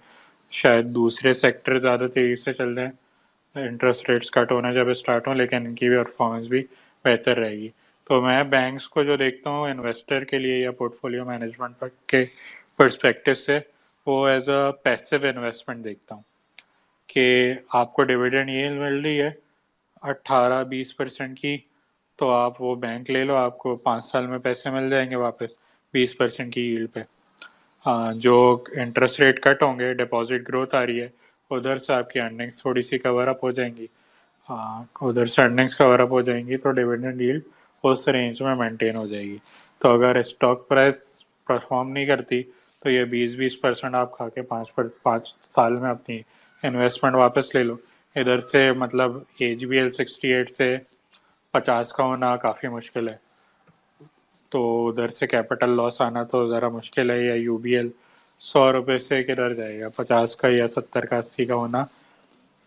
शायद दूसरे सेक्टर ज़्यादा तेज़ी से चल रहे हैं, इंटरेस्ट रेट्स कट होने जब स्टार्ट हों, लेकिन इनकी भी परफॉर्मेंस भी बेहतर रहेगी। तो मैं बैंक्स को जो देखता हूँ इन्वेस्टर के लिए या पोर्टफोलियो मैनेजमेंट के पर्सपेक्टिव से, वो एज अ पैसिव इन्वेस्टमेंट देखता हूँ कि आपको डिविडेंड यील्ड मिल रही है 18-20% की, तो आप वो बैंक ले लो, आपको 5 साल में पैसे मिल जाएंगे वापस 20% की यील्ड पे। हाँ, जो इंटरेस्ट रेट कट होंगे, डिपॉजिट ग्रोथ आ रही है, उधर से आपकी अर्निंग्स थोड़ी सी कवर अप हो जाएंगी। हाँ, उधर से अर्निंग्स कवर अप हो जाएंगी तो डिविडेंड यील्ड उस रेंज में मेंटेन हो जाएगी। तो अगर स्टॉक प्राइस परफॉर्म नहीं करती तो ये 20% आप खा के 5 साल में अपनी इन्वेस्टमेंट वापस ले लो। इधर से मतलब HBL 68 से 50 का होना काफ़ी मुश्किल है, तो उधर से कैपिटल लॉस आना तो ज़रा मुश्किल है। या UBL 100 रुपये से किधर जाएगा, 50 का या 70 का 80 का होना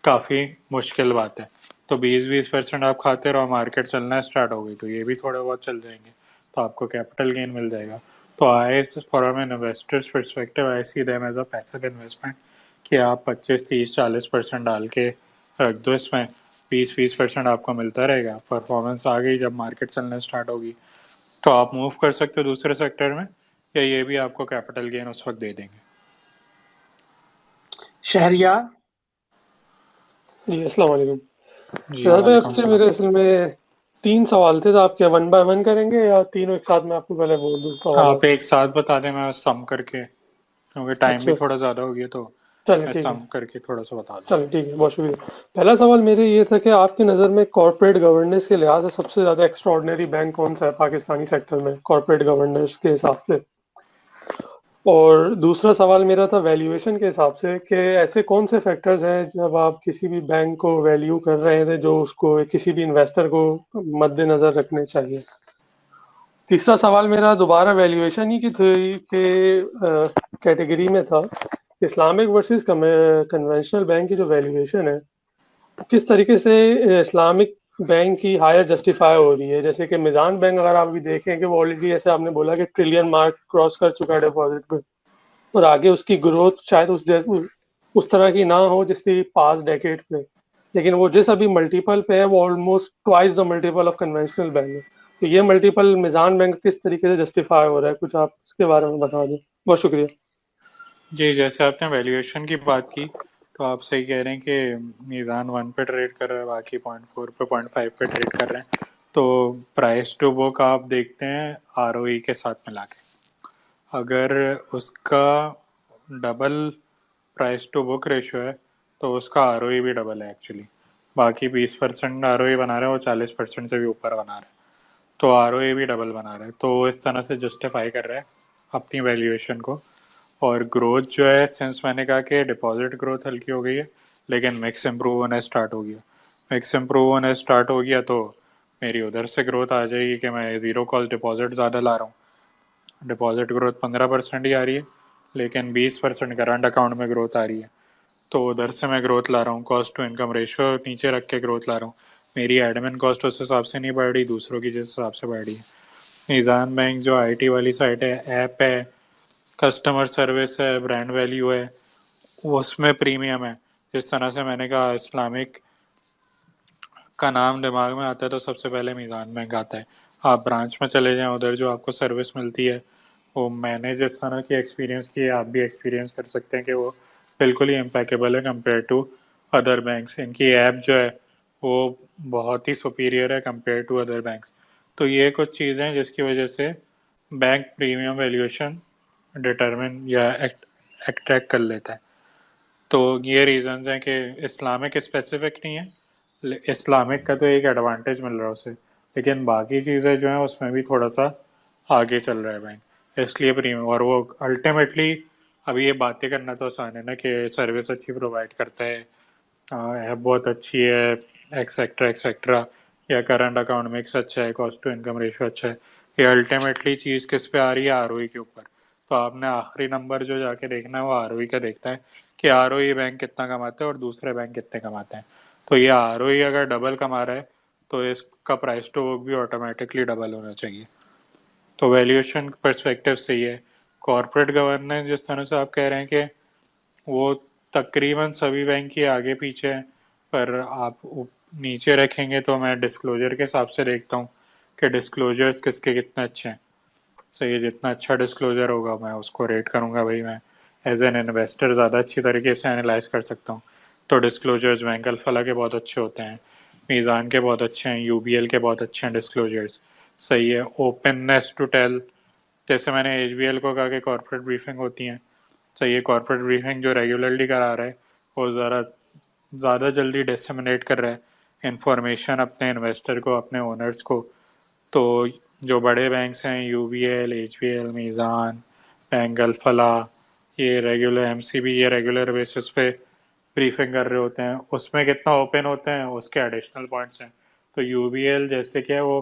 काफ़ी मुश्किल बात है। तो 20% आप खाते रहो, मार्केट चलना स्टार्ट हो गई तो ये भी थोड़े बहुत चल जाएंगे, तो आपको कैपिटल गेन मिल जाएगा। तो I from an investors perspective I see them as a passive investment कि आप 25-30-40% डाल के रख दो इसमें, 20-20% आपको मिलता रहेगा। परफॉर्मेंस आ गई जब मार्केट चलना स्टार्ट होगी तो आप मूव कर सकते हो दूसरे सेक्टर में, या ये भी आपको कैपिटल गेन उस वक्त दे देंगे। शहरियार जी अस्सलाम वालेकुम। जी यार भाई, वालेकुम आपसे सलाम। मेरे असल में 3 सवाल थे, तो आप क्या 1 बाय 1 करेंगे या तीनों एक साथ में आपको पहले बोल दूं सवाल? आप एक साथ बता दें, मैं सम करके, क्योंकि टाइम भी अच्छा, थोड़ा ज़्यादा हो गया तो चलिए मैं ठीक है। सम करके थोड़ा सा बता दूँ। चलिए ठीक है, बहुत शुक्रिया। पहला सवाल मेरे ये था कि आपकी नज़र में कॉर्पोरेट गवर्नेंस के लिहाज से सबसे ज़्यादा एक्स्ट्राऑर्डिनरी बैंक कौन सा है पाकिस्तानी सेक्टर में, कॉर्पोरेट गवर्नेंस के हिसाब से? और दूसरा सवाल मेरा था वैल्यूएशन के हिसाब से कि ऐसे कौन से फैक्टर्स हैं जब आप किसी भी बैंक को वैल्यू कर रहे थे जो उसको किसी भी इन्वेस्टर को मद्देनजर रखने चाहिए। तीसरा सवाल मेरा दोबारा वैल्यूएशन ही की थी के कैटेगरी में था। इस्लामिक वर्सेस कन्वेंशनल बैंक की जो वैल्यूएशन है किस तरीके से इस्लामिक बैंक की हायर जस्टिफाई हो रही है। जैसे कि मिजान बैंक अगर आप भी देखें कि वो ऑलरेडी जैसे आपने बोला कि ट्रिलियन मार्क क्रॉस कर चुका है डिपॉजिट पे, और आगे उसकी ग्रोथ शायद उस तरह की ना हो जिसकी पास डेकेड पे, लेकिन वो जिस अभी मल्टीपल पे है वो almost twice the multiple of conventional bank है। तो ये मल्टीपल मिजान बैंक किस तरीके से जस्टिफाई हो रहा है, कुछ आप इसके बारे में बता दें। बहुत शुक्रिया। जी, जैसे आपने वैल्यूएशन की बात की तो आप सही कह रहे हैं कि मीज़ान 1 पे ट्रेड कर रहा है, बाकी 0.4 पे 0.5 पे ट्रेड कर रहे हैं। तो प्राइस टू बुक आप देखते हैं आरओई के साथ मिला के, अगर उसका double price to book ratio है तो उसका आरओई भी डबल है एक्चुअली। बाकी 20% आरओई बना रहे हैं, वो 40% से भी ऊपर बना रहे हैं, तो आरओई भी डबल बना रहे हैं। तो इस तरह से जस्टिफाई कर रहे हैं अपनी वैल्यूएशन को। और ग्रोथ जो है, सिंस मैंने कहा कि डिपॉजिट ग्रोथ हल्की हो गई है लेकिन मिक्स इम्प्रूव होने स्टार्ट हो गया, मिक्स इम्प्रूव होने स्टार्ट हो गया तो मेरी उधर से ग्रोथ आ जाएगी कि मैं ज़ीरो कॉस्ट डिपॉजिट ज़्यादा ला रहा हूँ। डिपॉजिट ग्रोथ 15% ही आ रही है लेकिन 20% करंट अकाउंट में ग्रोथ आ रही है, तो उधर से मैं ग्रोथ ला रहा हूँ। कॉस्ट टू इनकम रेशियो नीचे रख के ग्रोथ ला रहा हूँ। मेरी एडमिन कॉस्ट उस हिसाब से नहीं बढ़ रही, दूसरों की जिस हिसाब से बढ़ रही है। मीज़ान बैंक जो आईटी वाली साइट है, ऐप है, कस्टमर सर्विस है, ब्रांड वैल्यू है, उसमें प्रीमियम है। जिस तरह से मैंने कहा इस्लामिक का नाम दिमाग में आता है तो सबसे पहले मीज़ान बैंक आता है। आप ब्रांच में चले जाएं, उधर जो आपको सर्विस मिलती है वो मैंने जिस तरह की एक्सपीरियंस की है आप भी एक्सपीरियंस कर सकते हैं कि वो बिल्कुल ही इम्पेकेबल है कंपेयर टू अदर बैंक्स। इनकी ऐप जो है वो बहुत ही सुपीरियर है कंपेयर टू अदर बैंक्स। तो ये कुछ चीज़ें हैं जिसकी वजह से बैंक प्रीमियम वैल्यूएशन डिटरमिन या एक्ट्रैक्ट कर लेता है। तो ये रीजंस हैं कि इस्लामिक स्पेसिफिक नहीं है, इस्लामिक का तो एक एडवांटेज मिल रहा है उसे, लेकिन बाकी चीज़ें जो हैं उसमें भी थोड़ा सा आगे चल रहा है बैंक, इसलिए प्रीमियम। और वो अल्टीमेटली अभी ये बातें करना तो आसान है ना कि सर्विस अच्छी प्रोवाइड करता है, ऐप बहुत अच्छी है, एक्सेट्रा एक्सेट्रा, या करंट अकाउंट मिक्स अच्छा है, कॉस्ट टू इनकम रेशियो अच्छा है। ये अल्टीमेटली चीज़ किस पे आ रही है? आरओई के ऊपर। तो आपने आखिरी नंबर जो जाके देखना है वो आरओई का देखता है कि आरओई बैंक कितना कमाता है और दूसरे बैंक कितने कमाते हैं। तो ये आरओई अगर डबल कमा रहा है तो इसका प्राइस टू बुक भी ऑटोमेटिकली डबल होना चाहिए। तो वैल्यूएशन पर्सपेक्टिव से ये कॉर्पोरेट गवर्नेंस जिस तरह से आप कह रहे हैं कि वो तकरीबन सभी बैंक के आगे पीछे हैं, पर आप नीचे रखेंगे तो मैं डिस्क्लोजर के हिसाब से देखता हूँ कि डिस्क्लोजर्स किसके कितने अच्छे हैं। सही है, जितना अच्छा डिस्क्लोजर होगा मैं उसको रेट करूँगा। भाई मैं एज एन इन्वेस्टर ज़्यादा अच्छी तरीके से एनालाइज कर सकता हूँ। तो डिस्क्लोजर्स बैंक अल्फला के बहुत अच्छे होते हैं, मीज़ान के बहुत अच्छे हैं, यूबीएल के बहुत अच्छे हैं डिस्क्लोजर्स। सही है, ओपननेस टू टेल, जैसे मैंने एचबीएल को कहा कि कॉर्पोरेट ब्रीफिंग होती हैं, सही है, कॉर्पोरेट ब्रीफिंग जो रेगुलरली करा रहा है वो ज़्यादा जल्दी डिसमिनेट कर रहा है इंफॉर्मेशन अपने इन्वेस्टर को, अपने ओनर्स को। तो जो बड़े बैंक्स हैं यूबीएल, एचबीएल, मीज़ान, बैंक अल्फला, ये रेगुलर एमसीबी, ये रेगुलर बेसिस पे ब्रीफिंग कर रहे होते हैं। उसमें कितना ओपन होते हैं उसके एडिशनल पॉइंट्स हैं। तो यूबीएल जैसे कि वो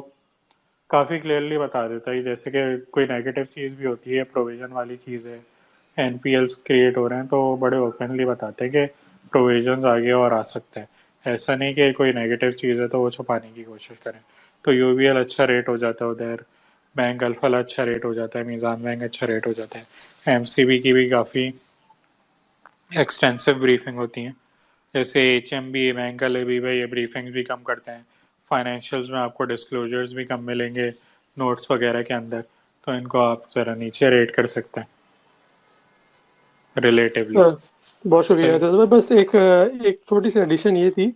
काफ़ी क्लियरली बता देता है, जैसे कि कोई नेगेटिव चीज़ भी होती है, प्रोविज़न वाली चीज़ है, एनपीएल्स क्रिएट हो रहे हैं, तो बड़े ओपनली बताते हैं कि प्रोविजंस आगे और आ सकते हैं। ऐसा नहीं कि कोई नेगेटिव चीज़ है तो वो छुपाने की कोशिश करें। तो यूबीएल अच्छा रेट हो जाता है उधर, बैंक अल्फल अच्छा रेट हो जाता है, मीज़ान बैंक अच्छा रेट हो जाता है। एमसीबी की भी काफ़ी एक्सटेंसिव ब्रीफिंग होती हैं, जैसे एचएमबी, बैंक अलेबी, ये ब्रीफिंग्स भी कम करते हैं। फाइनेंशियल्स में आपको डिस्क्लोजर्स भी कम मिलेंगे नोट्स वगैरह के अंदर, तो इनको आप ज़रा नीचे रेट कर सकते हैं रिलेटिवली। बहुत शुक्रिया। तो बस एक छोटी सी एडिशन ये थी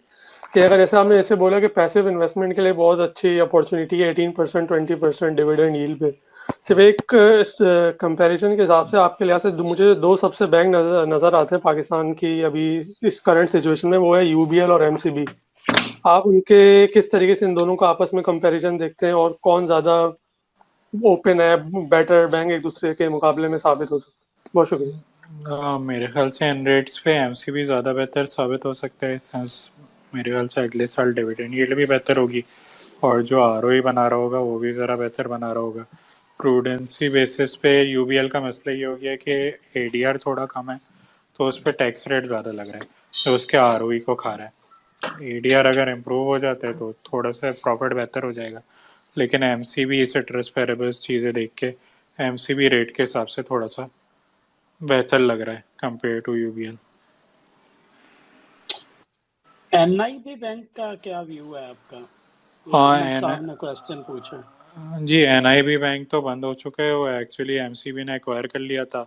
कि अगर जैसे आपने ऐसे बोला कि पैसिव इन्वेस्टमेंट के लिए बहुत अच्छी अपॉर्चुनिटी है 18% 20% डिविडेंड यील्ड पे, सिर्फ एक कंपैरिजन के हिसाब से आपके लिहाज से मुझे दो सबसे बैंक नज़र आते हैं पाकिस्तान की अभी इस करंट सिचुएशन में, वो है यूबीएल और एमसीबी। आप उनके किस तरीके से इन दोनों का आपस में कंपैरिजन देखते हैं और कौन ज़्यादा ओपन है, बेटर बैंक एक दूसरे के मुकाबले में साबित हो सकता है? बहुत शुक्रिया। मेरे ख्याल से इन रेट्स पे एमसीबी ज़्यादा बेहतर साबित हो सकता है, सेंस मेरे ख्याल से अगले साल डिविडेंड यील्ड भी बेहतर होगी और जो आरओई बना रहा होगा वो भी ज़रा बेहतर बना रहा होगा। प्रूडेंसी बेसिस पे यूबीएल का मसला ये हो गया कि एडीआर थोड़ा कम है तो उस पर टैक्स रेट ज़्यादा लग रहा है, तो उसके आरओई को खा रहा है। एडीआर अगर इम्प्रूव हो जाता है तो थोड़ा सा प्रॉफिट बेहतर हो जाएगा, लेकिन एमसीबी सेट्रस पेरेबल्स चीज़ें देख के एमसीबी रेट के हिसाब से थोड़ा सा बेहतर लग रहा है compare to UBL. NIB bank का क्या व्यू है आपका? हाँ अहमद साहब ने क्वेश्चन पूछा। जी, एनआईबी बैंक तो बंद हो चुका है, वो एक्चुअली एमसीबी ने एक्वायर कर लिया था।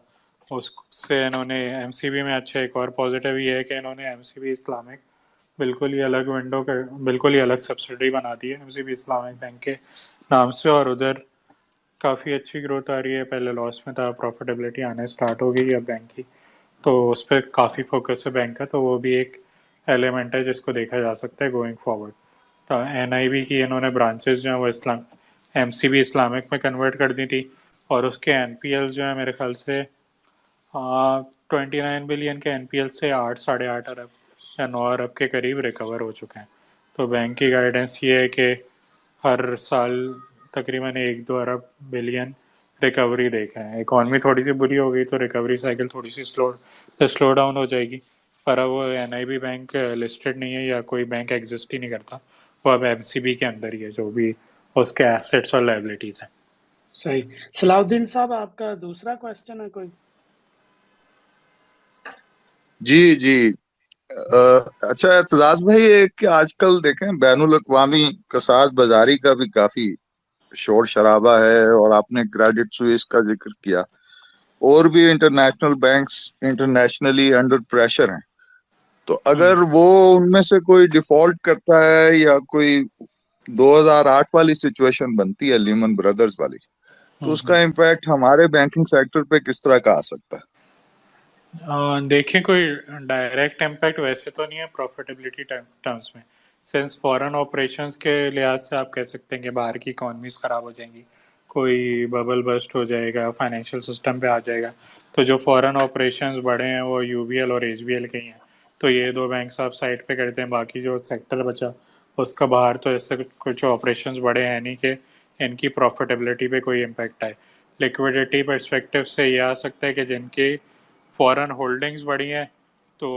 उससे इन्होंने एमसीबी में अच्छा एक और पॉजिटिव ये है कि इन्होंने एमसीबी इस्लामिक बिल्कुल ही अलग विंडो का बिल्कुल ही अलग सब्सिडरी बना दी है एमसीबी इस्लामिक बैंक के नाम से, और उधर काफ़ी अच्छी ग्रोथ आ रही है। पहले लॉस में था, प्रॉफिटेबिलिटी आने स्टार्ट हो गई है अब बैंक की, तो उस पर काफ़ी फोकस है बैंक का, तो वो भी एक एलिमेंट है जिसको देखा जा सकता है गोइंग फॉरवर्ड। तो एनआईबी की इन्होंने ब्रांचेस जो हैं वो इस्लाम एमसीबी इस्लामिक में कन्वर्ट कर दी थी, और उसके एनपीएल जो है मेरे ख्याल से 29 बिलियन के एनपीएल से 8 साढ़े 8 अरब या 9 अरब के करीब रिकवर हो चुके हैं। तो बैंक की गाइडेंस ये है कि हर साल तकरीबन 1-2 अरब बिलियन रिकवरी देख रहे हैं। इकॉनमी थोड़ी सी बुरी हो गई तो रिकवरी साइकिल थोड़ी सी स्लो डाउन हो जाएगी, पर अब वो एनआईबी बैंक लिस्टेड नहीं है या कोई बैंक एग्जिस्ट ही नहीं करता, वो अब एमसीबी के अंदर ही है जो भी उसके एसेट्स और लायबिलिटीज हैं। सही। सलाउद्दीन साहब, आपका दूसरा क्वेश्चन है कोई? जी जी। अच्छा एतजाज भाई, एक कि आजकल देखें बैनुल अक़वामी कसाद बाजारी का भी काफी शोर शराबा है, और आपने क्रेडिट स्विस का जिक्र किया, और भी international banks internationally under pressure हैं। तो अगर वो उनमें से कोई डिफॉल्ट करता है या कोई 2008 वाली सिचुएशन बनती है लीमन ब्रदर्स वाली, तो उसका इम्पैक्ट हमारे बैंकिंग सेक्टर पे किस तरह का आ सकता है? देखिए, कोई डायरेक्ट इम्पैक्ट वैसे तो नहीं है प्रॉफिटेबिलिटी टर्म्स में, सिंस फॉरेन ऑपरेशंस के लिहाज से आप कह सकते हैं कि बाहर की इकॉनमीज ख़राब हो जाएंगी, कोई बबल बस्ट हो जाएगा, फाइनेंशियल सिस्टम पे आ जाएगा, तो जो फॉरेन ऑपरेशंस बड़े हैं वो यूबीएल और एचबीएल के ही हैं, तो ये दो बैंक्स आप साइड पे करते हैं, बाकी जो सेक्टर बचा उसका बाहर तो ऐसे कुछ ऑपरेशंस बड़े हैं नहीं कि इनकी प्रॉफिटेबिलिटी पे कोई इम्पैक्ट आए। लिक्विडिटी परस्पेक्टिव से ये आ सकता है कि जिनकी फॉरेन होल्डिंग्स बढ़ी हैं तो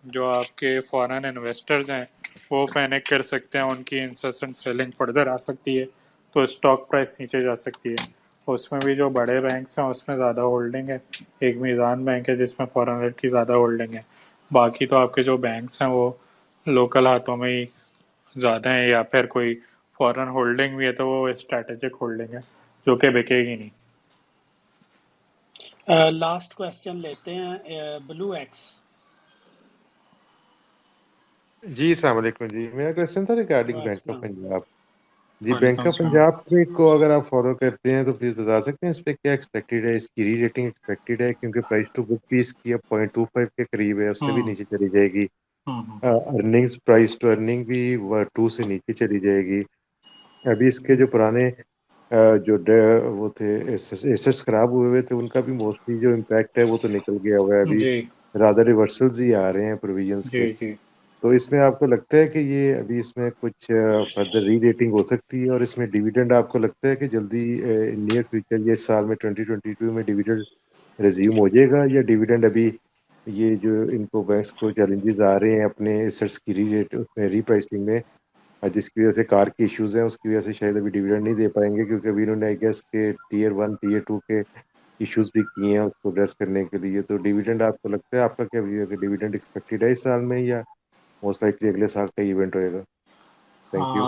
जो आपके फॉरेन इन्वेस्टर्स हैं वो पैनिक कर सकते हैं, उनकी इंसेंट सेलिंग फर्दर आ सकती है, तो स्टॉक प्राइस नीचे जा सकती है। उसमें भी जो बड़े बैंक्स हैं उसमें ज़्यादा होल्डिंग है, एक मीज़ान बैंक है जिसमें फॉरेनर की ज़्यादा होल्डिंग है, बाकी तो आपके जो बैंक्स हैं वो लोकल हाथों में ही ज़्यादा हैं, या फिर कोई फॉरेन होल्डिंग भी है तो वो स्ट्रैटेजिक होल्डिंग है जो कि बिकेगी नहीं। लास्ट क्वेश्चन लेते हैं, ब्लू एक्स। जी अस्सलाम वालेकुम जी, मेरा क्वेश्चन था रिगार्डिंग बैंक ऑफ पंजाब। जी, बैंक वालेकुम ऑफ सलाम। पंजाब को अगर आप फॉलो करते हैं तो प्लीज बता सकते हैं इस पे क्या एक्सपेक्टेड है, इसकी री रेटिंग एक्सपेक्टेड है, क्योंकि प्राइस टू बुक भी इसकी अब 0.25 के करीब है, उससे भी नीचे चली जाएगी। अर्निंग्स, प्राइस टू अर्निंग भी 2 से नीचे चली जाएगी। अभी इसके जो पुराने वो थे एसेट्स खराब हुए थे उनका भी मोस्टली जो इम्पैक्ट है वो तो निकल गया हुआ है, अभी जी रादर रिवर्सल्स ही आ रहे हैं प्रोविजंस के। जी जी। तो इसमें आपको लगता है कि ये अभी इसमें कुछ फर्दर री रेटिंग हो सकती है, और इसमें डिविडेंड आपको लगता है कि जल्दी नियर फ्यूचर, ये इस साल में 2022 में डिविडेंड रिज्यूम हो जाएगा, या डिविडेंड अभी ये जो इनको बैंक्स को चैलेंजेस आ रहे हैं अपने एसेट्स की री रेट उसमें रीप्राइसिंग में, जिसकी वजह से कार के इश्यूज हैं उसकी वजह से शायद अभी डिविडेंड नहीं दे पाएंगे, क्योंकि अभी इन्होंने आई गेस के टीयर 1 टीयर 2 के इश्यूज भी किए हैं उसको एड्रेस करने के लिए। तो डिविडेंड आपको लगता है, आपका क्या व्यू है कि डिविडेंड एक्सपेक्टेड है इस साल में, या मोस्ट लाइकली अगले साल का इवेंट होएगा? Thank you.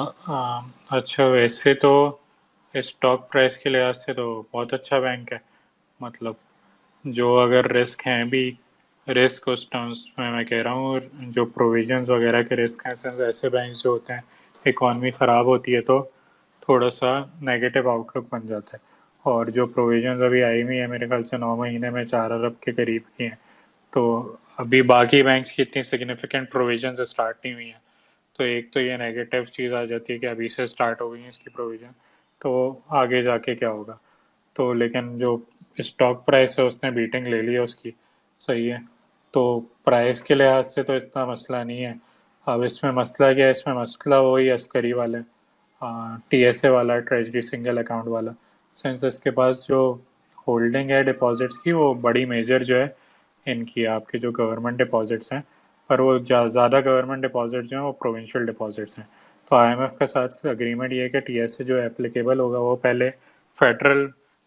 अच्छा, वैसे तो स्टॉक प्राइस के लिहाज से तो बहुत अच्छा बैंक है, मतलब जो अगर रिस्क हैं भी, रिस्क उस टर्म्स में मैं कह रहा हूँ, और जो प्रोविजंस वगैरह के रिस्क हैं, सिंस ऐसे बैंक जो होते हैं इकॉनमी ख़राब होती है तो थोड़ा सा नेगेटिव आउटलुक बन जाता है, और जो प्रोविजंस अभी आई हुई है मेरे ख्याल से 9 महीने में 4 अरब के करीब की हैं, तो अभी बाकी बैंक्स की इतनी सिग्निफिकेंट प्रोविजंस स्टार्ट नहीं हुई हैं, तो एक तो ये नेगेटिव चीज़ आ जाती है कि अभी से स्टार्ट हो गई है इसकी प्रोविज़न, तो आगे जाके क्या होगा। तो लेकिन जो स्टॉक प्राइस है उसने बीटिंग ले ली है उसकी, सही है। तो प्राइस के लिहाज से तो इतना मसला नहीं है। अब इसमें मसला क्या है, इसमें मसला वही अस्करी वाला TSA वाला, ट्रेजरी सिंगल अकाउंट वाला। सिंस इसके पास जो होल्डिंग है डिपॉजिट्स की वो बड़ी मेजर जो है इनकी आपके जो गवर्नमेंट डिपॉजिट्स हैं, पर वो ज़्यादा गवर्नमेंट डिपॉजिट जो हैं वो प्रोविंशियल डिपॉजिट्स हैं। तो IMF के साथ अग्रीमेंट ये है कि TSA जो एप्लीकेबल होगा वो पहले फेडरल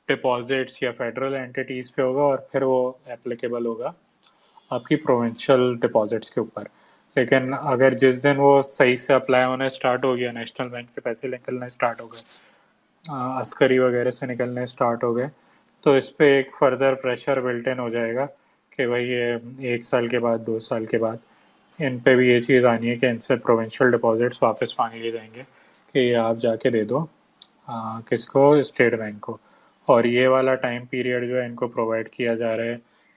डिपॉजिट्स या फेडरल एंटिटीज़ पे होगा और फिर वो एप्लीकेबल होगा आपकी प्रोविंशियल डिपॉजिट्स के ऊपर। लेकिन अगर जिस दिन वो सही से अप्लाई होने स्टार्ट हो गया, नेशनल बैंक से पैसे निकलने स्टार्ट हो गए, अस्करी वगैरह से निकलने स्टार्ट हो गए, तो इस पर एक फर्दर प्रेशर बिल्ट इन हो जाएगा कि भाई ये 1 साल के बाद 2 साल के बाद इन पे भी ये चीज़ आनी है कि इनसे प्रोविंशियल डिपॉजिट्स वापस मांग लिए जाएंगे कि ये आप जाके दे दो किसको, स्टेट बैंक को। और ये वाला टाइम पीरियड जो है इनको प्रोवाइड किया जा रहा है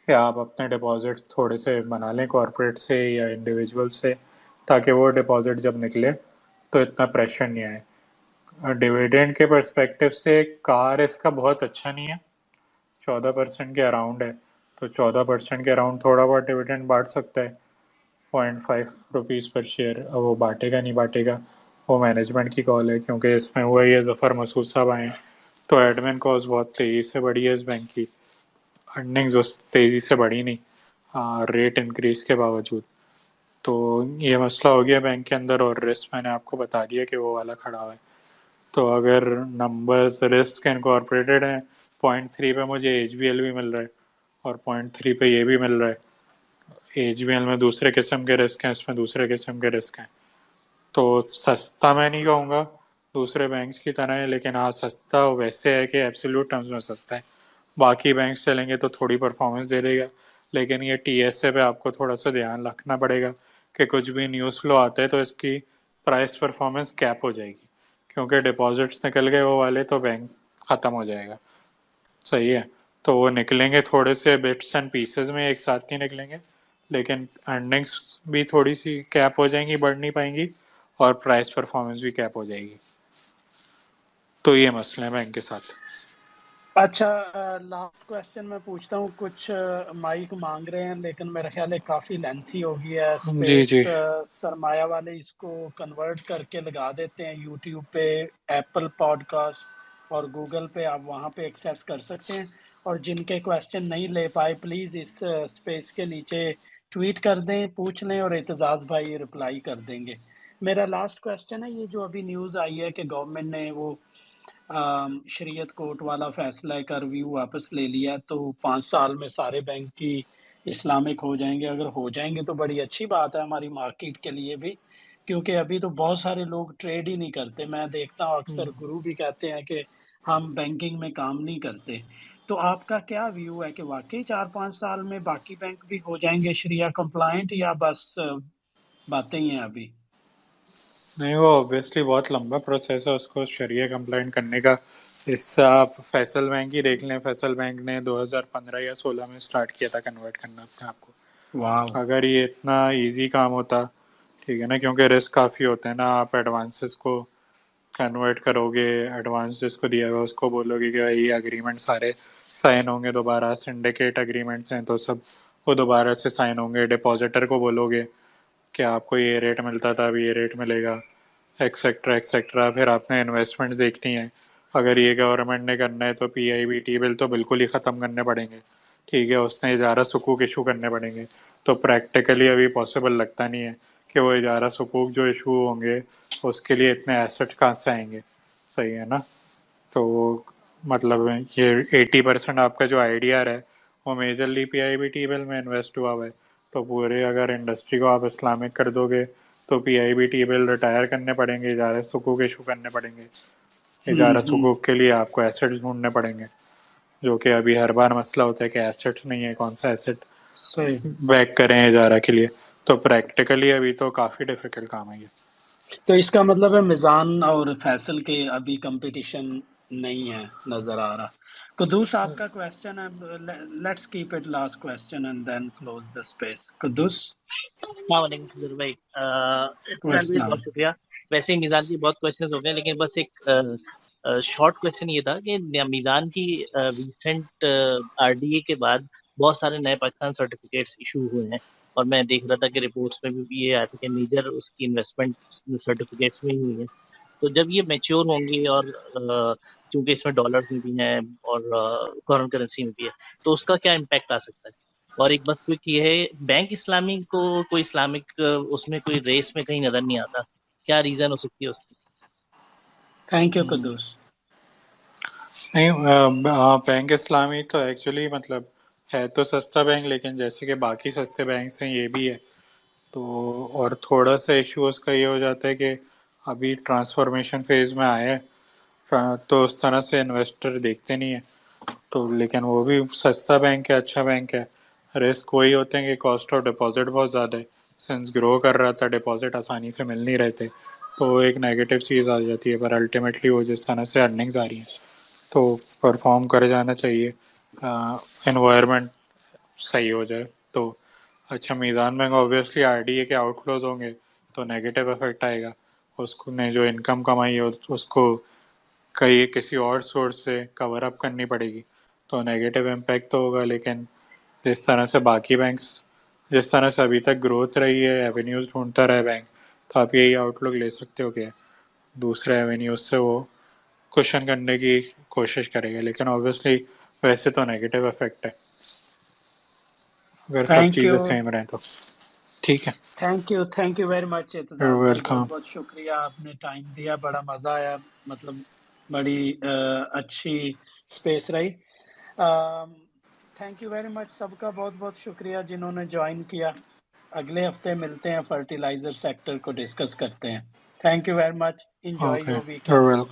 कि आप अपने डिपॉजिट्स थोड़े से बना लें कॉर्पोरेट से या इंडिविजुअल से, ताकि वो डिपॉजिट जब निकले तो इतना प्रेशर नहीं आए। डिविडेंड के पर्सपेक्टिव से कार इसका बहुत अच्छा नहीं है, 14% के अराउंड है, तो 14% के अराउंड थोड़ा बहुत डिविडेंड बांट सकता है, 0.5 रुपीज़ पर शेयर। अब वो बांटेगा नहीं बांटेगा वो मैनेजमेंट की कॉल है, क्योंकि इसमें हुआ ये ज़फ़र मसूद साहब आए तो एडमिन कॉस्ट बहुत तेज़ी से बढ़ी है इस बैंक की, अर्निंग्स उस तेज़ी से बढ़ी नहीं रेट इंक्रीज़ के बावजूद। तो ये मसला हो गया बैंक के अंदर, और रिस्क मैंने आपको बता दिया कि वो वाला खड़ा हुआ है। तो अगर नंबर्स रिस्क इनकॉर्पोरेटेड हैं, 0.3 पे मुझे HBL भी मिल रहा है और 0.3 पे ये भी मिल रहा है। HBL में दूसरे किस्म के रिस्क हैं, इसमें दूसरे किस्म के रिस्क हैं। तो सस्ता मैं नहीं कहूँगा दूसरे बैंक्स की तरह है, लेकिन हाँ सस्ता वैसे है कि एब्सोल्यूट टर्म्स में सस्ता है। बाकी बैंक्स चलेंगे तो थोड़ी परफॉर्मेंस दे देगा, लेकिन ये TSA पे आपको थोड़ा सा ध्यान रखना पड़ेगा कि कुछ भी न्यूज़ फ्लो आता है तो इसकी प्राइस परफॉर्मेंस कैप हो जाएगी, क्योंकि डिपॉजिट्स निकल गए वो वाले तो बैंक ख़त्म हो जाएगा, सही है। तो वो निकलेंगे थोड़े से बिट्स एंड पीसेस में, एक साथ नहीं निकलेंगे, लेकिन अर्निंग्स भी थोड़ी सी कैप हो जाएंगी, बढ़ नहीं पाएंगी, और प्राइस परफॉर्मेंस भी कैप हो जाएगी। तो ये मसले हैं बैंक के साथ। अच्छा, लास्ट क्वेश्चन मैं पूछता हूँ। कुछ माइक मांग रहे हैं, लेकिन मेरा ख्याल है काफ़ी लेंथी हो गई है जी स्पेस। जी सरमाया वाले इसको कन्वर्ट करके लगा देते हैं यूट्यूब पे, एप्पल पॉडकास्ट और गूगल पे, आप वहाँ पे एक्सेस कर सकते हैं। और जिनके क्वेश्चन नहीं ले पाए प्लीज़ इस स्पेस के नीचे ट्वीट कर दें, पूछ लें और एतजाज़ भाई रिप्लाई कर देंगे। मेरा लास्ट क्वेश्चन है, ये जो अभी न्यूज़ आई है कि गवर्नमेंट ने वो शरीयत कोर्ट वाला फैसला का रिव्यू वापस ले लिया, तो 5 साल में सारे बैंक की इस्लामिक हो जाएँगे। अगर हो जाएँगे तो बड़ी अच्छी बात है हमारी मार्केट के लिए भी, क्योंकि अभी तो बहुत सारे लोग ट्रेड ही नहीं करते। मैं देखता हूँ अक्सर गुरु भी कहते हैं कि हम बैंकिंग में काम नहीं करते। तो आपका क्या व्यू है कि वाक़ई 4-5 साल में बाकी बैंक भी हो जाएँगे शरिया कंप्लायंट, या बस बातें ही हैं अभी? नहीं, वो ऑब्वियसली बहुत लंबा प्रोसेस है उसको शरिया कंप्लाइंट करने का। इससे आप फैसल बैंक ही देख लें, फैसल बैंक ने 2015 या 16 में स्टार्ट किया था कन्वर्ट करना अपने आप को। वाह! अगर ये इतना इजी काम होता, ठीक है ना, क्योंकि रिस्क काफ़ी होते हैं ना, आप एडवांसेस को कन्वर्ट करोगे, एडवांस जिसको दिया हुआ उसको बोलोगे कि भाई ये अग्रीमेंट सारे साइन होंगे दोबारा, सिंडिकेट अग्रीमेंट्स हैं तो सब वो दोबारा से साइन होंगे। डिपॉजिटर को बोलोगे कि आपको ये रेट मिलता था अभी ये रेट मिलेगा, एक्सेट्रा एक्सेट्रा। फिर आपने इन्वेस्टमेंट देखनी है, अगर ये गवर्नमेंट ने करना है तो PIBT बिल तो बिल्कुल ही ख़त्म करने पड़ेंगे, ठीक है, उसने इजारा सुकूक इशू करने पड़ेंगे। तो प्रैक्टिकली अभी पॉसिबल लगता नहीं है कि वो इजारा सुकूक जो इशू होंगे उसके लिए इतने एसेट्स कहाँ से आएंगे, सही है ना। तो मतलब ये 80% आपका जो IDR है वो मेजरली PIBT बिल में इन्वेस्ट हुआ है। तो पूरे अगर इंडस्ट्री को आप इस्लामिक कर दोगे तो PIBT बिल रिटायर करने पड़ेंगे, इजारा सुकूक इशू करने पड़ेंगे। इजारा सुकूक के लिए आपको एसेट्स ढूंढने पड़ेंगे, जो कि अभी हर बार मसला होता है कि एसेट्स नहीं है, कौन सा एसेट सही। बैक करें इजारा के लिए। तो प्रैक्टिकली अभी तो काफ़ी डिफिकल्ट काम है ये। तो इसका मतलब है मिज़ान और फैसल के अभी कंपटीशन नहीं है नज़र आ रहा। कुद्दूस, आपका क्वेश्चन है। Let's keep it last question and then close the space. Quddus. वालेकुम सदर भाई, वालेकुम बहुत शुक्रिया। वैसे ही मिजान की बहुत क्वेश्चंस हो गए, लेकिन बस एक शॉर्ट क्वेश्चन ये था कि मीज़ान की रिसेंट आरडीए के बाद बहुत सारे नए पाकिस्तान सर्टिफिकेट्स इशू हुए हैं, और मैं देख रहा था कि रिपोर्ट्स में भी ये आया था कि मेजर उसकी इन्वेस्टमेंट सर्टिफिकेट्स में ही हुई है। तो जब ये मैच्योर होंगे और क्योंकि इसमें डॉलर्स में भी हैं और फॉरेन करेंसी में भी है, तो उसका क्या इम्पैक्ट आ सकता है? और एक बस क्विक ये है, बैंक इस्लामी को कोई इस्लामिक उसमें कोई रेस में कहीं नजर नहीं आता, क्या रीजन हो सकती है उसकी? Thank you Quddus. नहीं, बैंक इस्लामी तो एक्चुअली मतलब है तो सस्ता बैंक, लेकिन जैसे कि बाकी सस्ते बैंक हैं ये भी है। तो और थोड़ा सा इशू उसका ये हो जाता है कि अभी ट्रांसफॉर्मेशन फेज में आया है, तो उस तरह से इन्वेस्टर देखते नहीं है। तो लेकिन वो भी सस्ता बैंक है, अच्छा बैंक है। रिस्क वही होते हैं कि कॉस्ट ऑफ डिपॉजिट बहुत ज़्यादा है, सिंस ग्रो कर रहा था डिपॉजिट आसानी से मिल नहीं रहे थे, तो एक नेगेटिव चीज़ आ जाती है। पर अल्टीमेटली वो जिस तरह से अर्निंग्स आ रही हैं तो परफॉर्म कर जाना चाहिए, एनवायरनमेंट सही हो जाए तो। अच्छा, मीज़ान बैंक ऑब्वियसली आरडीए के आउटफ्लोज होंगे तो नेगेटिव इफेक्ट आएगा। उसको ने जो इनकम कमाई हो उसको कहीं किसी और सोर्स से कवर अप करनी पड़ेगी, तो नेगेटिव इम्पैक्ट तो होगा। लेकिन जिस तरह से बाकी बैंक्स, जिस तरह से अभी तक ग्रोथ रही है, एवेन्यूज़ ढूंढता रहा है बैंक, तो आप यही आउटलुक ले सकते हो कि दूसरे एवेन्यूज से वो क्वेश्चन करने की कोशिश करेगा। लेकिन ऑब्वियसली वैसे तो नेगेटिव इफेक्ट है अगर सब थैंक चीज़ें यू, सेम रहें तो। ठीक है, thank you very much Aitzaz you भाई, बहुत वेलकम। बहुत शुक्रिया, आपने टाइम दिया, बड़ा मज़ा आया, मतलब बड़ी अच्छी स्पेस रही। थैंक यू वेरी मच सबका, बहुत बहुत शुक्रिया जिन्होंने ज्वाइन किया। अगले हफ्ते मिलते हैं, फर्टिलाइजर सेक्टर को डिस्कस करते हैं। Thank you very much, enjoy okay, your you weekend. Welcome.